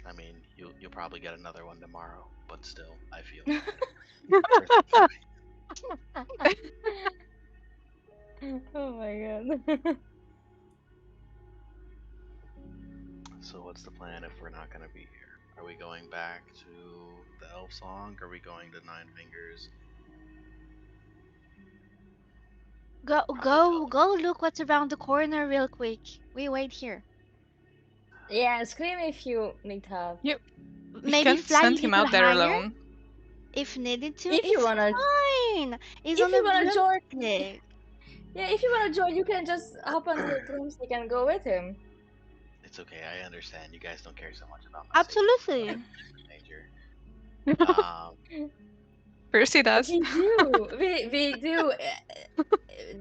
I mean, you'll probably get another one tomorrow, but still, I feel Oh my god. So what's the plan if we're not gonna be here? Are we going back to the Elfsong? Are we going to Nine Fingers? Go look what's around the corner real quick. We wait here. Yeah, scream if you need help. You Maybe can't fly a send him little out there higher alone. if needed to. If you It's wanna- fine. It's if on you a wanna join- broomstick. Yeah, if you wanna join, you can just hop onto the broomstick and go with him. It's okay, I understand. You guys don't care so much about my Absolutely. nature. Percy does. We do. We do.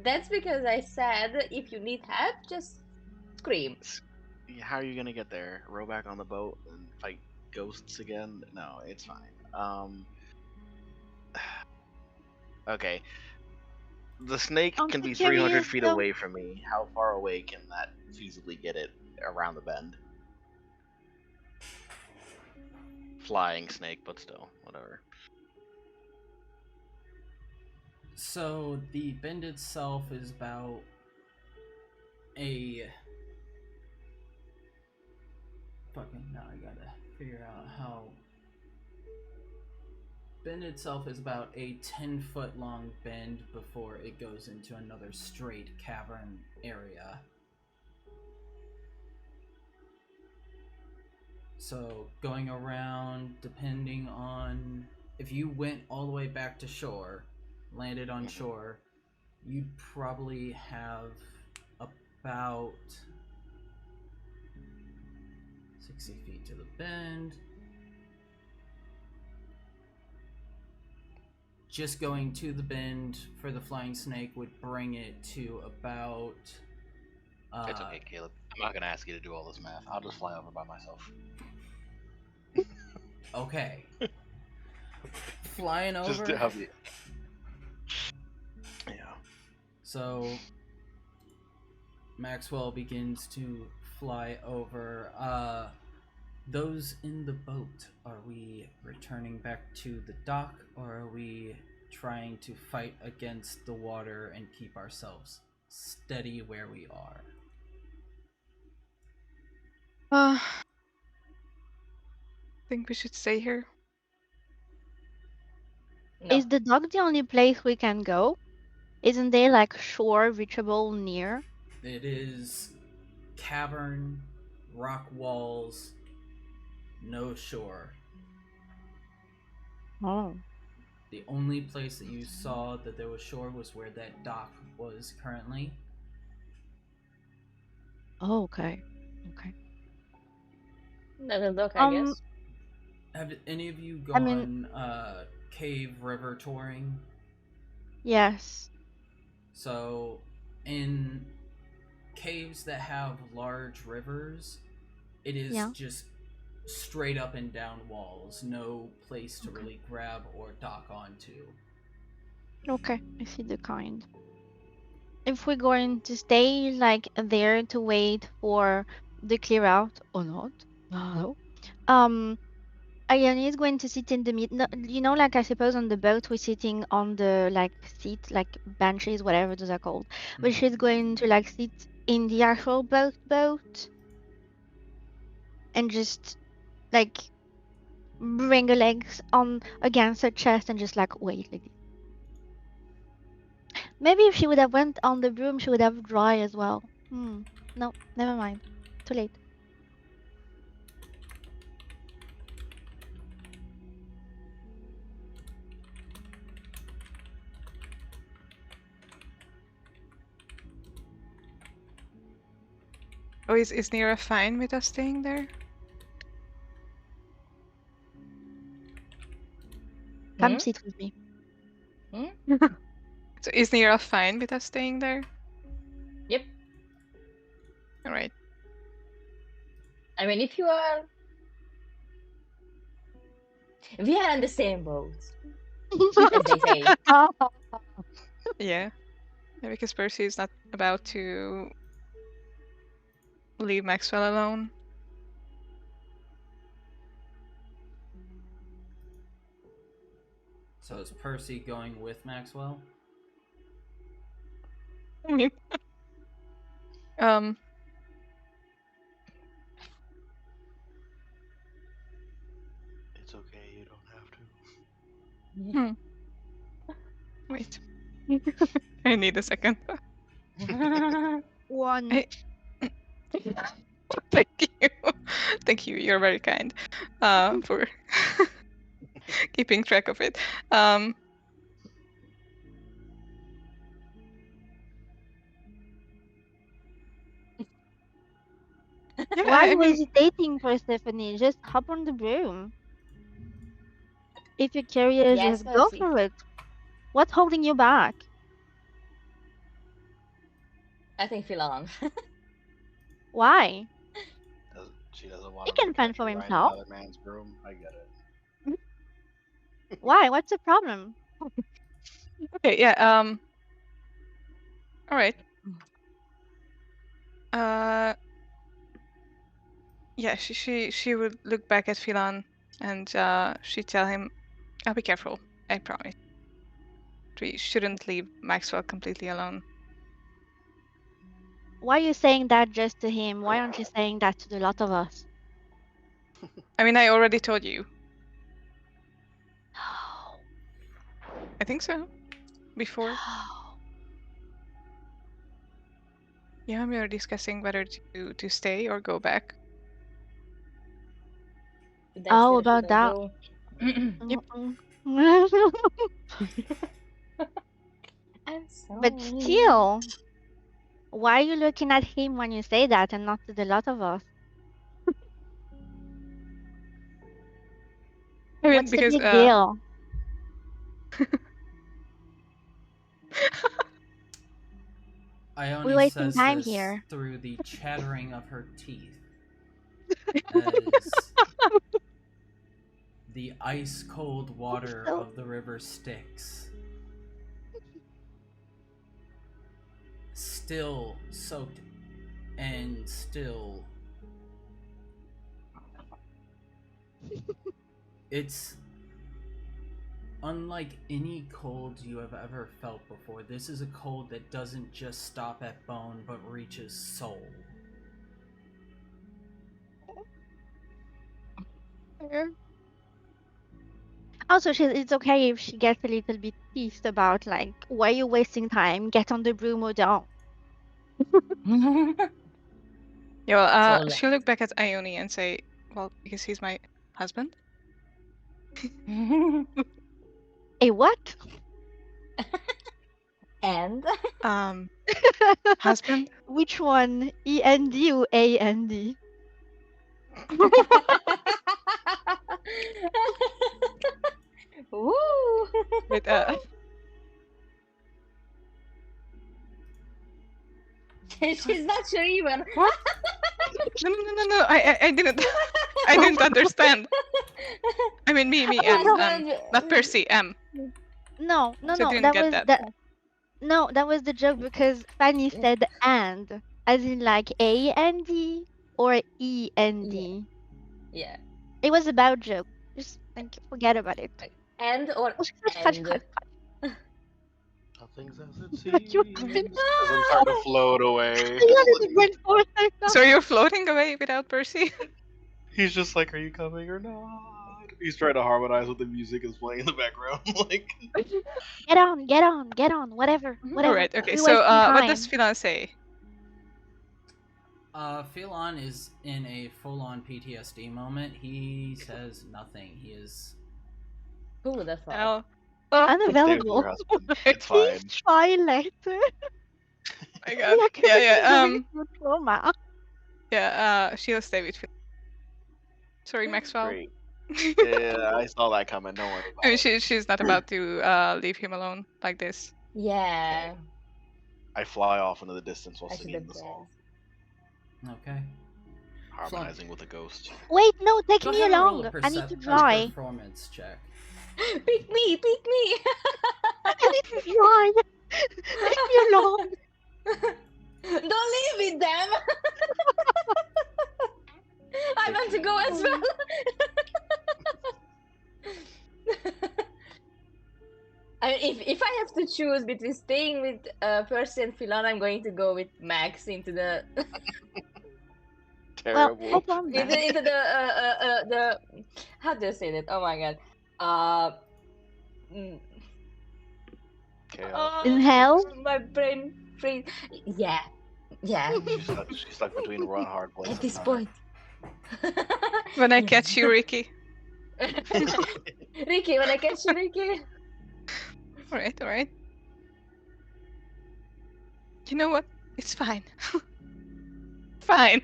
That's because I said if you need help, just scream. How are you gonna get there? Row back on the boat and fight ghosts again? No, it's fine. Okay. The snake I'm can so be 300 curious feet though. away from me. How far away can that feasibly get it around the bend? Flying snake, but still, whatever. So the bend itself is about a fucking now I gotta figure out how. Bend itself is about a 10-foot long bend before it goes into another straight cavern area. So going around, depending on if you went all the way back to shore, landed on shore, you'd probably have about 60 feet to the bend. Just going to the bend for the flying snake would bring it to about. It's okay, Caleb. I'm not gonna ask you to do all this math. I'll just fly over by myself. Okay. Flying over. Just to have you. Yeah. So Maxwell begins to fly over. Those in the boat, are we returning back to the dock, or are we trying to fight against the water and keep ourselves steady where we are? I think we should stay here. No. Is the dock the only place we can go? Isn't there like shore reachable near? It is cavern, rock walls, no shore. Oh. The only place that you saw that there was shore was where that dock was currently. Oh, okay. Okay. That'll look, I guess. Have any of you I mean- gone cave river touring? Yes. So, in caves that have large rivers, it is Yeah. just straight up and down walls, no place to Okay. really grab or dock onto. Okay, I see the kind. If we're going to stay like there to wait for the clear out or not, no. Ayani is going to sit in the mid. No, you know, like I suppose on the boat we're sitting on the like seat, like benches, whatever those are called. But she's going to like sit in the actual boat, and just like bring her legs on against her chest and just like wait like this. Maybe if she would have went on the broom, she would have dry as well. No, never mind. Too late. Oh, is Nira fine with us staying there? Come sit with me. So is Nira fine with us staying there? Yep. Alright. I mean, if we are on the same boat, as they say. Yeah. Yeah, because Percy is not about to leave Maxwell alone. So is Percy going with Maxwell? I mean, It's okay, you don't have to. wait. I need a second. One. Hey. Thank you. Thank you. You're very kind for keeping track of it. Yeah, Why I are you mean, hesitating, Persephone? Just hop on the broom. If you're curious, Yes, just go Percy. for it. What's holding you back? I think Philon. Why? She doesn't want He to can fend for ride himself. another man's broom. I get it. Why? What's the problem? okay, yeah. All right. Yeah, she would look back at Philan and she'd tell him, "I'll be careful. I promise. We shouldn't leave Maxwell completely alone." Why are you saying that just to him? Why aren't you saying that to the lot of us? I mean, I already told you. I think so. Before. Yeah, we are discussing whether to stay or go back. That's Oh, where I about that. go. Yep. I'm sorry. But still, why are you looking at him when you say that and not to the lot of us? I mean, What's the because big deal? Ione We're wasting says time this here. through the chattering of her teeth as the ice-cold water So- of the river Styx, still soaked and still. It's unlike any cold you have ever felt before. This is a cold that doesn't just stop at bone but reaches soul. Also, it's okay if she gets a little bit pissed about, like, why are you wasting time? Get on the broom or don't. Yeah, well, Told she'll look back at Ione and say, "Well, because he's my husband." A what? And Husband. Which one? E-N-D or A-N-D? Woo! Wait, She's not sure even. What? No. I didn't. I didn't understand. I mean, me, and not Percy. No, So I didn't get that. No, that was the joke because Fanny said and, as in like A-N-D or E-N-D. Yeah. It was about joke. Just like forget about it. And or Fudge. and. Nothing's as it seems. You As I'm starting to float away. So you're floating away without Percy? He's just like, "Are you coming or not?" He's trying to harmonize with the music that's playing in the background. Like, Get on, whatever. All right. Okay. We're So wasting what does time. Philan say? Philan is in a full-on PTSD moment. He says nothing. He is. Who would have thought? Now, stay with Unavailable. your husband. It's fine. Please try later. my God. We are Yeah. going through trauma. Yeah. She'll stay with Philan. Sorry, Maxwell. Great. Yeah, I saw that coming. Don't worry about I mean, it. she's not about to leave him alone like this. Yeah. I fly off into the distance while I should singing have the song, Okay. harmonizing with a ghost. Wait, no, take Go me ahead and roll along. a I need to dry. performance check. Pick me! I need to dry. Take me along. Don't leave with them! I want to go as well! If I have to choose between staying with Percy and Philan, I'm going to go with Max into the Terrible. Well, hold on then. into the how do you say that? Oh my god. Chaos. In hell? My brain freeze. Yeah. She's stuck between a rock hard place. At this and point. When I catch you, Ricky. Ricky, when I catch you, Ricky. All right. You know what? It's fine. Fine.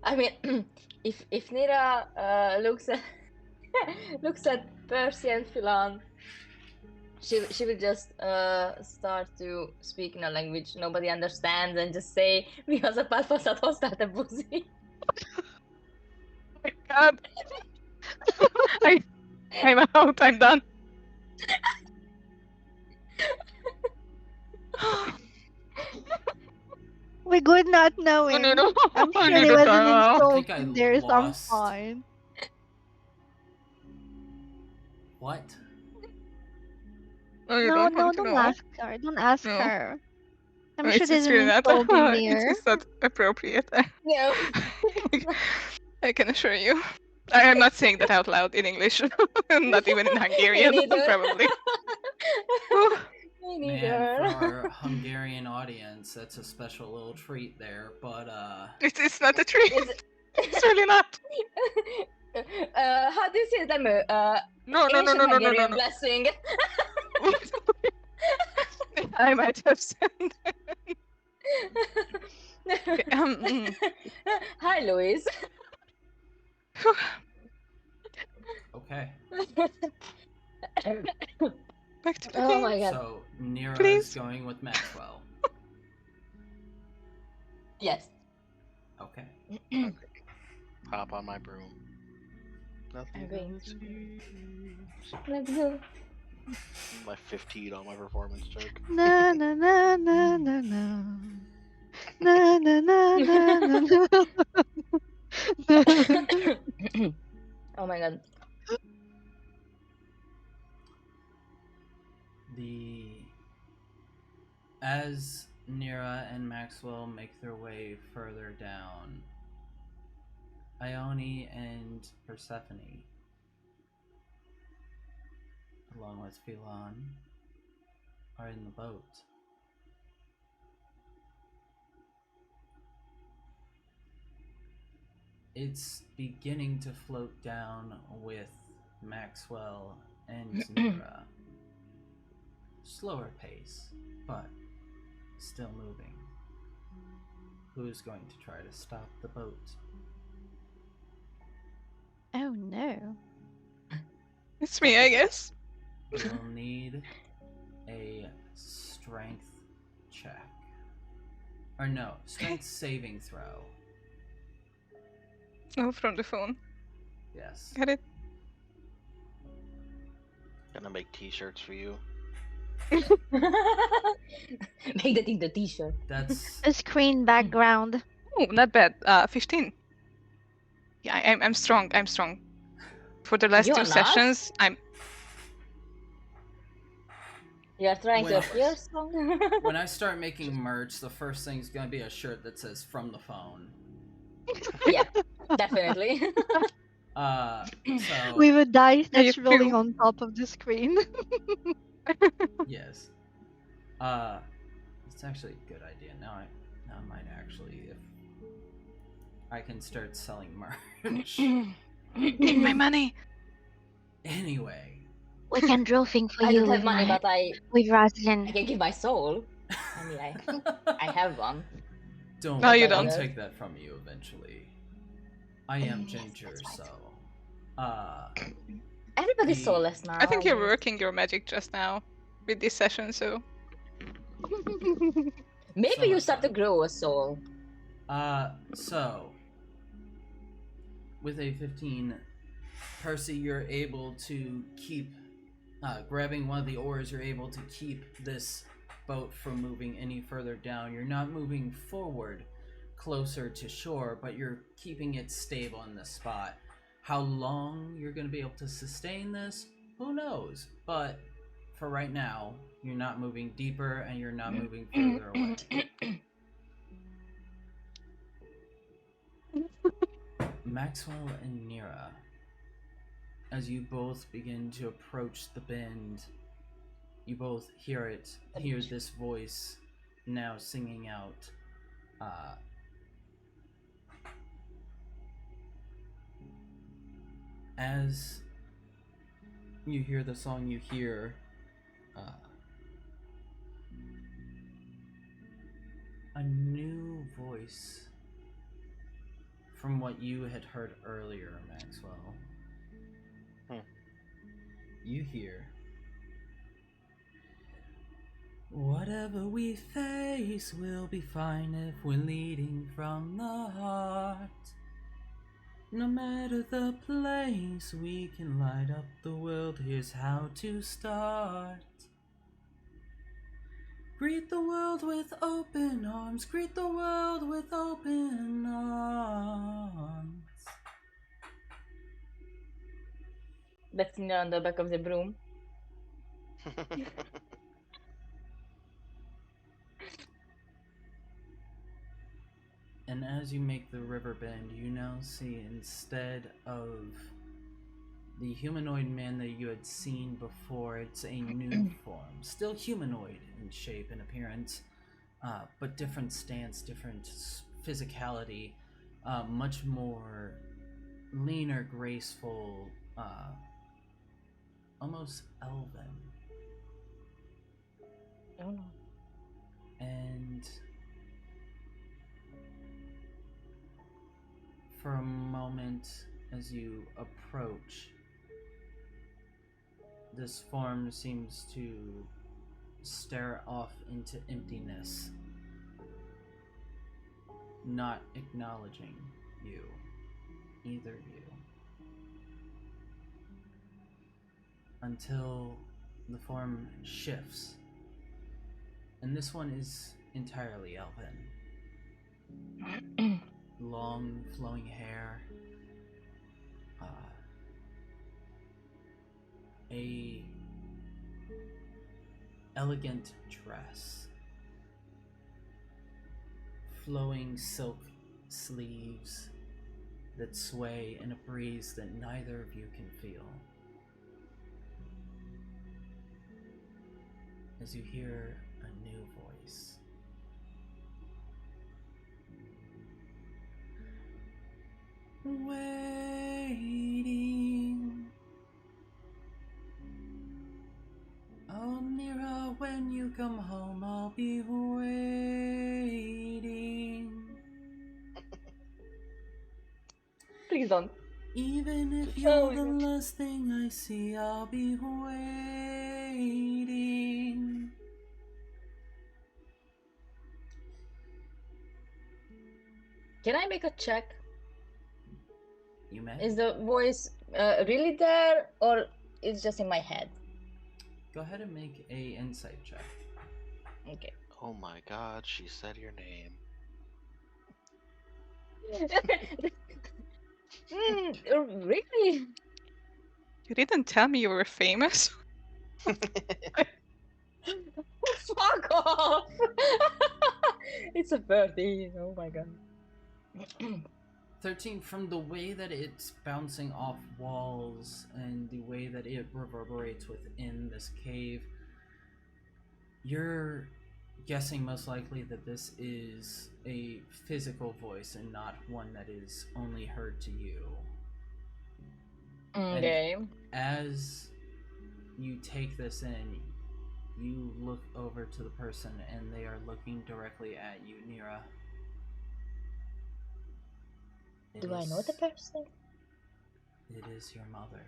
I mean, if Nira looks at Percy and Philan, she will just start to speak in a language nobody understands and just say mi az a párfaszat hoztál te buzi. My God. I'm out. I'm done. We're good not I knowing. need a, I'm I sure need there a was an timeout. insult think I in there some lost. point. What? Oh, you No, don't no, want to don't know? ask her. Don't ask No. her. I'm No, sure there's an really not. insult in It's there. just not appropriate. No. I can assure you. I am not saying that out loud in English. Not even in Me Hungarian, neither. probably. Me Man, neither. for our Hungarian audience, that's a special little treat there. But It's not a treat. Is It's really not. how do you say that? No. Ancient Hungarian blessing. I might have said that. Hi, Louise. okay. Back to the Oh game. my god. So Nira is Please. going with Maxwell. Yes. Okay. Hop on my broom. Nothing I'm going else. Let's go. My 15 on my performance check. Na na na na na na. Na na na na na na. Oh my god. As Nira and Maxwell make their way further down, Ione and Persephone, along with Philan, are in the boat. It's beginning to float down with Maxwell and Nira. Slower pace, but still moving. Who's going to try to stop the boat? Oh no. It's me, I guess. We'll need a strength check. Or no, strength saving throw. Oh, from the phone. Yes. Got it. Gonna make t-shirts for you. Make that in the t-shirt. That's A screen background. Oh, not bad. 15. Yeah, I'm strong. I'm strong. For the last You two are not? sessions, I'm. You are trying to Well, appear strong. when I start making merch, the first thing's gonna be a shirt that says "From the phone." Yeah, definitely. So With a dice How you that's rolling feel? on top of the screen. yes, it's actually a good idea. Now I might actually, if I can start selling merch. Take my money. Anyway, We can draw things for I you don't have with money, but I Roslyn. can give my soul. I mean, I have one. Don't. No, you I'll don't. take that from you eventually. I am Yes, Ginger, that's right. so Everybody's The- soulless now. I think you're working your magic just now with this session, so. Maybe So you much start to fun. grow a soul. So with a 15, Percy, you're able to keep grabbing one of the oars. You're able to keep this boat from moving any further down. You're not moving forward closer to shore, but you're keeping it stable in this spot. How long you're going to be able to sustain this, who knows? But for right now, you're not moving deeper and you're not moving further away. Maxwell and Nira, as you both begin to approach the bend, you both hear this voice now singing out, as you hear the song, you hear a new voice from what you had heard earlier, Maxwell. You hear, whatever we face will be fine if we're leading from the heart. No matter the place, we can light up the world. Here's how to start. Greet the world with open arms. Greet the world with open arms. That's on the back of the broom. And as you make the river bend, you now see, instead of the humanoid man that you had seen before, it's a new form. Still humanoid in shape and appearance, but different stance, different physicality, much more leaner, graceful, almost elven. Oh no. And for a moment, as you approach, this form seems to stare off into emptiness, not acknowledging you, either of you, until the form shifts. And this one is entirely elven. Long, flowing hair, a elegant dress, flowing silk sleeves that sway in a breeze that neither of you can feel. As you hear a new voice. Waiting. Oh, Mira, when you come home, I'll be waiting. Please don't. Even if Oh you're my the God. last thing I see, I'll be waiting. Can I make a check? You may. Is the voice really there, or it's just in my head? Go ahead and make a insight check. Okay. Oh my god, she said your name. Really? You didn't tell me you were famous. Fuck off! It's a 13. Oh my god. 13, from the way that it's bouncing off walls and the way that it reverberates within this cave, you're guessing most likely that this is a physical voice and not one that is only heard to you. Okay. As you take this in, you look over to the person and they are looking directly at you, Nira. Do I know the person? It is your mother.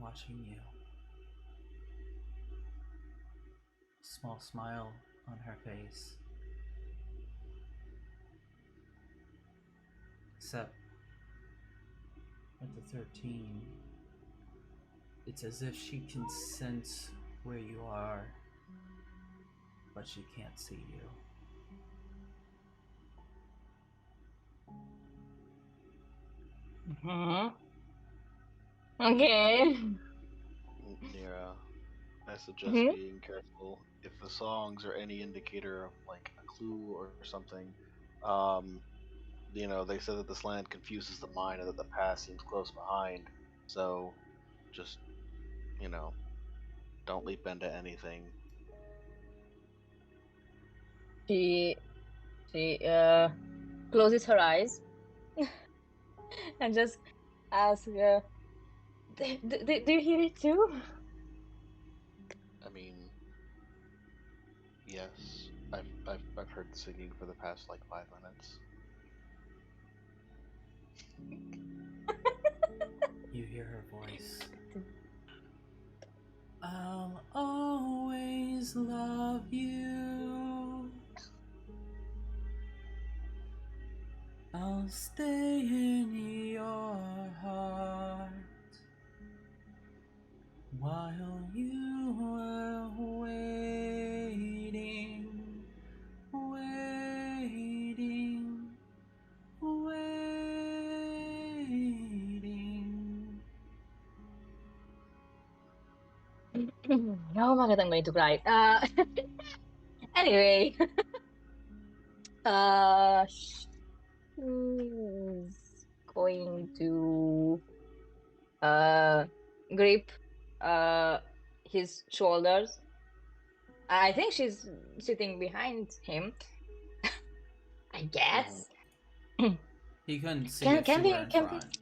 Watching you. Small smile on her face. Except with the 13, it's as if she can sense where you are, but she can't see you. Okay. Nira, I suggest Mhm. being careful. If the songs are any indicator of like a clue or something, they said that this land confuses the mind and that the past seems close behind. So, just don't leap into anything. She closes her eyes and just asks, do you hear it too? I mean, yes, I've heard singing for the past like 5 minutes. You hear her voice. I'll always love you. I'll stay in your heart. While you were waiting, waiting, waiting. Oh my god, I'm going to cry. Anyway, she's going to grip his shoulders. I think she's sitting behind him. I guess. He couldn't see Can if can she we were in can front.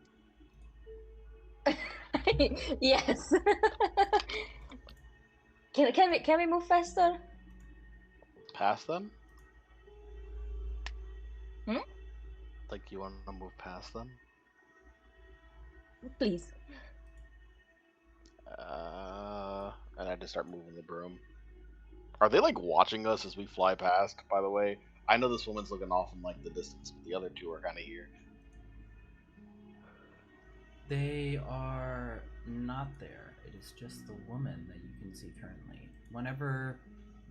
we? Yes. Can we move faster? Past them? Hmm? Like you want to move past them? Please. And I just start moving the broom. Are they like watching us as we fly past? By the way, I know this woman's looking off in like the distance, but the other two are kind of here. They are not there. It is just the woman that you can see currently. Whenever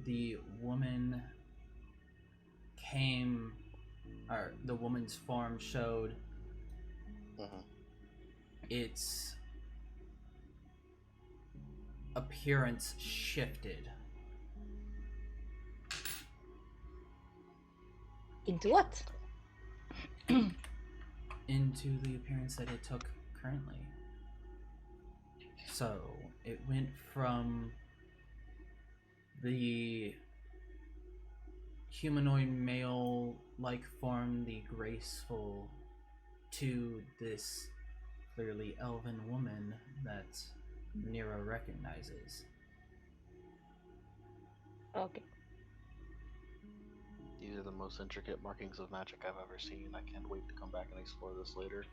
the woman came, or the woman's form showed, Mm-hmm. its appearance shifted. Into what? Into the appearance that it took currently. So it went from the humanoid male like form, the graceful, to this clearly elven woman that Nero recognizes. Okay. These are the most intricate markings of magic I've ever seen. I can't wait to come back and explore this later.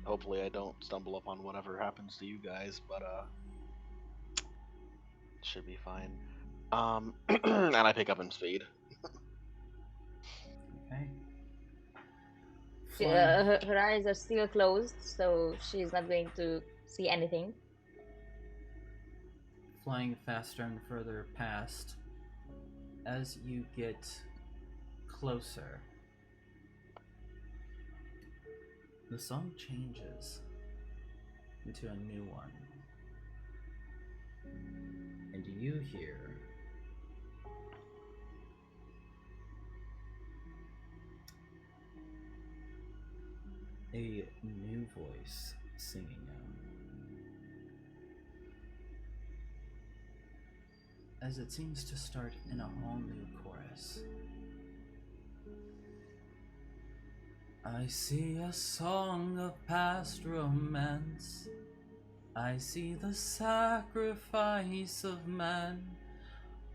Hopefully I don't stumble upon whatever happens to you guys, but should be fine. And I pick up in speed. Okay. Her eyes are still closed, so she's not going to see anything. Flying faster and further past, as you get closer, the song changes into a new one. And you hear a new voice singing as it seems to start in a whole new chorus. I see a song of past romance. I see the sacrifice of man.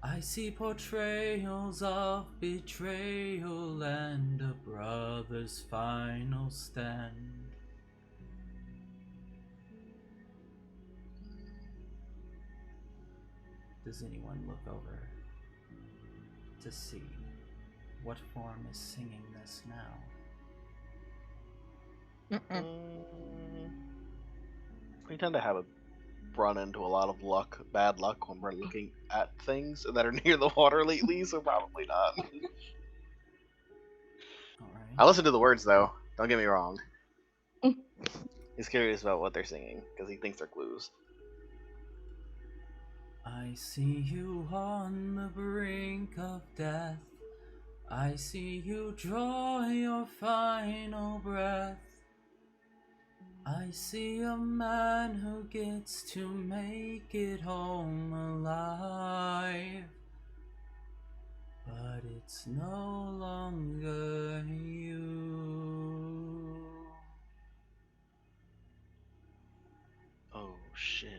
I see portrayals of betrayal and a brother's final stand. Does anyone look over to see what form is singing this now? We tend to have a run into a lot of bad luck when we're looking at things that are near the water lately, so probably not. Alright. I listen to the words though, don't get me wrong. He's curious about what they're singing, because he thinks they're clues. I see you on the brink of death. I see you draw your final breath. I see a man who gets to make it home alive. But it's no longer you. Oh shit.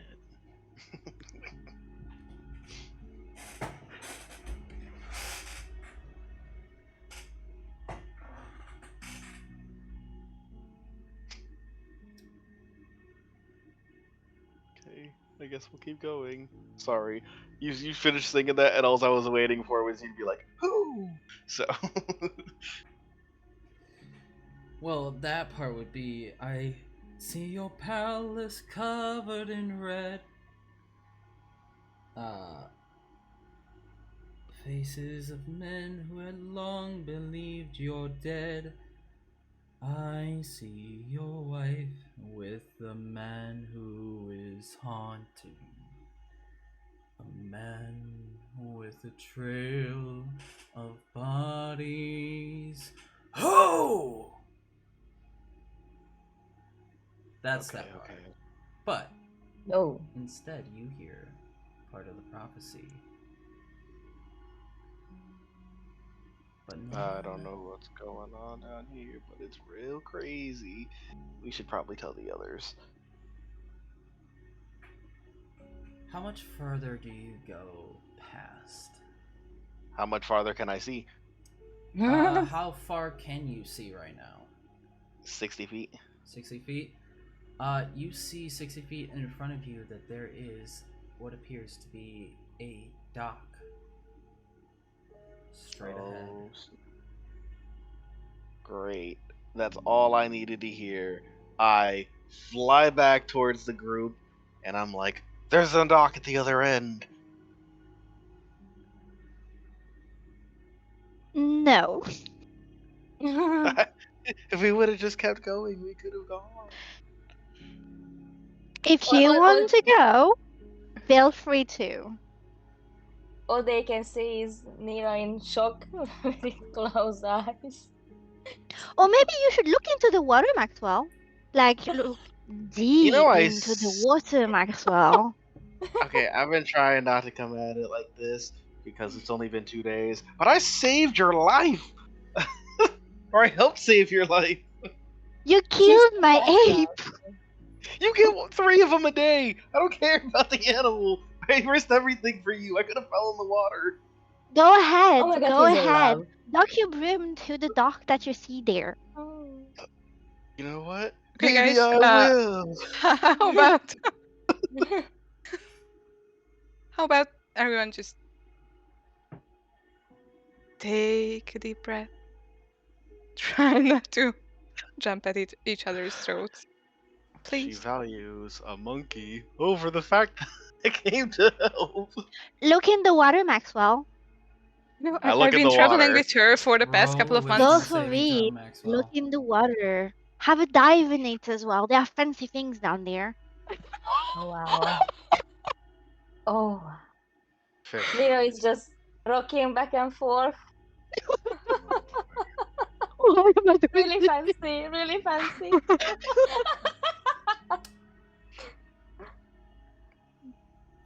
Okay, I guess we'll keep going. Sorry. You finished singing that and all I was waiting for was you to be like, whoo! So Well, that part would be, I see your palace covered in red. Faces of men who had long believed you're dead. I see your wife with the man who is haunting. A man with a trail of bodies. Ho! That's Okay, that part. okay. But Oh. instead, you hear part of the prophecy. But no, I don't know what's going on down here, but it's real crazy. We should probably tell the others. How much further do you go past? How much farther can I see? How far can you see right now? 60 feet. 60 feet? You see 60 feet in front of you that there is what appears to be a dock. Straight ahead. Great. That's all I needed to hear. I fly back towards the group, and I'm like, there's a dock at the other end. No. If we would have just kept going, we could have gone. If you want to go, feel free to. All they can see is Nira in shock with closed eyes. Or maybe you should look into the water, Maxwell. Like, look deep I into the water, Maxwell. Okay, I've been trying not to come at it like this because it's only been 2 days, but I saved your life! Or I helped save your life. You killed my ape! You get 3 of them a day! I don't care about the animal! I risked everything for you. I could have fell in the water. Go ahead, Oh my God, go he's in ahead. love. Dock your broom to the dock that you see there. Oh. You know what? Okay, Maybe guys, I will. how about how about everyone just take a deep breath. Try not to jump at each other's throats. She Please. values a monkey over the fact that I came to help. Look in the water, Maxwell. No, I look I've in been the traveling water. with her for the past couple of Roll a Go months. wisdom for saving throw, it. Maxwell. Look in the water. Have a dive in it as well. There are fancy things down there. Oh wow. Oh. Fish. Nira is just rocking back and forth. Why am I doing Really this? fancy, really fancy.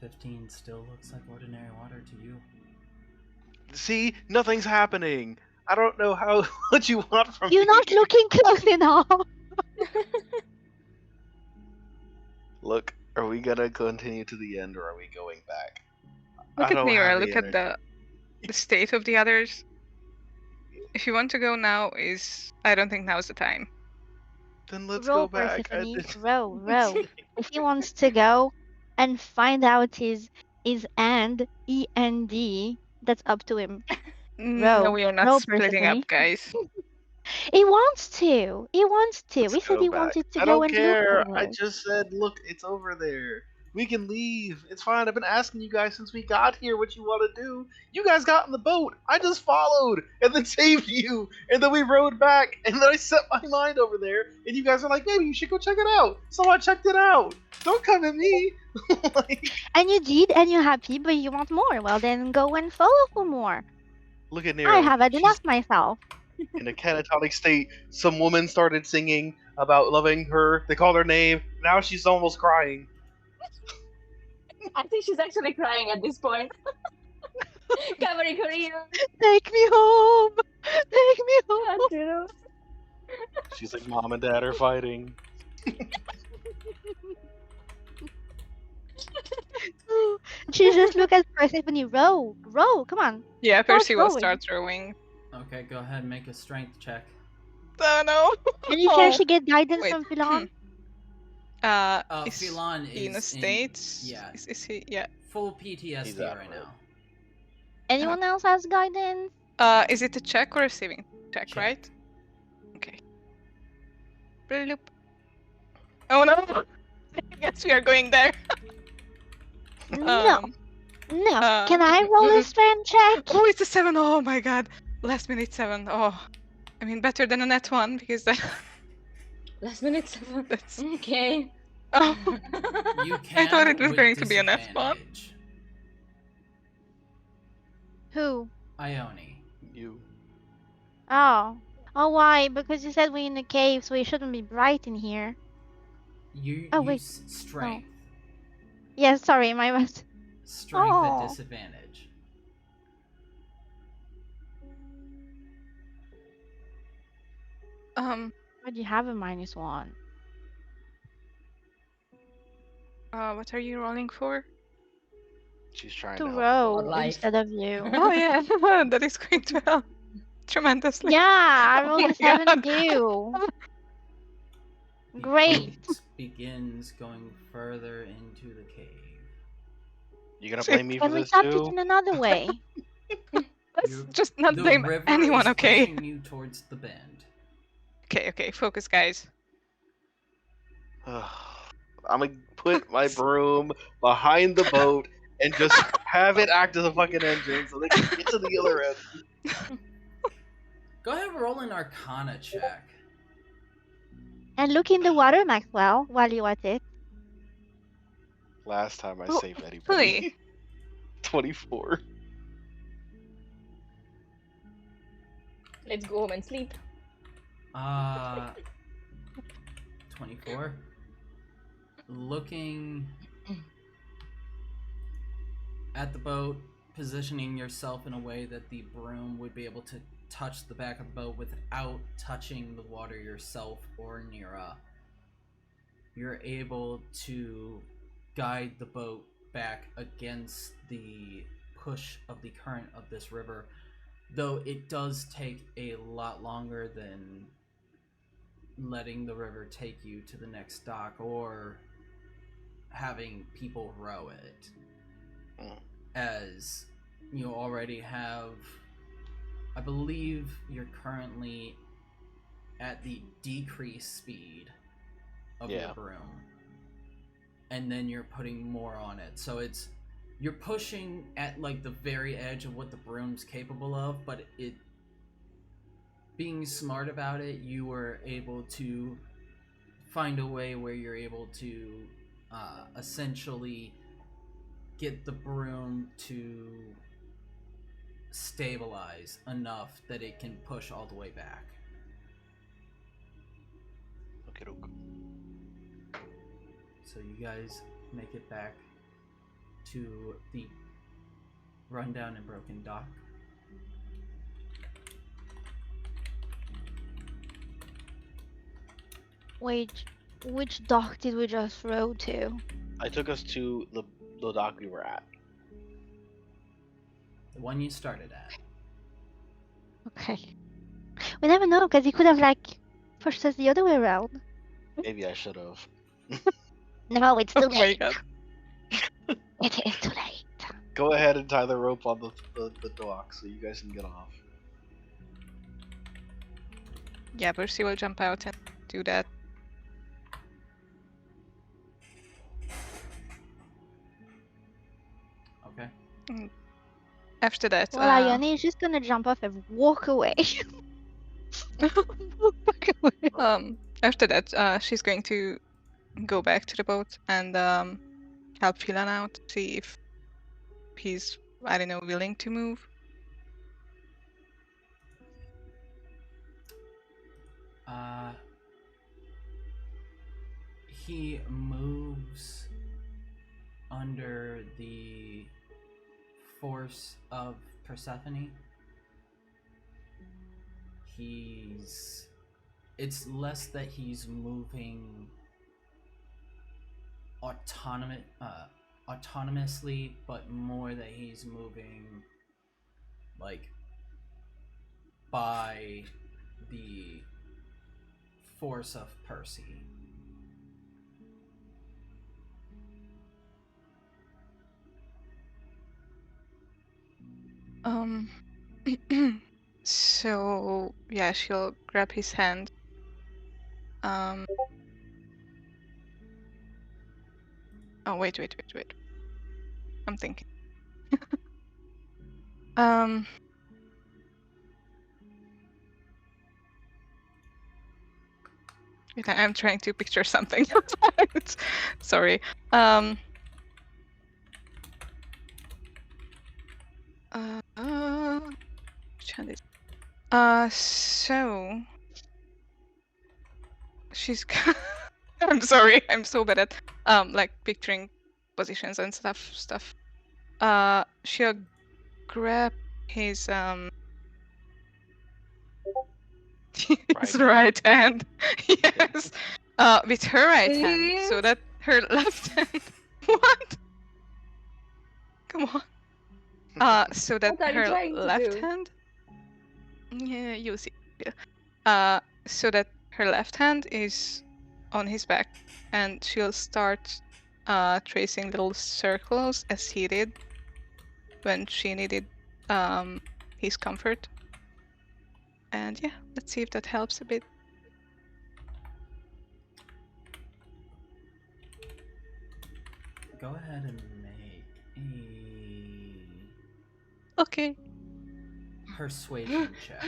15 still looks like ordinary water to you. See, nothing's happening. I don't know how what you want from You're me. not looking close enough. Look, are we gonna continue to the end or are we going back? Look I at don't Nira, have look at the state of the others. If you want to go now, I don't think now's the time. Then let's Row, go back. Persephone. Row. If he wants to go and find out his end, END, that's up to him. No, Row. we are not Row, splitting Persephone. up, guys. He wants to. Let's We said go he back. wanted to I go don't and care. look I at it. just said, look, it's over there. We can leave. It's fine. I've been asking you guys since we got here what you want to do. You guys got in the boat. I just followed and then saved you. And then we rowed back. And then I set my mind over there. And you guys are like, maybe you should go check it out. So I checked it out. Don't come at me. Like, And you did, and you're happy, but you want more. Well, then go and follow for more. look at Nero. I have had She's enough myself. in a catatonic state. Some woman started singing about loving her. They called her name. Now she's almost crying. I think she's actually crying at this point. Covering her ears. Take me home. Take me home. You know? She's like, Mom and Dad are fighting. She just look at Persephone. Row, come on. Yeah, Percy will going. start throwing. Okay, go ahead and make a strength check. Oh no! Can she get guidance Wait. from Philon? Is Philon he in a is state? yeah. Is he? Yeah. Full PTSD He's out right of it. now. Anyone else has guidance? Is it a check or a saving check, Check. right? Okay. Bloop. Oh no! I guess we are going there. No. No. Can I roll a strength check? Oh, it's a 7. Oh my god. Last minute 7. Oh. I mean, better than a net 1 because Last minute. that's. Okay. Oh, You I can thought it was with going to be an F1. disadvantage. Who? Ione. You. Oh. Oh, why? Because you said we're in a cave, so it shouldn't be bright in here. You Oh, wait. use strength. Yeah, sorry, my bad. Strength at Oh. disadvantage. Why do you have a -1? What are you rolling for? She's trying To to help. row life. instead of you. Oh yeah, that is going to help tremendously. Yeah, I Oh rolled my a 7 God. too. The Great. boat begins going further into the cave. You gonna Shit. blame me for Can we this tap it too? in another way? Let's You- just not the blame river anyone, is okay? pushing you towards the bend. Okay, focus, guys. I'm gonna put my broom behind the boat and just have it act as a fucking engine so they can get to the other end. Go ahead and roll an Arcana check. And look in the water, Maxwell, while you're at it. Last time I Oh, saved anybody. really? 24. Let's go home and sleep. 24. Looking at the boat, positioning yourself in a way that the broom would be able to touch the back of the boat without touching the water yourself or Nira. You're able to guide the boat back against the push of the current of this river, though it does take a lot longer than letting the river take you to the next dock or having people row it, as you already have, I believe you're currently at the decreased speed of your broom, and then you're putting more on it, so you're pushing at like the very edge of what the broom's capable of, but it being smart about it, you were able to find a way where you're able to essentially get the broom to stabilize enough that it can push all the way back. Okay, So you guys make it back to the rundown and broken dock. Wait, which dock did we just row to? I took us to the dock we were at. The one you started at. Okay. We never know, because he could have, like, pushed us the other way around. Maybe I should have. No, it's too Oh my late. God. It is too late. Go ahead and tie the rope on the dock so you guys can get off. Yeah, Percy will jump out and do that. Okay. After that, Well, Ione is just gonna jump off and walk away. Walk away. after that, she's going to go back to the boat and help Phelan out, see if he's, I don't know, willing to move. He moves under the force of Persephone. It's less that he's moving autonomously, but more that he's moving like by the force of Percy. So yeah, she'll grab his hand. Oh, wait. I'm thinking. Um. Wait, I'm trying to picture something. Sorry. Which hand is? So she's. I'm sorry. I'm so bad at like picturing positions and stuff. She'll grab his his right hand. Yes. With her right hand, so that her left hand. What? Come on. So that What are you her trying to left do? hand. Yeah, you'll see. Yeah. So that her left hand is on his back, and she'll start tracing little circles as he did when she needed his comfort. And yeah, let's see if that helps a bit. Go ahead and make Okay. a persuasion check.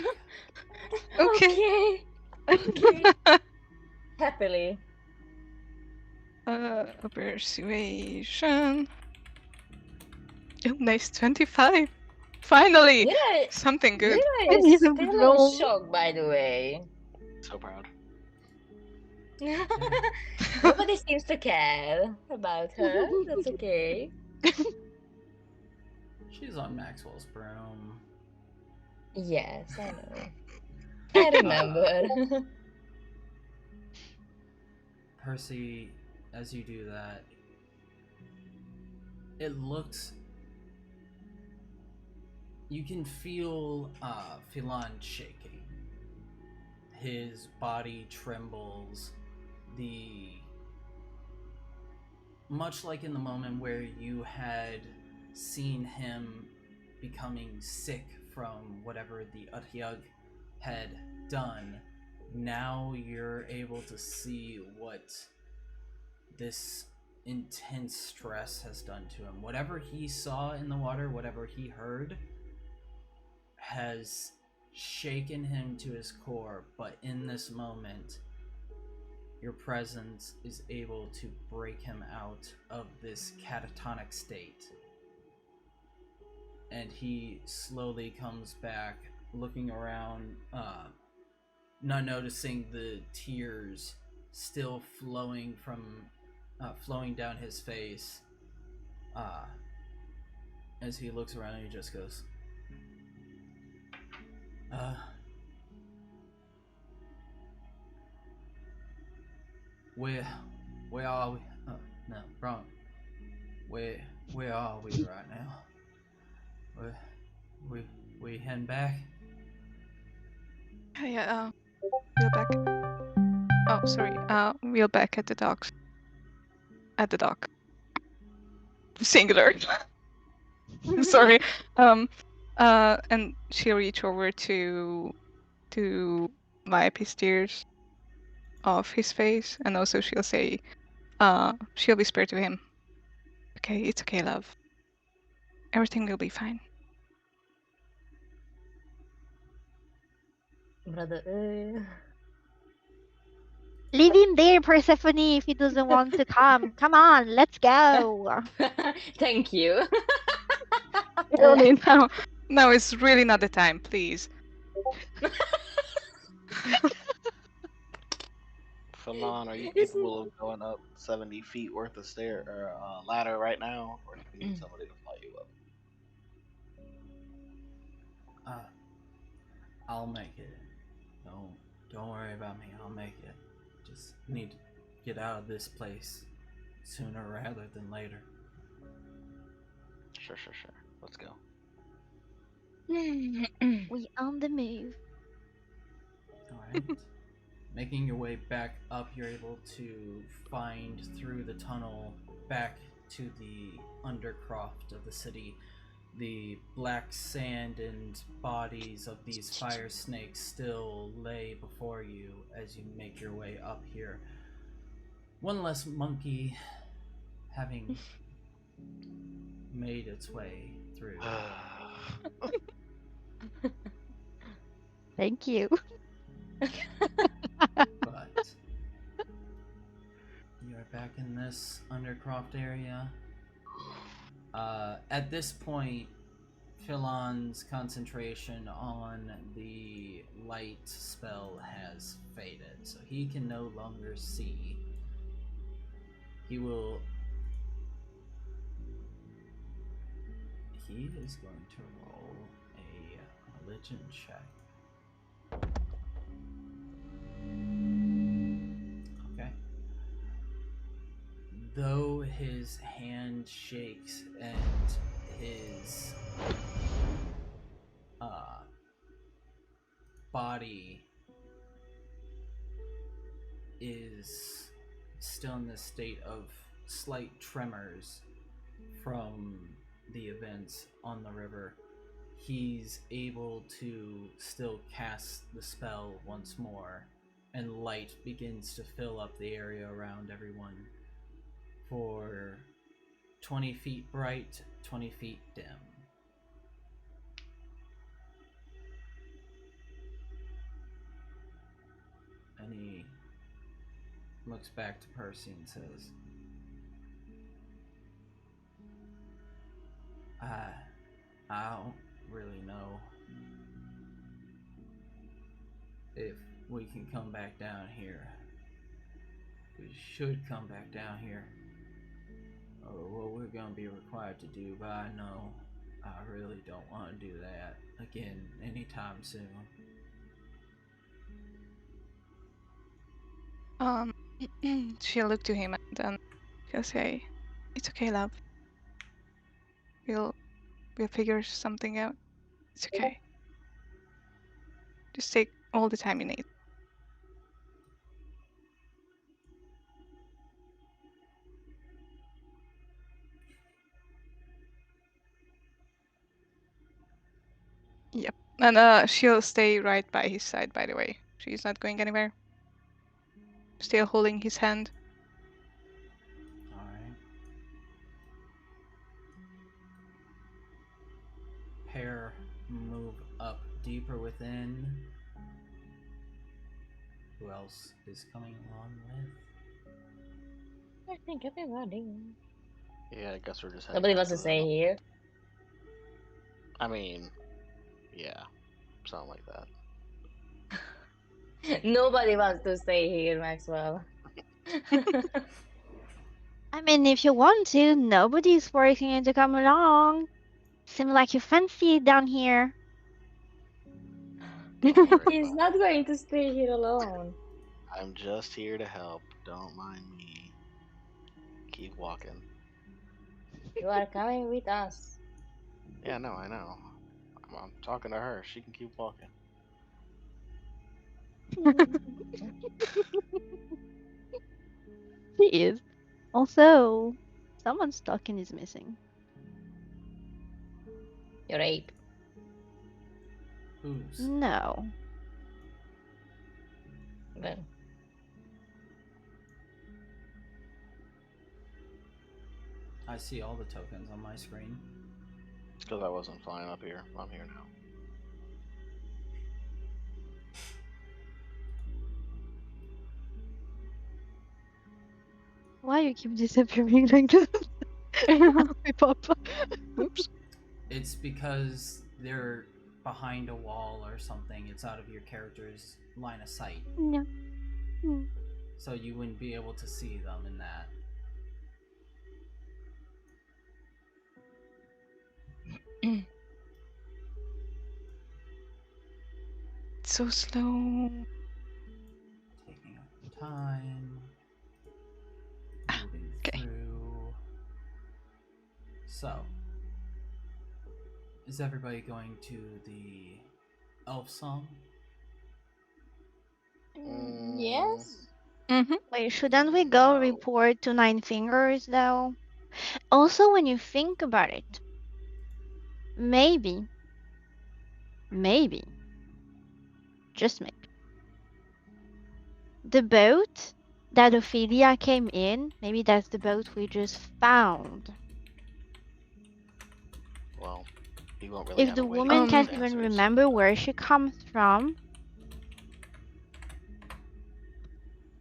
Okay. Okay. Happily. Persuasion. Oh, nice 25. Finally, Lira, something good. Lira is Even still in roll. shock, by the way. So proud. Nobody seems to care about her. That's okay. She's on Maxwell's broom. Yes, I know. I remember. Percy, as you do that, it looks. You can feel Philan shaking. His body trembles. Much like in the moment where you had seen him becoming sick from whatever the Utyug had done, now you're able to see what this intense stress has done to him. Whatever he saw in the water, whatever he heard, has shaken him to his core, but in this moment, your presence is able to break him out of this catatonic state. And he slowly comes back, looking around, not noticing the tears still flowing down his face. As he looks around, he just goes, where are we? No, wrong. Where are we right now? We heading back? Yeah, we're back. Oh, sorry. We're back at the docks. At the dock. Singular. Sorry. And she'll reach over to wipe his tears off his face, and also she'll say, she'll whisper to him, "Okay, it's okay, love. Everything will be fine." Brother. Leave him there, Persephone, if he doesn't want to come. Come on, let's go. Thank you. Really, now is really not the time, please. Philan, are you Isn't- capable of going up 70 feet worth of ladder right now, or do you need somebody to fly you up? I'll make it. Don't worry about me. I'll make it. Just need to get out of this place sooner rather than later. Sure. Let's go. We on the move. Alright. Making your way back up, you're able to find through the tunnel back to the undercroft of the city. The black sand and bodies of these fire snakes still lay before you as you make your way up here. One less monkey having made its way through. Thank you. But you are back in this Undercroft area. At this point, Philon's concentration on the light spell has faded, so he can no longer see. He is going to roll a religion check. Okay. Though his hand shakes and his body is still in this state of slight tremors from the events on the river, he's able to still cast the spell once more, and light begins to fill up the area around everyone for 20 feet bright, 20 feet dim. And he looks back to Percy and says, I don't really know if we can come back down here. We should come back down here, or what we're gonna be required to do, but I know I really don't want to do that again anytime soon. She'll look to him and then she'll say, "It's okay, love. We'll figure something out. It's okay. Just take all the time you need." Yep. And she'll stay right by his side, by the way. She's not going anywhere. Still holding his hand. Alright. Pair move up deeper within. Who else is coming along with? I think everybody. Yeah, I guess we're just heading Nobody back wants to the- stay here. I mean, yeah, something like that. Nobody wants to stay here, Maxwell. I mean, if you want to, nobody's forcing you to come along. Seems like you fancy it down here. Don't worry He's about not going to stay here alone. it. I'm just here to help. Don't mind me. Keep walking. You are coming with us. Yeah, no, I know. I'm talking to her. She can keep walking. She is. Also, someone's token is missing. Your ape. Who's? No. Well, I see all the tokens on my screen. It's because I wasn't flying up here. I'm here now. Why you keep disappearing like this? We pop up. Oops. It's because they're behind a wall or something. It's out of your character's line of sight. No. Hmm. So you wouldn't be able to see them in that. It's so slow. Taking up time. Moving okay. through. So, is everybody going to the Elfsong? yes? Mm-hmm. Wait, shouldn't we go No. report to Nine Fingers though? Also, when you think about it, maybe, just maybe, the boat that Ophelia came in, maybe that's the boat we just found. Well, He won't really If have the a way to woman get can't those even answers. remember where she comes from,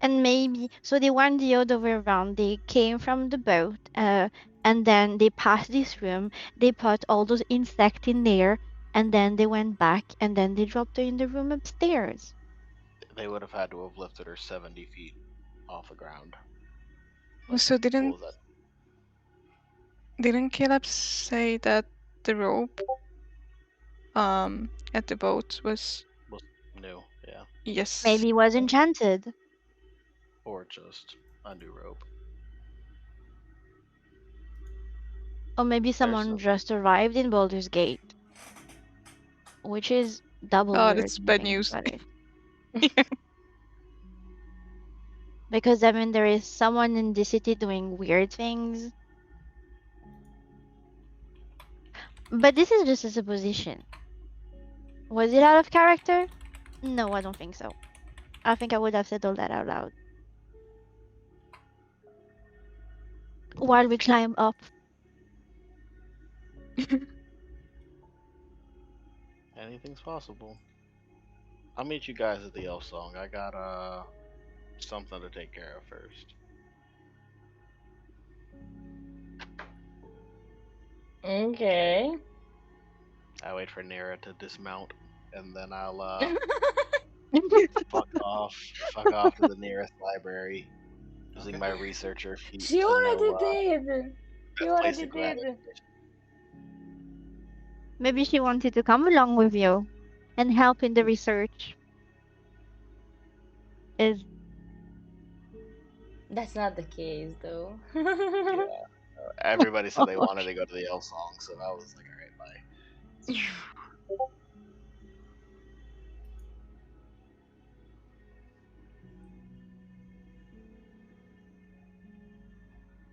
and maybe so they went the other way around. They came from the boat, and then they passed this room. They put all those insects in there, and then they went back, and then they dropped her in the room upstairs. They would have had to have lifted her 70 feet off the ground. So What didn't was that? Caleb say that the rope at the boat was New, yeah. yes. Maybe it was enchanted. Or just a new rope. Or maybe someone some- just arrived in Baldur's Gate, which is double Oh, weird. that's when you bad think news. about it. Because I mean, there is someone in the city doing weird things. But this is just a supposition. Was it out of character? No, I don't think so. I think I would have said all that out loud. While we climb up. Anything's possible. I'll meet you guys at the Elfsong. I got something to take care of first. Okay. I wait for Nira to dismount, and then I'll fuck off to the nearest library, using my researcher feat She to already know did. She best place already to grab did. it. Maybe she wanted to come along with you and help in the research. Is That's not the case, though. Yeah. Everybody said they wanted to go to the Elfsong, so I was like, alright, bye.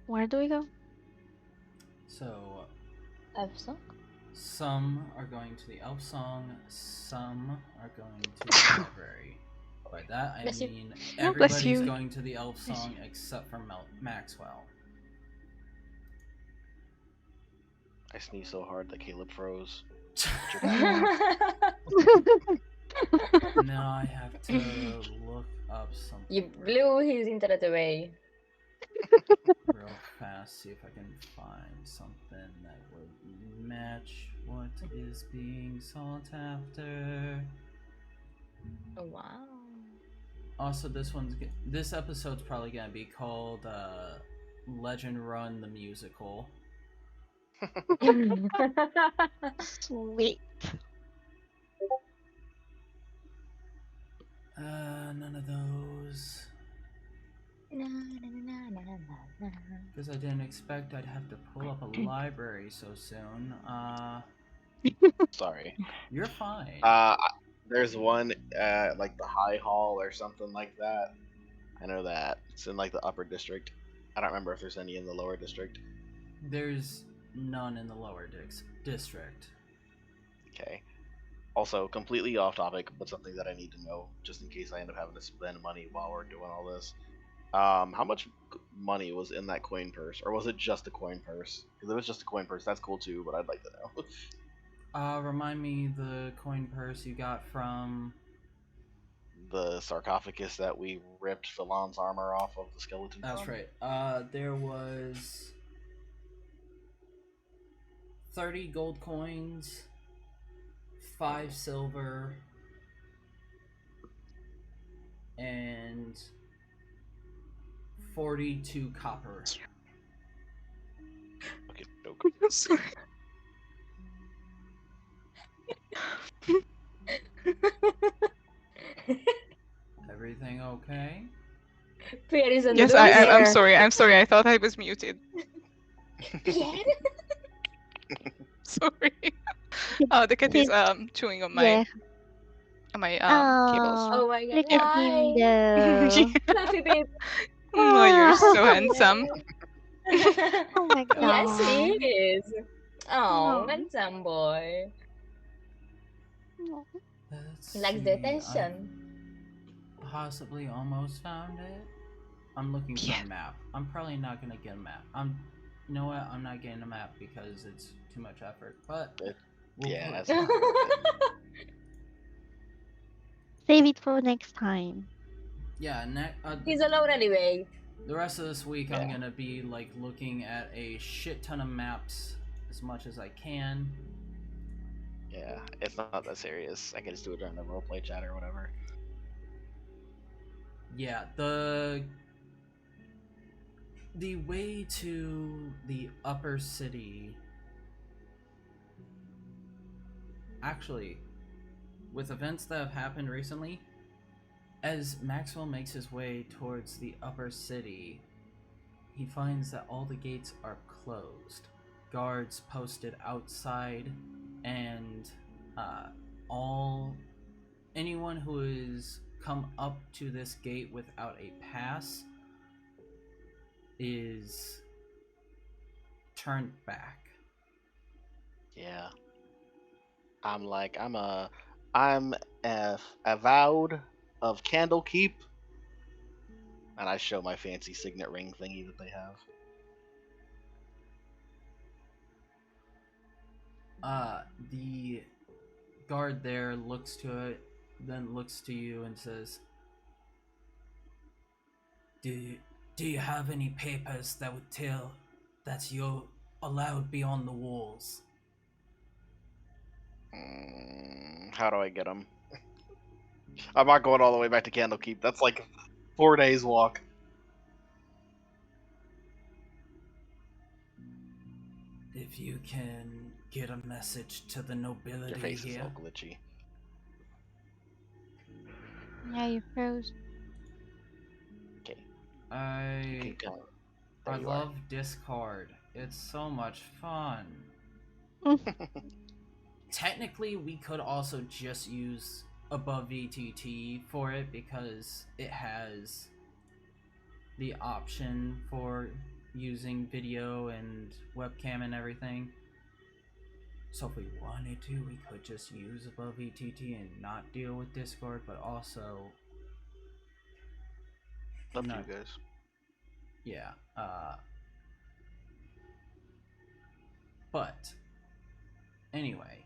where do we go? So, Elfsong? some are going to the Elfsong, some are going to the library. By that I Bless you. mean Oh, bless everybody's you. going to the Elfsong except for Maxwell. I sneezed so hard that Caleb froze. Now I have to look up something You blew his internet away. real fast, see if I can find something that would match what is being sought after. Oh, wow. Also, this episode's probably gonna be called Legend Run the Musical. Sweet. None of those. Because I didn't expect I'd have to pull up a library so soon. Sorry. You're fine. There's one like the High Hall or something like that. I know that. It's in like the upper district. I don't remember if there's any in the lower district. There's none in the lower district. Okay. Also, completely off topic, but something that I need to know, just in case I end up having to spend money while we're doing all this. How much money was in that coin purse, or was it just a coin purse? Because if it was just a coin purse, that's cool too, but I'd like to know. Remind me the coin purse you got from The sarcophagus that we ripped Philon's armor off of the skeleton. That's from. right. There was 30 gold coins, 5 silver, and 42 copper. Okay, doke. Sorry. Everything okay? Pierre is on Yes, the I'm sorry. I'm sorry. I thought I was muted. Pierre? Sorry. The cat is chewing on my cables. Oh my god. Look at him Hi. though. Fluffy babe. Oh, you're so handsome. Oh my god. Yes, he is. Oh, Aw. handsome boy. Let's He likes see, the attention. I possibly almost found it. I'm looking for Yeah. a map. I'm probably not gonna get a map. You know what? I'm not getting a map because it's too much effort. But We'll Yeah, put- that's not worth it. Save it for next time. yeah. He's alone anyway. The rest of this week, I'm Yeah. gonna be like looking at a shit ton of maps as much as I can. Yeah, it's not that serious. I can just do it during the roleplay chat or whatever. Yeah, the way to the upper city. Actually, with events that have happened recently, as Maxwell makes his way towards the upper city, he finds that all the gates are closed. Guards posted outside, and anyone who has come up to this gate without a pass is turned back. Yeah. I'm avowed of Candlekeep, and I show my fancy signet ring thingy that they have. The guard there looks to it, then looks to you and says, Do you have any papers that would tell that you're allowed beyond the walls? How do I get them? I'm not going all the way back to Candlekeep. That's like 4 days walk. If you can get a message to the Your nobility face is here, all glitchy. Yeah, you froze. Okay. I Keep going. There I you are. love Discord. It's so much fun. Technically, we could also just use above VTT for it because it has the option for using video and webcam and everything. So if we wanted to, we could just use above VTT and not deal with Discord, but also Up to no. you guys. Yeah. But anyway,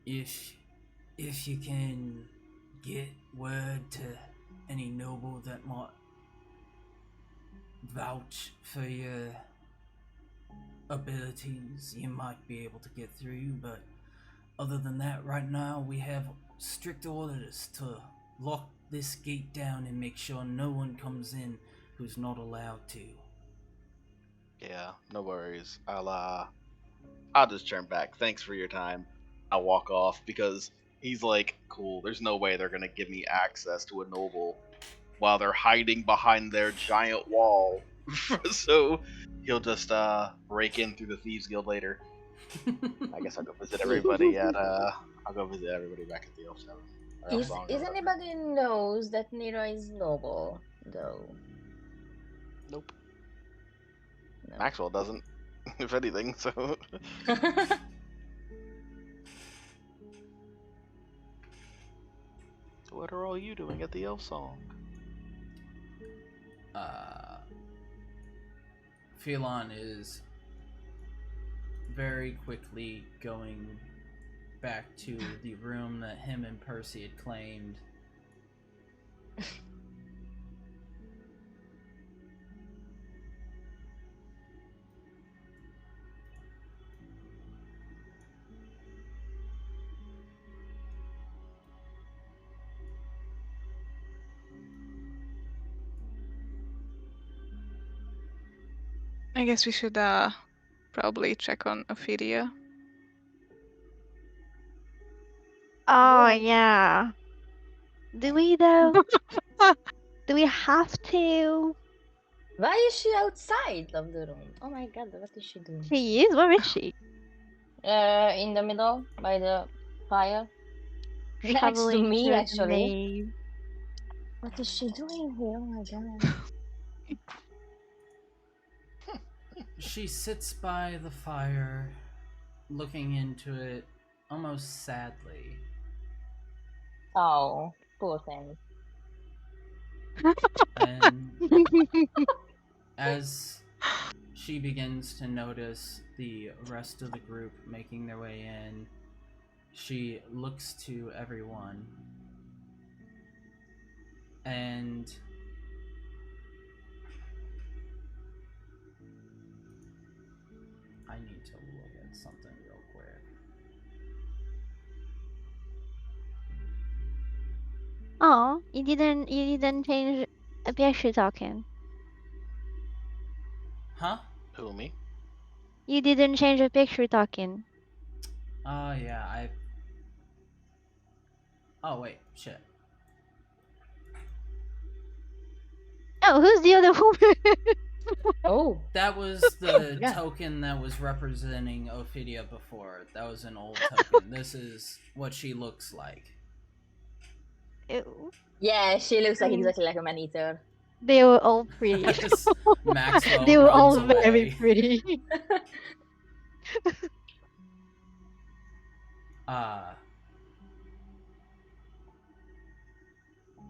if you can get word to any noble that might vouch for your abilities, you might be able to get through. But other than that, right now we have strict orders to lock this gate down and make sure no one comes in who's not allowed to. Yeah, no worries. I'll just turn back. Thanks for your time. I'll walk off because he's like, cool, there's no way they're gonna give me access to a noble while they're hiding behind their giant wall. So he'll just break in through the Thieves Guild later. I guess I'll go visit everybody back at the Elfsong. Is anybody knows that Nero is noble, though? Nope. No. Maxwell doesn't, if anything, so. What are all you doing at the Elfsong? Phelon is very quickly going back to the room that him and Percy had claimed. I guess we should probably check on Ophelia. Oh yeah. Do we though? Do we have to? Why is she outside of the room? Oh my god, what is she doing? She is. Where is she? In the middle, by the fire. Next to Traveling me, through the actually. maze. What is she doing here? Oh my god. She sits by the fire, looking into it almost sadly. Oh, poor thing. And as she begins to notice the rest of the group making their way in. She looks to everyone and I need to look at something real quick. Oh, you didn't change a picture token. Huh? Who, me? You didn't change a picture token. Oh yeah, oh wait, shit. Oh, who's the other woman? Oh. That was the Yeah. token that was representing Ophidia before. That was an old token. This is what she looks like. Ew. Yeah, she looks like exactly like a man eater. They were all pretty. As Maxwell They were runs all very away. pretty.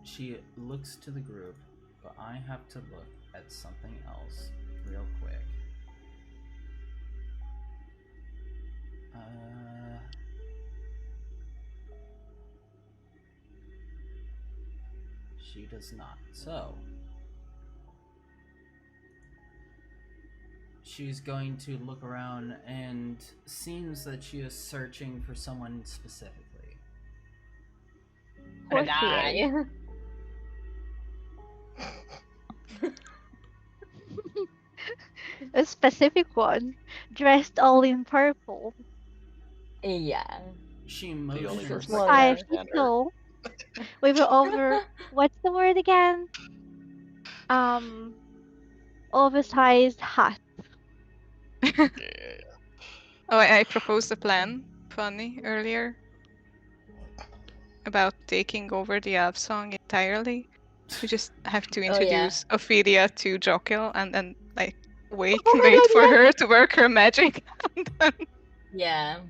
She looks to the group, but I have to look at something else real quick. She does not. So, she's going to look around and seems that she is searching for someone specifically. Course she is. Die. A specific one, dressed all in purple. Yeah. She The only motions. person that Well, can 5 feet understand her. tall. With over, what's the word again? Oversized hat. Yeah. Oh, I proposed a plan, funny, earlier. About taking over the Elfsong entirely. We just have to Oh, yeah. introduce Ophelia to Jokel and then, like, wait Oh my God, for yes. her to work her magic. And then... Yeah.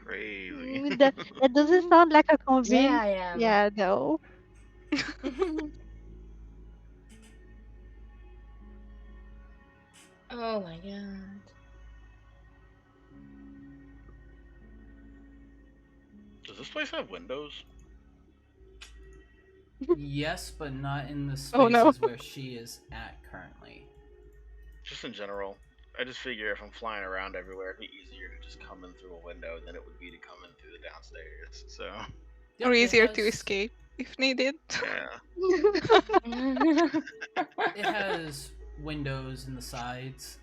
Crazy. That doesn't sound like a convince. Yeah, I am. Yeah, no. Oh my god. Does this place have windows? Yes, but not in the spaces Oh, no. where she is at currently. Just in general. I just figure if I'm flying around everywhere, it'd be easier to just come in through a window than it would be to come in through the downstairs. So, Yep, Or it easier to has- escape if needed. yeah. It has windows in the sides.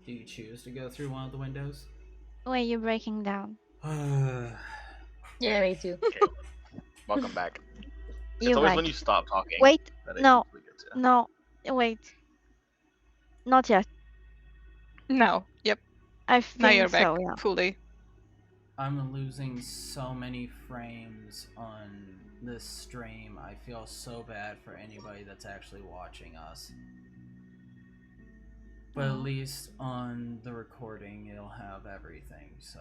Do you choose to go through one of the windows? Wait, you're breaking down. Yeah, me too. Welcome back. It's You're always right. when you stop talking. Wait, that it no, usually gets you. no, wait. Not yet. No, yep. I Now you're think back so, yeah. fully. I'm losing so many frames on this stream. I feel so bad for anybody that's actually watching us. But at least on the recording, it'll have everything, so.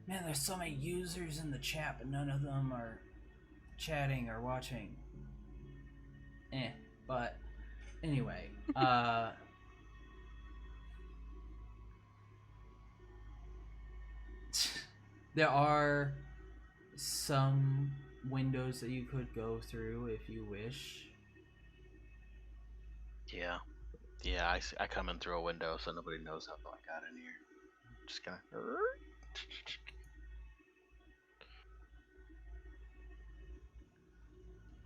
Man, there's so many users in the chat, but none of them are chatting or watching. But anyway, there are some windows that you could go through if you wish. Yeah. Yeah, I come in through a window so nobody knows how I got in here. Just gonna.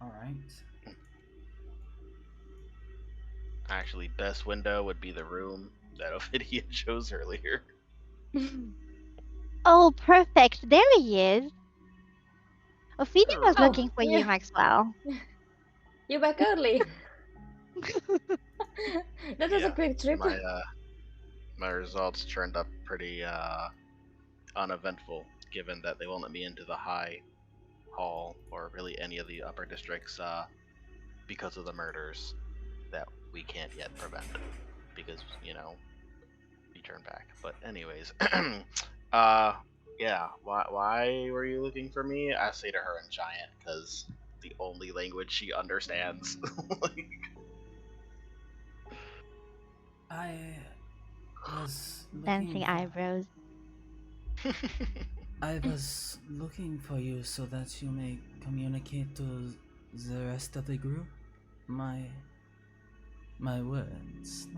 Alright. Actually, best window would be the room that Ophidia chose earlier. Oh, perfect. There he is. Ophelia was Oh, looking for you, yeah. Maxwell. You back early. That was a Yeah, quick trip. My results turned up pretty uneventful, given that they won't let me into the high hall or really any of the upper districts because of the murders that we can't yet prevent because we turn back. But anyways, yeah. Why were you looking for me? I say to her in giant because the only language she understands. Like, I was Dancing looking for, eyebrows. I was looking for you so that you may communicate to the rest of the group my words.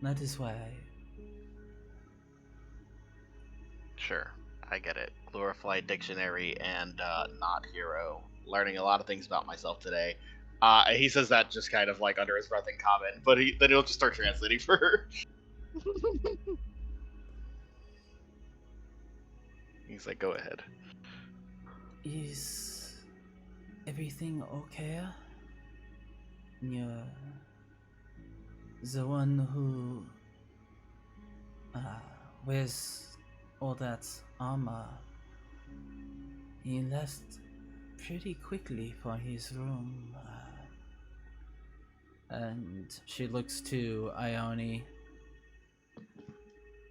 That is why Sure, I get it. Glorified dictionary and not hero. Learning a lot of things about myself today. He says that just kind of like under his breath in comment, but then he'll just start translating for her. He's like, go ahead. Is everything okay? You're the one who wears all that armor. He left pretty quickly for his room. And she looks to Ione.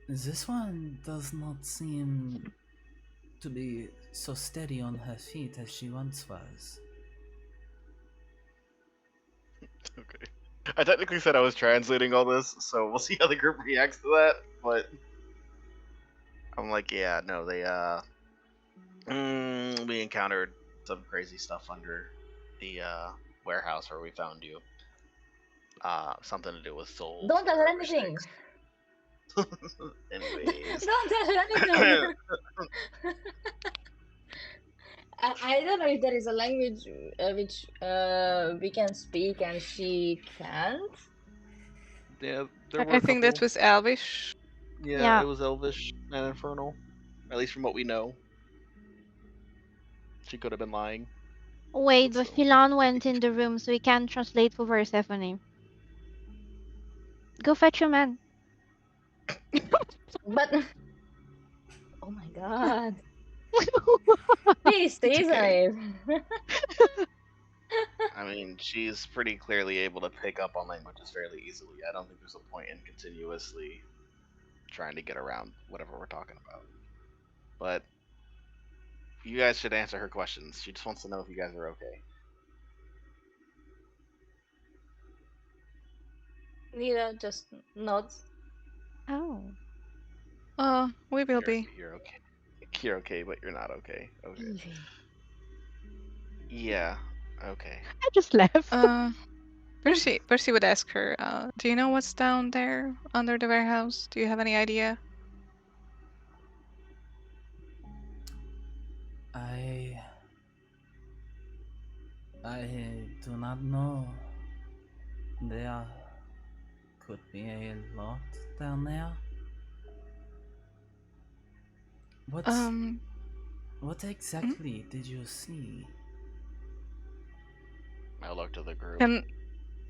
This one does not seem to be so steady on her feet as she once was. Okay. I technically said I was translating all this, so we'll see how the group reacts to that, but I'm like, yeah, no, they, we encountered some crazy stuff under the, warehouse where we found you. Something to do with souls. Don't tell her or anything. Styx. Anyways. Don't tell her anything. I don't know if there is a language which we can speak and she can't. Yeah, there were I a think that couple. was Elvish. Yeah, Yeah. it was Elvish and Infernal. At least from what we know. She could have been lying. Wait, But but still. Philan went in the room, so he can't translate for Persephone. Go fetch your man. But oh my god. Please stay okay. alive. I mean, she's pretty clearly able to pick up on languages fairly easily. I don't think there's a point in continuously trying to get around whatever we're talking about. But you guys should answer her questions. She just wants to know if you guys are okay. Nira just nods. Oh. We will be. You're okay. You're okay, but you're not okay. Okay. Evie. Yeah. Okay. I just left. Percy would ask her, do you know what's down there under the warehouse? Do you have any idea? I do not know. There could be a lot down there. What exactly did you see? I look to the group.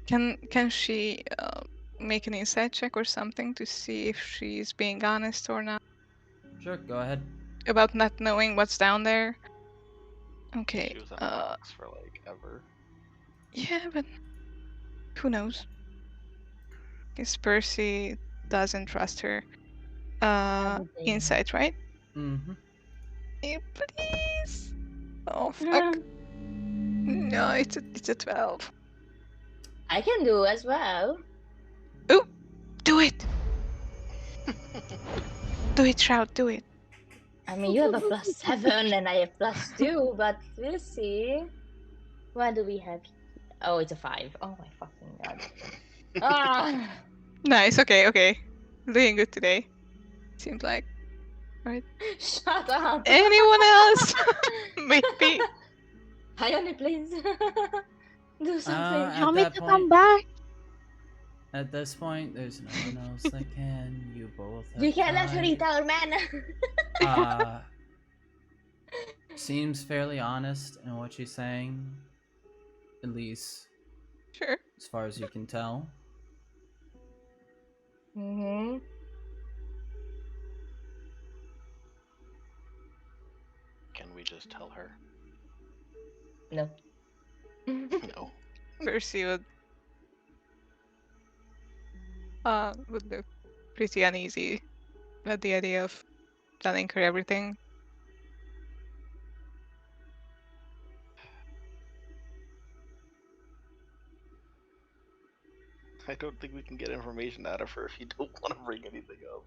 Can she make an insight check or something to see if she's being honest or not Sure, go ahead. about not knowing what's down there? Okay. She was in a box for like ever. Yeah, but who knows? Because Percy doesn't trust her. Everything. Insight, right? Mm-hmm. Yeah, please. Oh fuck. No, it's a 12. I can do as well. Ooh, do it. Do it, Shroud. Do it. I mean, you have a +7 and I have +2, but we'll see. What do we have? Oh, it's a 5. Oh my fucking god. Ah! Nice. Okay. Doing good today. Seems like. Shut up! Anyone else? Maybe. Ione, please. Do something. At Tell me that to point- come back. At this point, there's no one else that can. You both have You can't let her tried. eat our man. Seems fairly honest in what she's saying. At least Sure. as far as you can tell. Mm-hmm. Can we just tell her? No. No. Percy would look pretty uneasy at the idea of telling her everything. I don't think we can get information out of her if you don't want to bring anything up.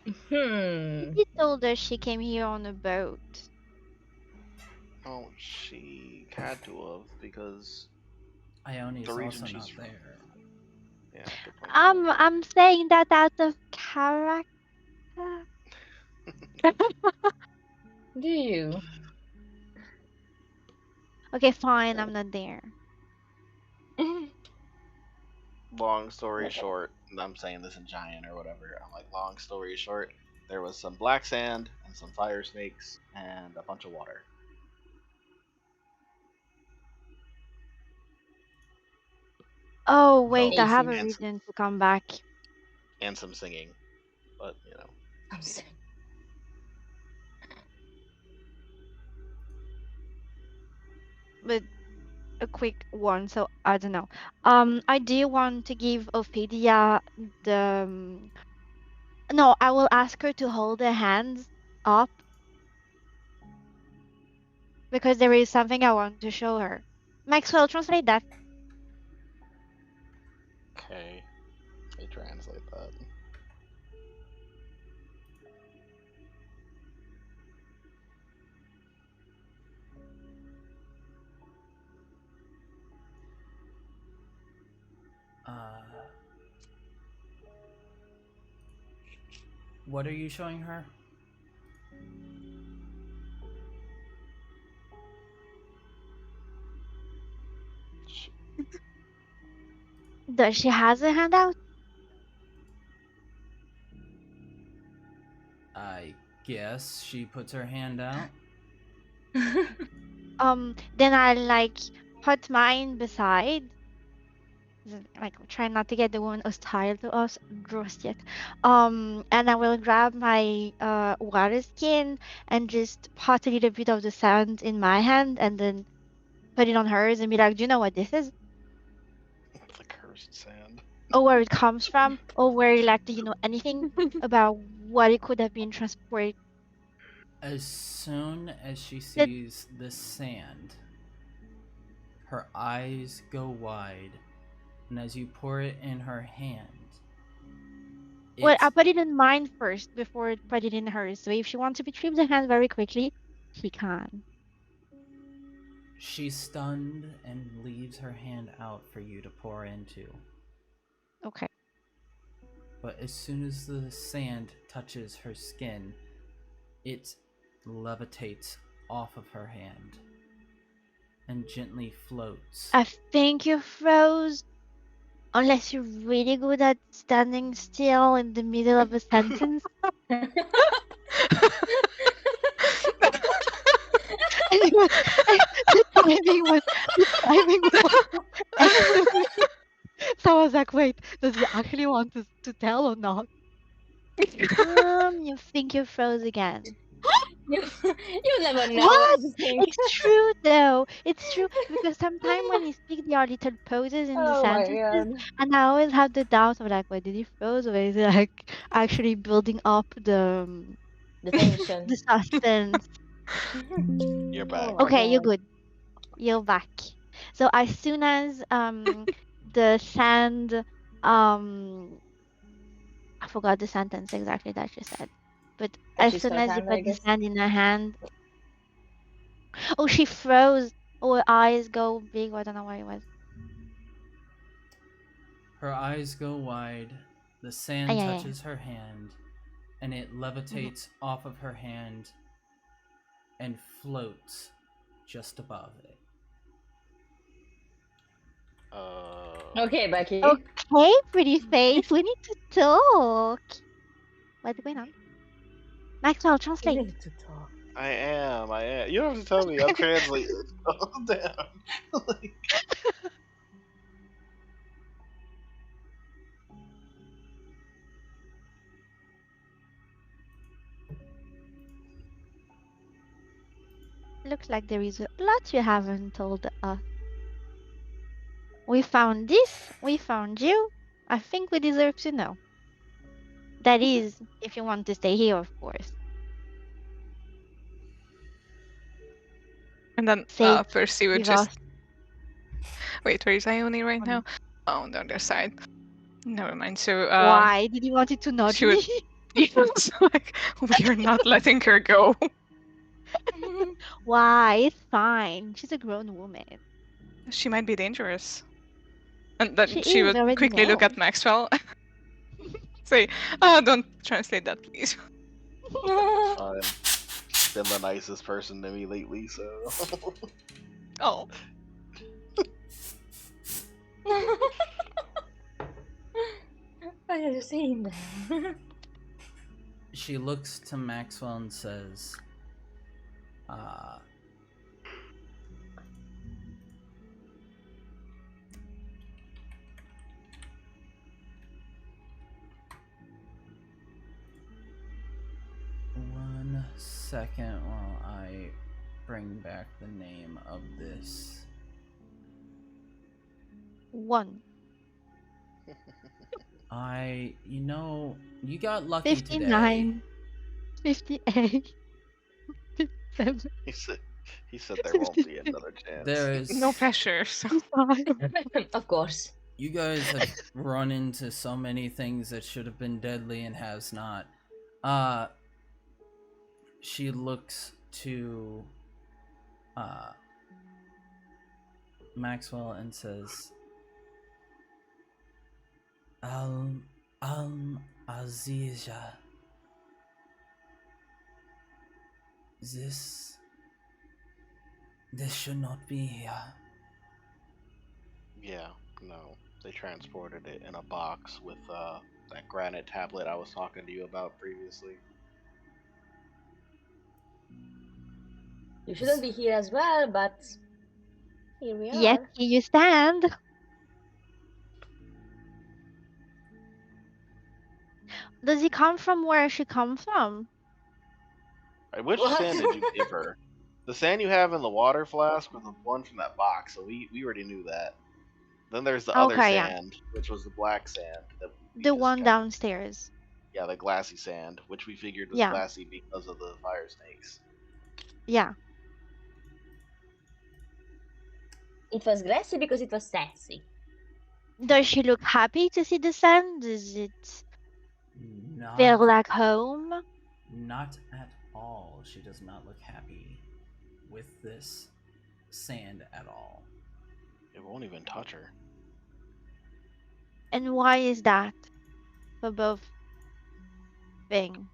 He told us she came here on a boat. Oh, she had to have because Ione is the region also not she's from. there. Yeah, good point. I'm saying that out of character. Do you? Okay, fine, I'm not there. Long story short, and I'm saying this in giant or whatever. I'm like, long story short, there was some black sand and some fire snakes and a bunch of water. Oh wait, I have a Aces. reason to come back. And some singing, but you know. I'm sorry. But a quick one, so I don't know. I do want to give Ophelia the. No, I will ask her to hold her hands up because there is something I want to show her. Maxwell, translate that. Okay, I translate that. What are you showing her? Does she has a hand out? I guess she puts her hand out. Then I like put mine beside. Like try not to get the woman hostile to us just yet. And I will grab my water skin and just pot a little bit of the sand in my hand and then put it on hers and be like, do you know what this is? The cursed sand. Or where it comes from? Or where like do you know anything about what it could have been transported? As soon as she sees the sand, her eyes go wide, and as you pour it in her hand, Well, I put it in mine first before I put it in hers. So if she wants to retrieve the hand very quickly, she can. she's stunned and leaves her hand out for you to pour into. Okay. But as soon as the sand touches her skin, it levitates off of her hand and gently floats. I think you froze. Unless you're really good at standing still in the middle of a sentence. The timing was excellent. So I was like, wait, does he actually want us to tell or not? You think you froze again. You never know. What? I think. It's true though. It's true because sometimes when you speak, there are little pauses in the Oh my sentences, god. and I always have the doubt of like, wait, did he froze or is it like actually building up the tension. the suspense? You're back. Oh my Okay, you're God. good. You're back. So as soon as the sand I forgot the sentence exactly that she said. But as Touches soon her as you hand, I put the guess. sand in her hand, oh, she froze. Oh, her eyes go big. I don't know what it was. Her eyes go wide, the Ah, sand yeah, yeah. touches her hand, and it levitates off of her hand and floats just above it. Okay, Becky. Okay, pretty face. We need to talk. What's going on? Maxwell, We translate. need to talk. I am. You don't have to tell me. I'll translate it. Oh, damn. Like, Looks like there is a lot you haven't told us. We found this. We found you. I think we deserve to know. That is, if you want to stay here, of course. And then Say, Percy would give just us wait. Where is Ione right one. now? Oh, on the other side. Never mind. So Why did you want it to nudge she would. me? It's like we are not letting her go. Why? It's fine. She's a grown woman. She might be dangerous. And then She she is, would we already quickly look know. at Maxwell. Say, don't translate that, please. She's been the nicest person to me lately, so. Oh. Why are you saying that? She looks to Maxwell and says, one second while I bring back the name of this. One. You got lucky today. 59. 58. 57. He said there won't be another chance. There's No pressure. So. 55. Of course. You guys have run into so many things that should have been deadly and has not. She looks to Maxwell and says, Azizha. This should not be here. Yeah, no. They transported it in a box with that granite tablet I was talking to you about previously. You shouldn't be here as well, but here we are. Yet here you stand. Does he come from where she come from? Which What? sand did you give her? The sand you have in the water flask was the one from that box, so we already knew that. Then there's the other Okay, yeah. sand, which was the black sand. That we The just one kinda- downstairs. Yeah, the glassy sand, which we figured was Yeah. glassy because of the fire snakes. Yeah. It was glassy because it was sassy. Does she look happy to see the sand? Does it Not, feel like home? not at all. She does not look happy with this sand at all. It won't even touch her. And why is that? For both things.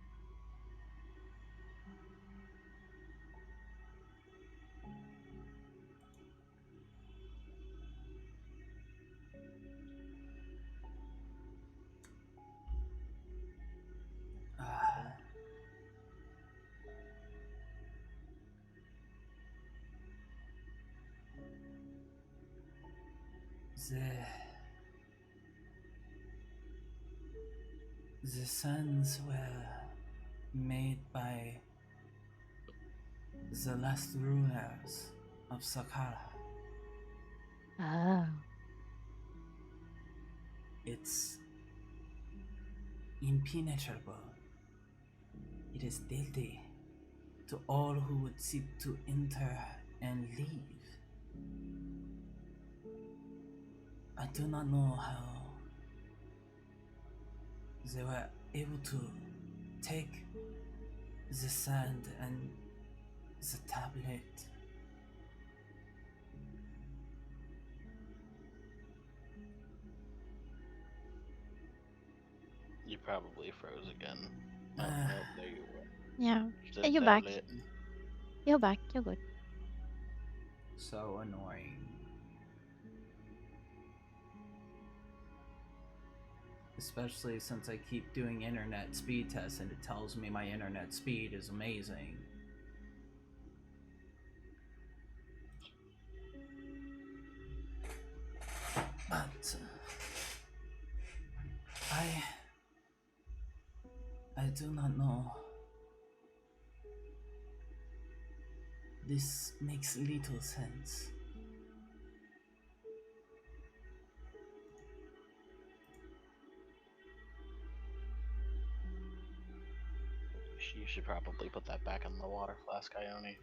The sands were made by the last rulers of Saqqara. Oh. It's impenetrable. It is deadly to all who would seek to enter and leave. I do not know how they were able to take the sand and the tablet. You probably froze again. Oh, Ah. no, there you were. Yeah. Just Hey, you're back. tablet. You're back. You're good. So annoying. Especially since I keep doing internet speed tests and it tells me my internet speed is amazing. But I do not know. This makes little sense. You should probably put that back in the water flask, Ione.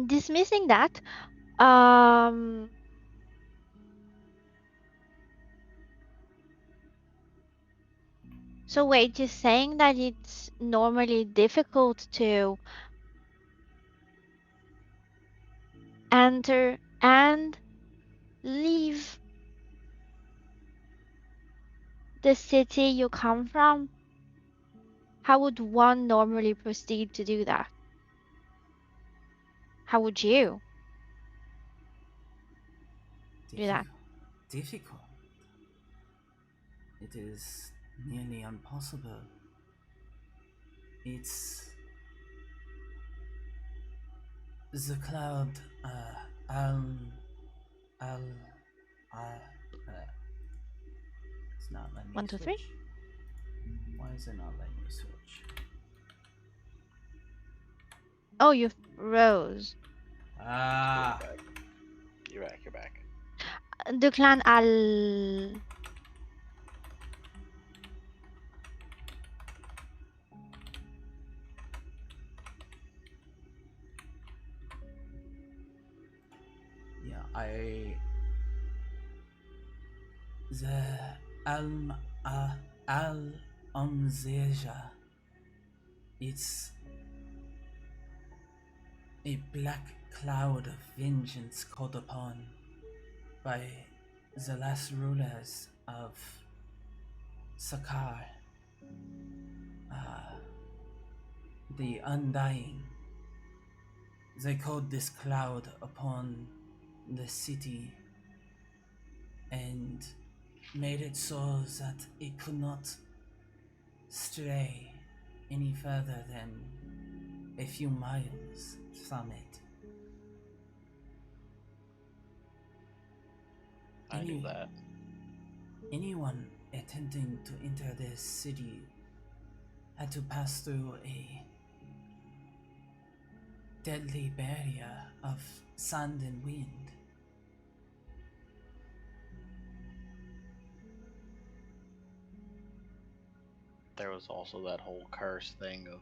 Dismissing that. Um, so wait, you're saying that it's normally difficult to enter and leave the city you come from? How would one normally proceed to do that? How would you do that? Difficult. It is nearly impossible. It's the cloud. Al. Al. It's not letting me 1, 2, 3. switch. Why is it not letting me switch? Oh, you froze. Ah. You're back. You're back. The clan Al. Yeah, the Al Umzeja. It's a black cloud of vengeance called upon by the last rulers of Sakar. The Undying. They called this cloud upon the city and made it so that it could not stray any further than a few miles from it. I knew that. Anyone attempting to enter this city had to pass through a deadly barrier of sand and wind. There was also that whole curse thing of,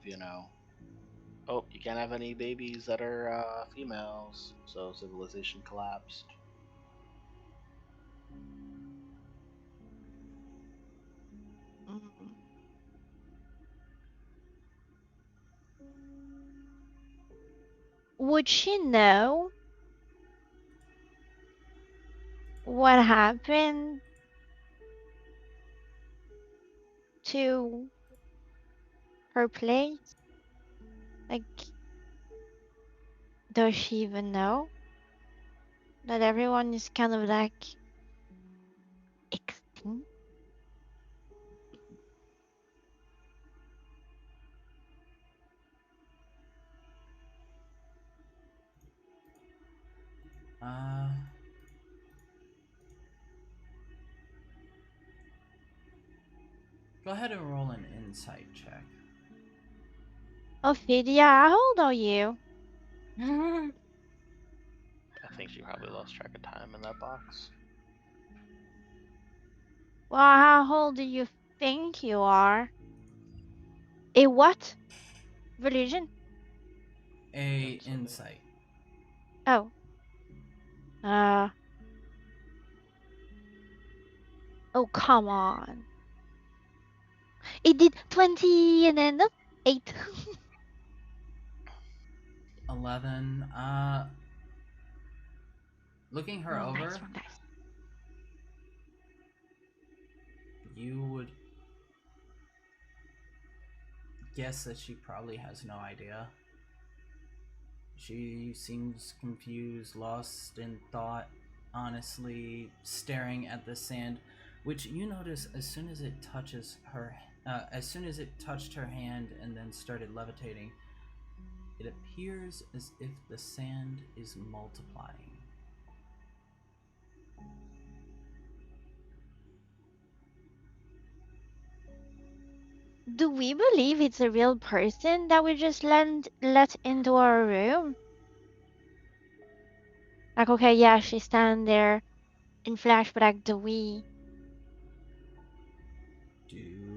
oh, you can't have any babies that are females, so civilization collapsed. Mm. Would she know what happened to her place? Like, does she even know that everyone is kind of like extinct? Go ahead and roll an insight check. Ophelia, how old are you? I think she probably lost track of time in that box. Well, how old do you think you are? A what? Religion? A insight. Oh. Oh, come on. It did 20 and then 8. 11. Looking her Wrong over, dice, wrong dice. you would guess that she probably has no idea. She seems confused, lost in thought, honestly staring at the sand, which you notice as soon as it touches her, as soon as it touched her hand and then started levitating, it appears as if the sand is multiplying. Do we believe it's a real person that we just let into our room? Like, okay, yeah, she's standing there in flash, but like, do we? Do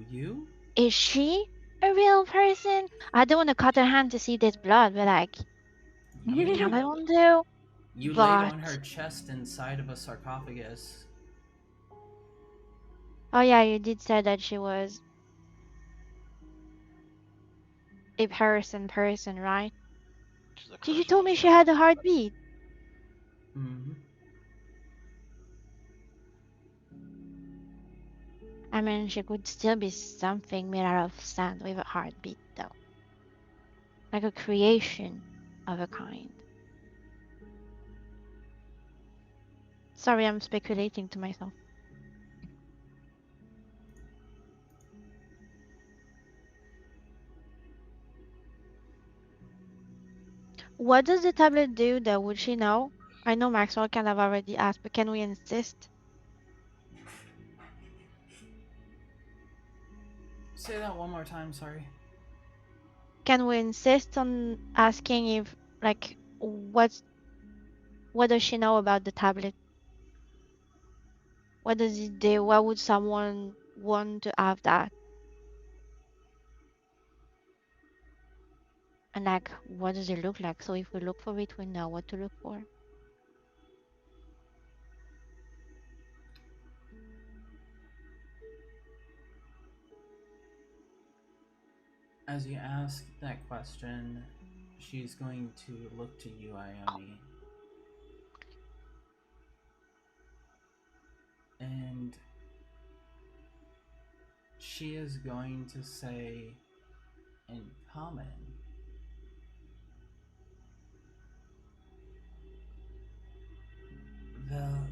you? Is she a real person? I don't want to cut her hand to see this blood, but like, I mean, Can I don't do? you laid on her But chest inside of a sarcophagus. oh yeah, you did say that she was a person, right? She's a You cursed told me she monster. had a heartbeat. Mm-hmm. I mean, she could still be something made out of sand with a heartbeat, though. Like a creation of a kind. Sorry, I'm speculating to myself. What does the tablet do, though? Would she know? I know Maxwell kind of already asked, but can we insist? Say that one more time, sorry. Can we insist on asking if, like, what does she know about the tablet? What does it do? Why would someone want to have that? And like, what does it look like? So if we look for it, we know what to look for. As you ask that question, she's going to look to you, Ione. And she is going to say in common, well,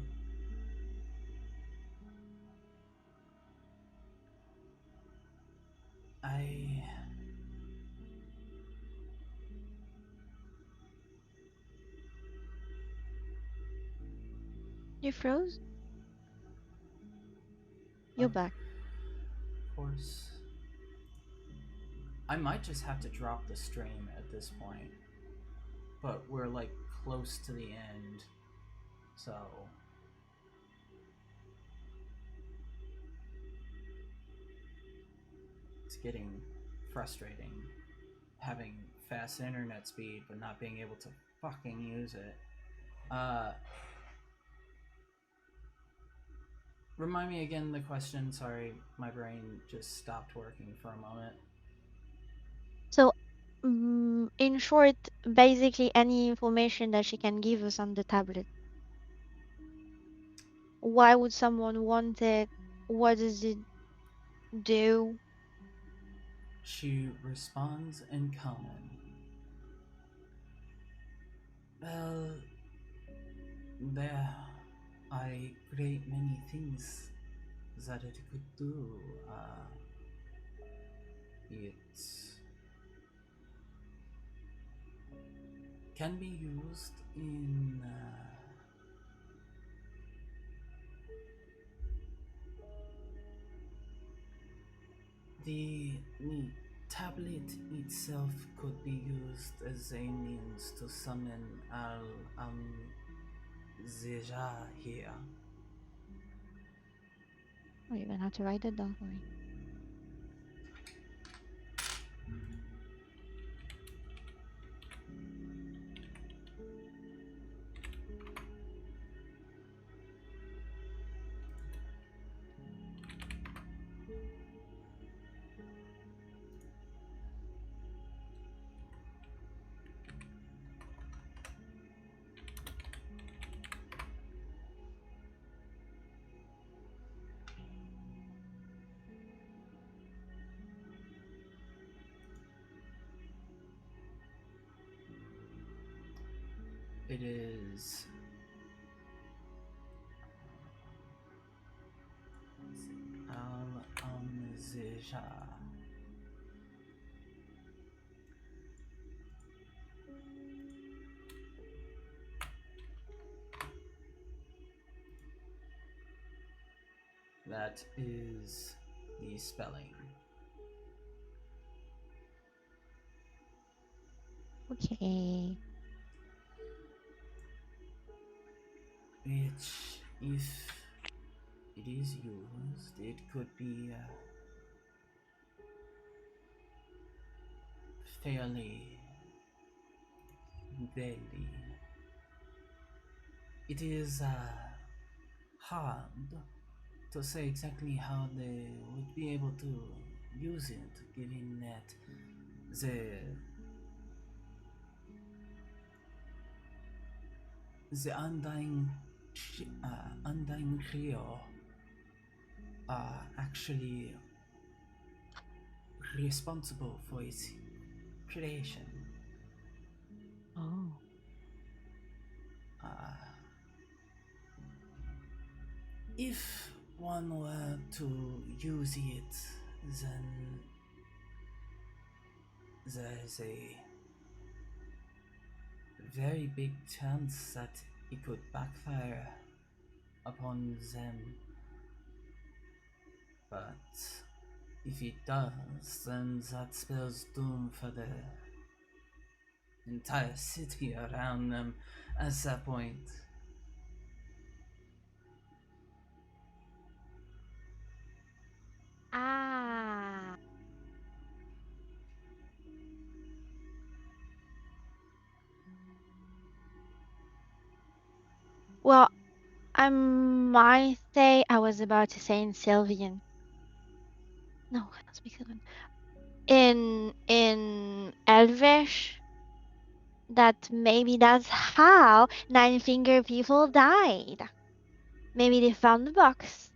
I You froze? You're of back. course, I might just have to drop the stream at this point, but we're like close to the end, so it's getting frustrating having fast internet speed but not being able to fucking use it. Remind me again the question. Sorry, my brain just stopped working for a moment. So, in short, basically any information that she can give us on the tablet. Why would someone want it? What does it do? She responds in common. Well, there are great many things that it could do. It can be used in the tablet itself could be used as a means to summon Al Zeja here. Oh, you're gonna have to write that down for me. It is Al Zeja. That is the spelling. Okay. Which, if it is used, it could be fairly vaguely. It is hard to say exactly how they would be able to use it, given that the undying trio are actually responsible for its creation. Oh. If one were to use it, then there is a very big chance that it could backfire upon them. But if it does, then that spells doom for the entire city around them at that point. Ah. Well, I might say I was about to say in Sylvian. No, I don't speak Sylvan. In Elvish, that maybe that's how Nine Finger people died. Maybe they found the box.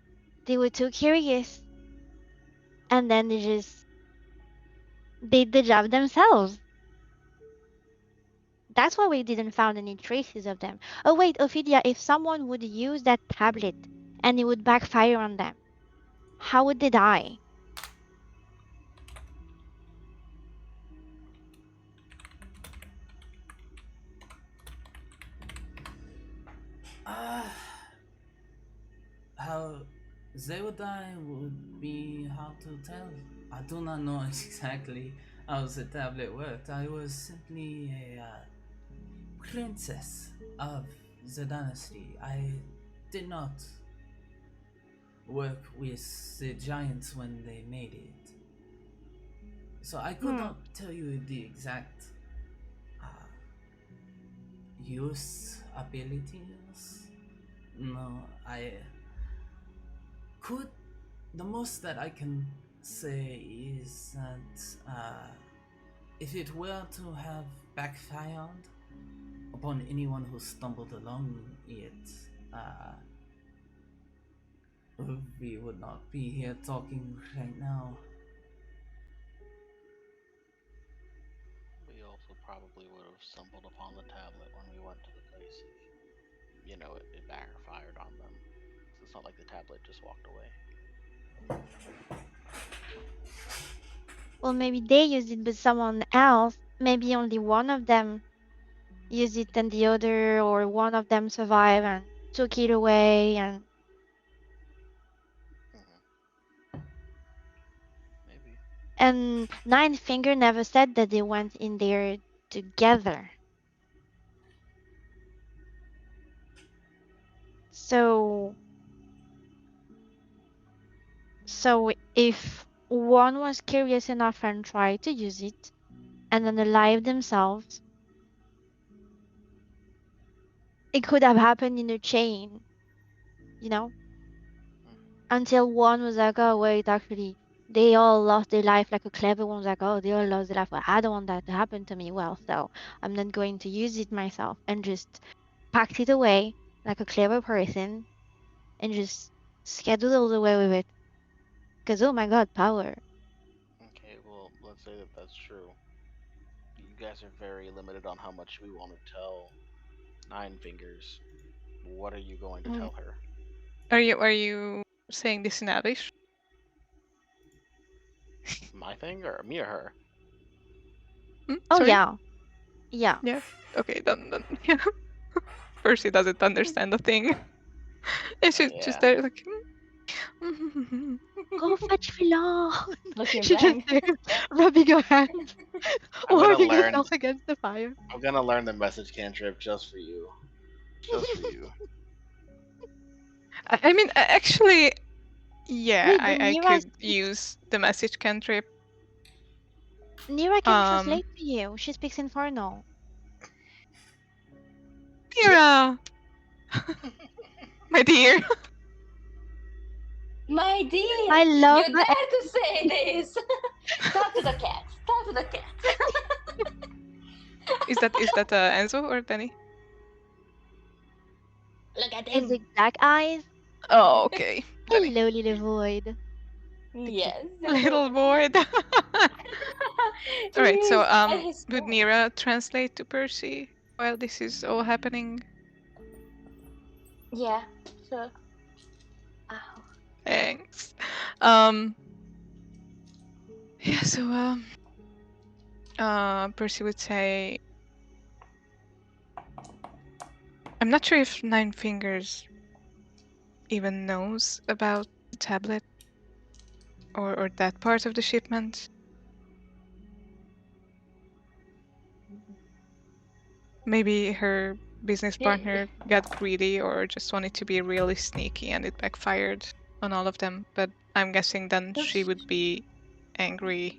They were too curious. And then they just did the job themselves. That's why we didn't find any traces of them. Oh wait, Ophidia, if someone would use that tablet and it would backfire on them, how would they die? How they would die would be hard to tell. I do not know exactly how the tablet worked. I was simply a princess of the dynasty. I did not work with the giants when they made it. So I could not tell you the exact use abilities. No, I could. The most that I can say is that if it were to have backfired upon anyone who stumbled along it, we would not be here talking right now. We also probably would have stumbled upon the tablet when we went to the place if, it backfired on them. So it's not like the tablet just walked away. Well, maybe they used it, but someone else, maybe only one of them used it and the other, or one of them survived and took it away and Maybe. and Nine Finger never said that they went in there together. So if one was curious enough and tried to use it and then alive themselves, it could have happened in a chain, you know? Until one was like, oh wait, actually they all lost their life, like a clever one was like, oh, they all lost their life. Well, I don't want that to happen to me. Well, so I'm not going to use it myself, and just packed it away like a clever person and just scheduled away with it. Because, oh my god, power. Okay, well, let's say that that's true. You guys are very limited on how much we want to tell Nine Fingers. What are you going to Mm. tell her? Are you saying this in Elvish? My thing, or me, or her? Oh, Sorry? yeah. Yeah. Yeah. Okay, then yeah. Percy doesn't understand a thing. And she's just Yeah. there like Go fetch Philon. Looking She just blank. there, rubbing her hands, I'm gonna warming learn. herself against the fire. I'm gonna learn the message cantrip just for you. Just for you. I mean actually yeah, Wait, but I Nira could speaks. use the message cantrip. Nira can translate to you. She speaks Infernal. Kira! My dear. My dear, I love you my dare to say this? Talk to the cat. Talk to the cat. Is that Enzo or Penny? Look at his him. exact eyes. Oh, okay. Penny. Hello, little void. Yes. Little void. All right. So Yes, and his would voice. Nira translate to Percy while this is all happening? Yeah, sure. Ow. Thanks. Yeah. So Percy would say, I'm not sure if Nine Fingers even knows about the tablet or that part of the shipment. Maybe her business Yeah. partner got greedy or just wanted to be really sneaky and it backfired on all of them. But I'm guessing then Does she would be angry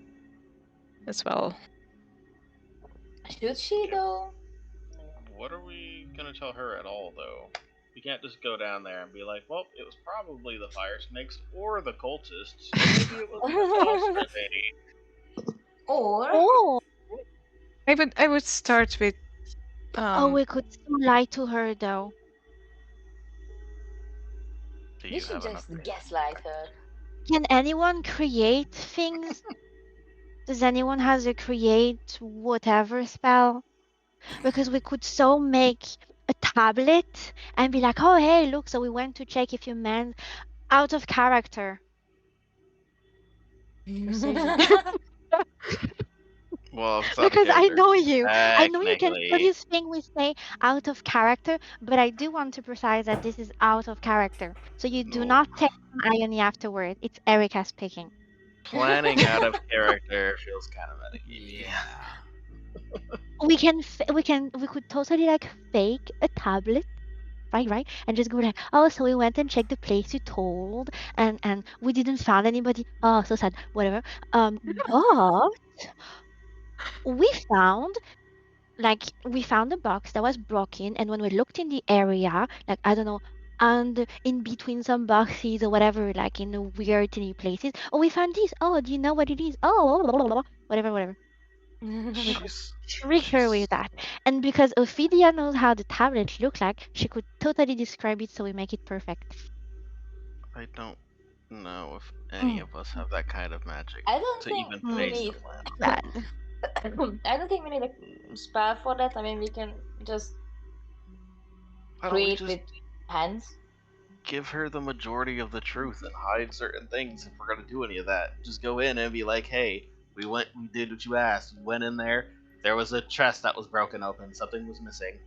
as well. Should she though? What are we gonna tell her at all, though? We can't just go down there and be like, well, it was probably the fire snakes or the cultists. Maybe it was the sorcerer lady. Or Oh, I would start with oh, we could still lie to her though. Do we you should have enough? just gaslight her. Can anyone create things? Does anyone has a create whatever spell? Because we could so make a tablet and be like, oh hey, look, so we went to check if you meant out of character. Precision. Well, if it's out of Because I character, know you. I know you can feel technically. this thing we say out of character, but I do want to precise that this is out of character. So you do No. not take on Ione afterward. It's Erica speaking. Planning out of character feels kind of metagamey. Yeah. We could totally like fake a tablet, right, and just go like, oh, so we went and checked the place you told, and we didn't find anybody. Oh, so sad. Whatever. But we found a box that was broken, and when we looked in the area, like I don't know, and in between some boxes or whatever, like in the weird tiny places, oh, we found this. Oh, do you know what it is? Oh, blah, blah, blah, blah. Whatever. We could She's trick her with that. And because Ophelia knows how the tablet looks like, she could totally describe it so we make it perfect. I don't know if any of us have that kind of magic I don't to think even we face need- the plan. Bad. I don't think we need a spell for that. I mean, we can just Why don't we create just with hands. give her the majority of the truth and hide certain things if we're gonna do any of that? Just go in and be like, hey, we did what you asked. We went in there. There was a chest that was broken open. Something was missing.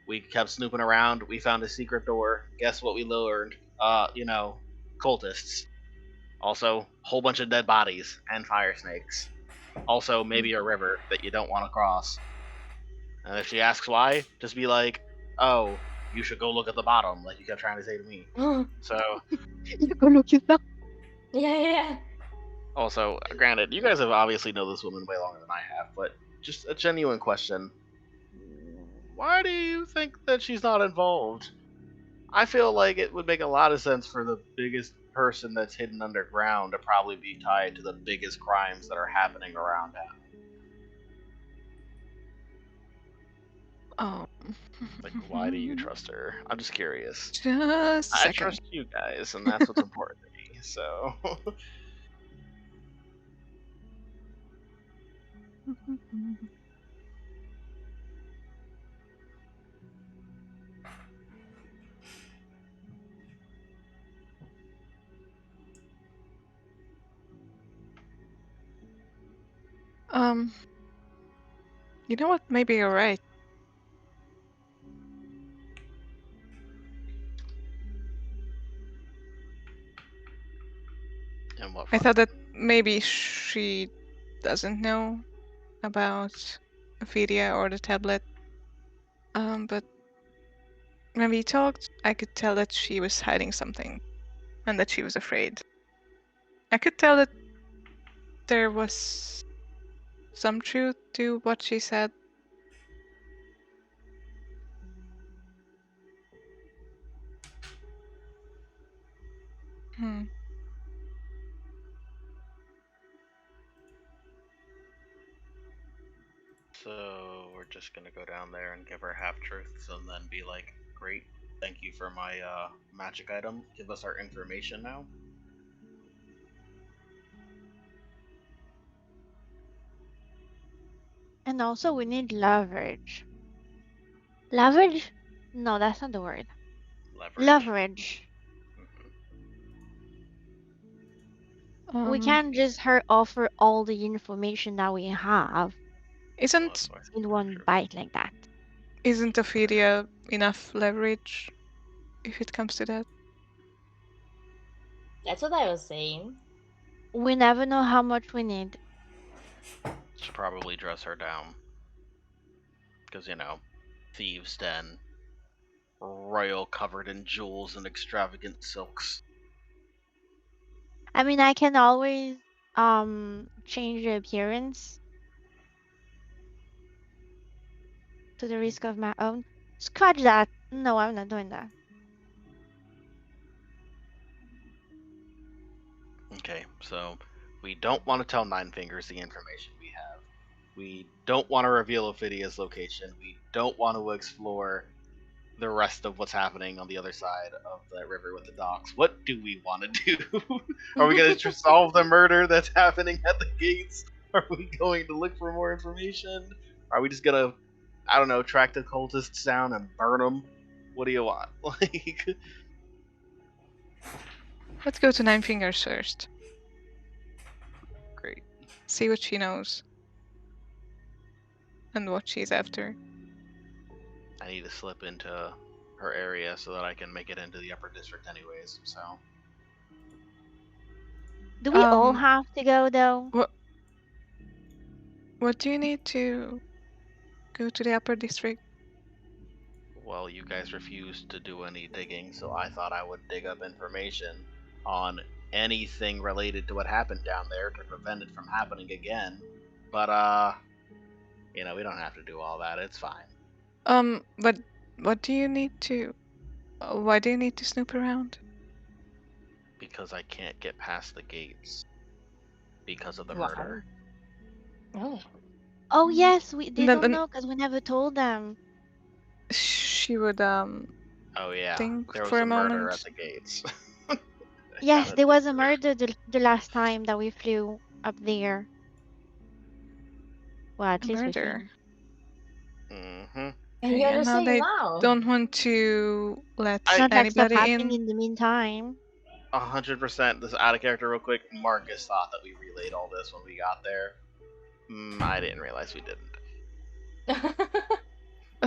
We kept snooping around. We found a secret door. Guess what we learned? Cultists. Also, whole bunch of dead bodies and fire snakes. Also, maybe a river that you don't want to cross. And if she asks why, just be like, oh, you should go look at the bottom, like you kept trying to say to me. So, You go look yourself. Yeah. also, granted, you guys have obviously know this woman way longer than I have, but just a genuine question. Why do you think that she's not involved? I feel like it would make a lot of sense for the biggest person that's hidden underground to probably be tied to the biggest crimes that are happening around town. Oh. Like, why do you trust her? I'm just curious. Just a I second. trust you guys, and that's what's important to me. So, You know what? Maybe you're right. and what? I thought that maybe she doesn't know about Ophelia or the tablet. But when we talked, I could tell that she was hiding something and that she was afraid. I could tell that there was some truth to what she said. Hmm. So we're just gonna go down there and give her half truths and then be like, great, thank you for my magic item. Give us our information now. And also, we need leverage. Leverage? No, that's not the word. Leverage. We can't just her offer all the information that we have Isn't in one bite like that. isn't Ophelia enough leverage if it comes to that? That's what I was saying. We never know how much we need. Should probably dress her down. Because, you know, thieves' den. Royal covered in jewels and extravagant silks. I mean, I can always change the appearance to the risk of my own. Scratch that. No, I'm not doing that. Okay, so we don't want to tell Nine Fingers the information we have. We don't want to reveal Ophidion's location. We don't want to explore the rest of what's happening on the other side of the river with the docks. What do we want to do? Are we going to solve the murder that's happening at the gates? Are we going to look for more information? Are we just going to, I don't know, track the cultists down and burn them? What do you want? Like, Let's go to Nine Fingers first. great. See what she knows. And what she's after. I need to slip into her area so that I can make it into the upper district anyways, so. Do we all have to go though? What do you need to go to the upper district? Well, you guys refused to do any digging, so I thought I would dig up information on anything related to what happened down there to prevent it from happening again. But, you know, we don't have to do all that. It's fine. But what do you need to... why do you need to snoop around? Because I can't get past the gates. Because of the murder. Oh. Oh yes, they No, don't know because we never told them. She would Oh yeah, think there was for a a murder moment. at the gates. Yes, there was a murder the last time that we flew up there. Well, at least we Murder. think. And Okay, you're and just now saying they now. don't want to let It's not like stuff anybody happening in. in the meantime. 100%. This out of character real quick. Marcus thought that we relayed all this when we got there. I didn't realize we didn't.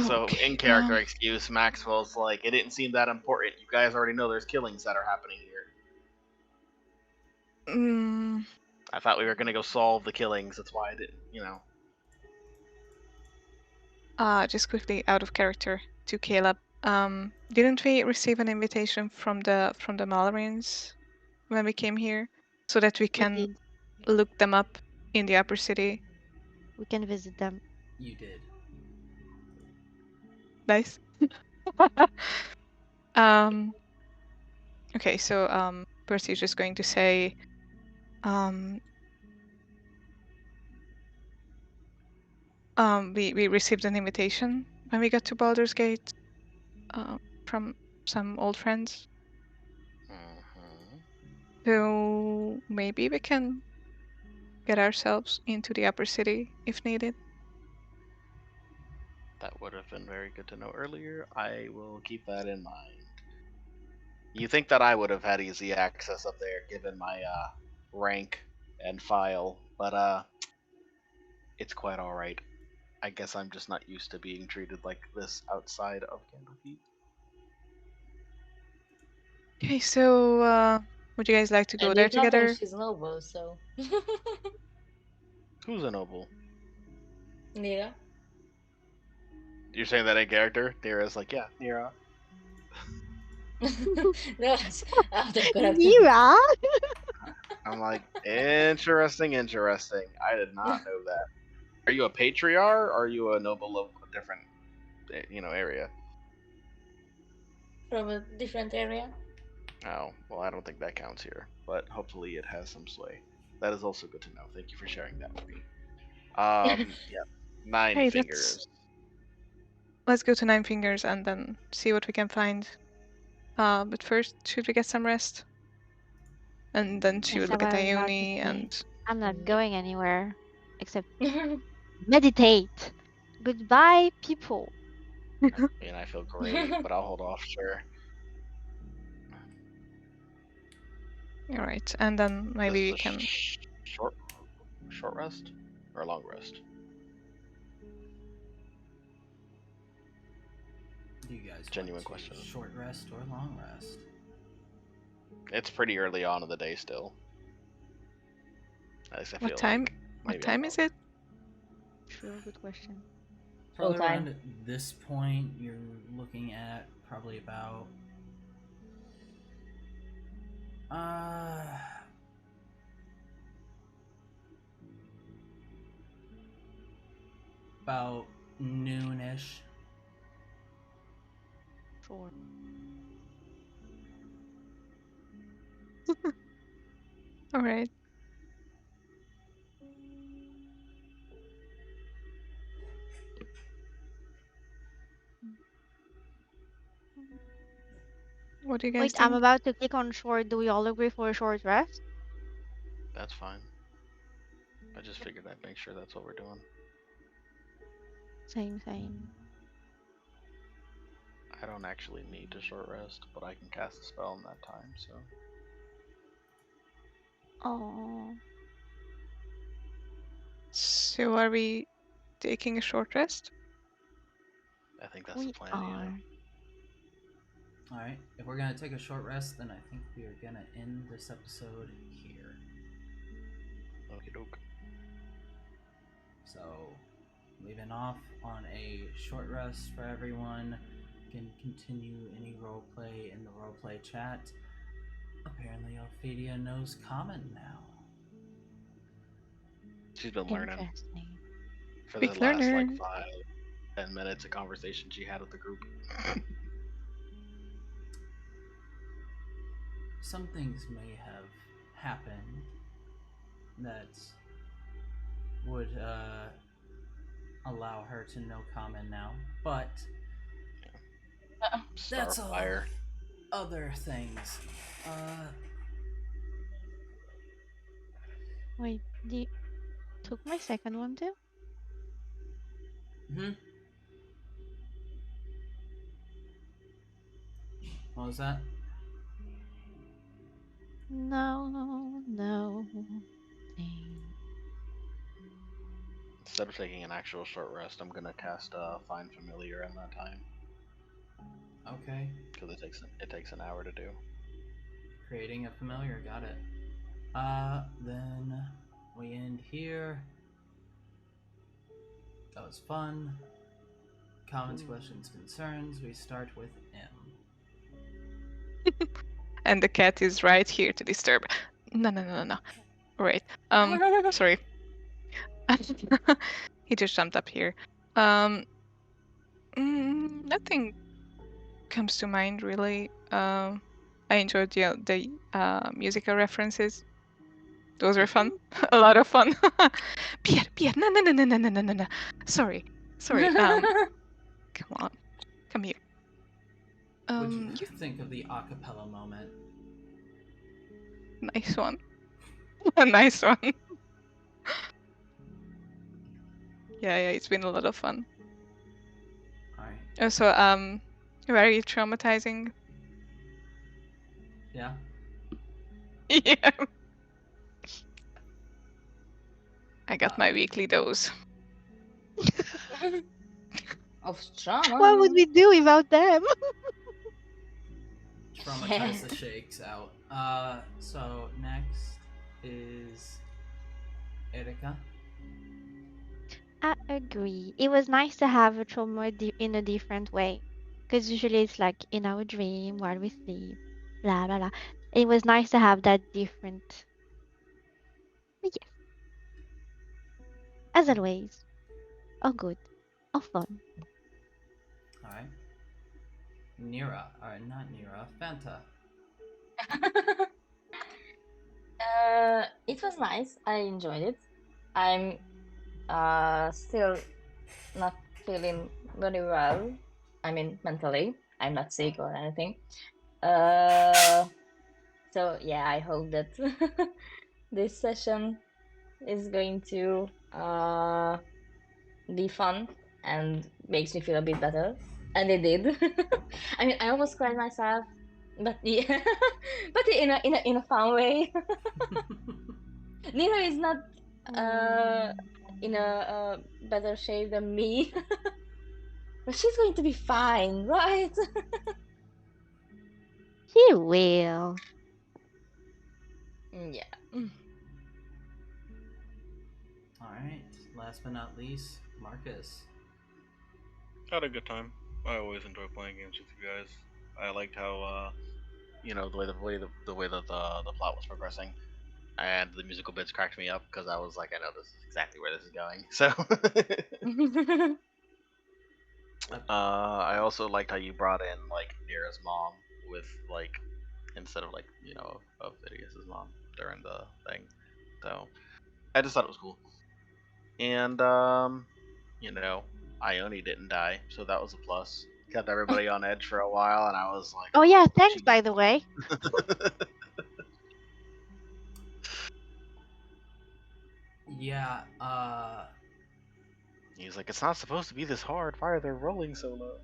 So, Okay, in character excuse, Maxwell's like, it didn't seem that important. You guys already know there's killings that are happening here. I thought we were gonna go solve the killings. That's why I didn't, you know. Just quickly out of character to Caleb. Didn't we receive an invitation from the Malarians when we came here, so that we can look them up in the upper city? We can visit them. You did. Nice. Okay, so Percy's just going to say, we received an invitation when we got to Baldur's Gate, from some old friends. So maybe we can get ourselves into the upper city if needed. That would have been very good to know earlier. I will keep that in mind. You think that I would have had easy access up there given my rank and file, but it's quite alright. I guess I'm just not used to being treated like this outside of Candlekeep. Okay, so would you guys like to go And there if nothing, together? she's noble, so. Who's a noble? Nira. You're saying that in character? Nira's like, yeah, Nira. That's out of character. Nira? I'm like, interesting. I did not know that. Are you a patriarch or are you a noble of a different, area? From a different area. Oh, well, I don't think that counts here, but hopefully it has some sway. That is also good to know. Thank you for sharing that with me. Yeah, 9 Hey, fingers. let's go to 9 fingers and then see what we can find. But first, should we get some rest? And then she Yes, would I look at was about to Ione say, and I'm not going anywhere except meditate. Goodbye, people. And I feel great, but I'll hold off, sure. alright, and then maybe This we is a can. short rest or a long rest? Do you guys Genuine want to question. short rest or long rest? It's pretty early on in the day still. At least I feel What time? like. What Maybe time I'm is wrong. it? True, good question. Probably Full time. around this point, you're looking at probably about about noonish. Sure. Alright. What do you guys Wait, I'm think? about to click on short. Do we all agree for a short rest? That's fine. I just figured I'd make sure that's what we're doing. Same, same. I don't actually need to short rest, but I can cast a spell in that time, so. Oh, So are we taking a short rest? I think that's the we plan, are. Alright, if we're gonna take a short rest, then I think we are gonna end this episode here. yeah. Okie doke. So, leaving off on a short rest for everyone. You can continue any roleplay in the roleplay chat. Apparently, Ophelia knows Common now. She's been learning Interesting. for Quick the last like learner. 5-10 minutes of conversation she had with the group. Some things may have happened that would allow her to know Common now, but that's all Starfire. other things. Wait, you took my second one too? What was that? No, no. Thing. Instead of taking an actual short rest, I'm gonna cast Find Familiar in that time. Okay. Because it takes an hour to do. Creating a familiar, got it. Then we end here. That was fun. Comments, questions, concerns. We start with M. And the cat is right here to disturb. No. Right. Sorry. He just jumped up here. Nothing comes to mind really. I enjoyed the musical references. Those were fun. A lot of fun. Pierre, no. Sorry. Come on, come here. What did you think of the acapella moment? Nice one. A nice one. Yeah, it's been a lot of fun. Alright. Also, very traumatizing. Yeah? Yeah. I got my weekly dose. Of trauma. What would we do without them? Traumatize the shakes out. So next is Erika. I agree. It was nice to have a trauma in a different way. Because usually it's like in our dream while we sleep, blah blah blah. It was nice to have that different. But yes, as always, all good, all fun. Alright. Nira. Alright, not Nira. Fanta. It was nice. I enjoyed it. I'm still not feeling very well. I mean, mentally. I'm not sick or anything. So yeah, I hope that this session is going to be fun and makes me feel a bit better. And it did. I mean, I almost cried myself, but yeah, but in a fun way. Nina is not in a better shape than me, but she's going to be fine, right? She will. Yeah. Alright, last but not least, Marcus. Had a good time. I always enjoy playing games with you guys. I liked how the way that the plot was progressing, and the musical bits cracked me up because I was like, I know this is exactly where this is going. So I also liked how you brought in like Nira's mom with like instead of like of Phidias's mom during the thing. So I just thought it was cool. And Ione didn't die, so that was a plus. Kept everybody on edge for a while, and I was like, Oh yeah, oh, thanks she... by the way. Yeah, He's like, it's not supposed to be this hard. Why are they rolling so low?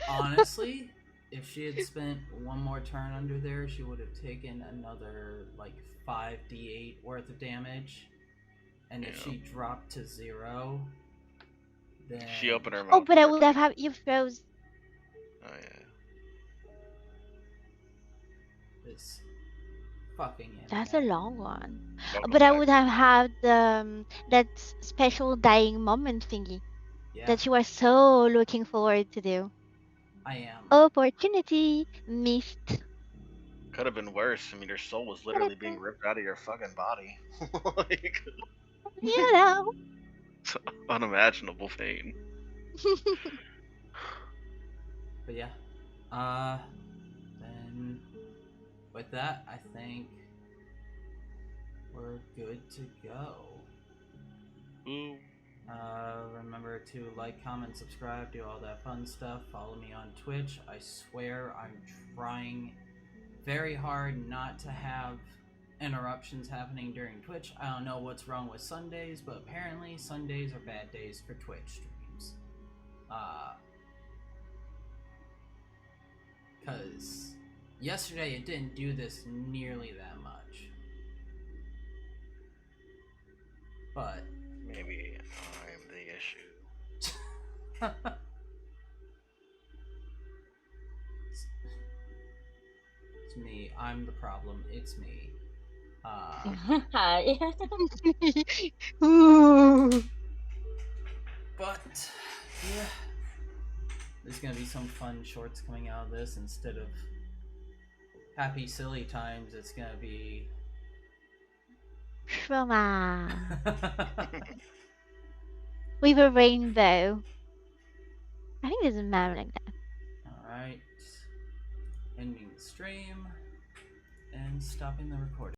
honestly, if she had spent one more turn under there, she would have taken another like 5d8 worth of damage. And if she dropped to 0, then She opened her mouth. Oh, but I for would have had you froze. Oh yeah. this fucking That's a internet. long one. Welcome But I back. would have had that special dying moment thingy Yeah, that you are so looking forward to do. I am. Opportunity missed. Could have been worse. I mean, your soul was literally being ripped out of your fucking body. Like, You know. it's unimaginable pain. But yeah, then with that, I think we're good to go. Ooh. Remember to like, comment, subscribe, do all that fun stuff. Follow me on Twitch. I swear I'm trying very hard not to have interruptions happening during Twitch. I don't know what's wrong with Sundays, but apparently Sundays are bad days for Twitch streams. Because yesterday it didn't do this nearly that much. But Maybe I'm the issue. It's me. I'm the problem. It's me. Hi. Ooh. But yeah, there's gonna be some fun shorts coming out of this. Instead of happy silly times, it's gonna be Trauma. With a rainbow. I think there's a map like that. Alright. Ending the stream and stopping the recording.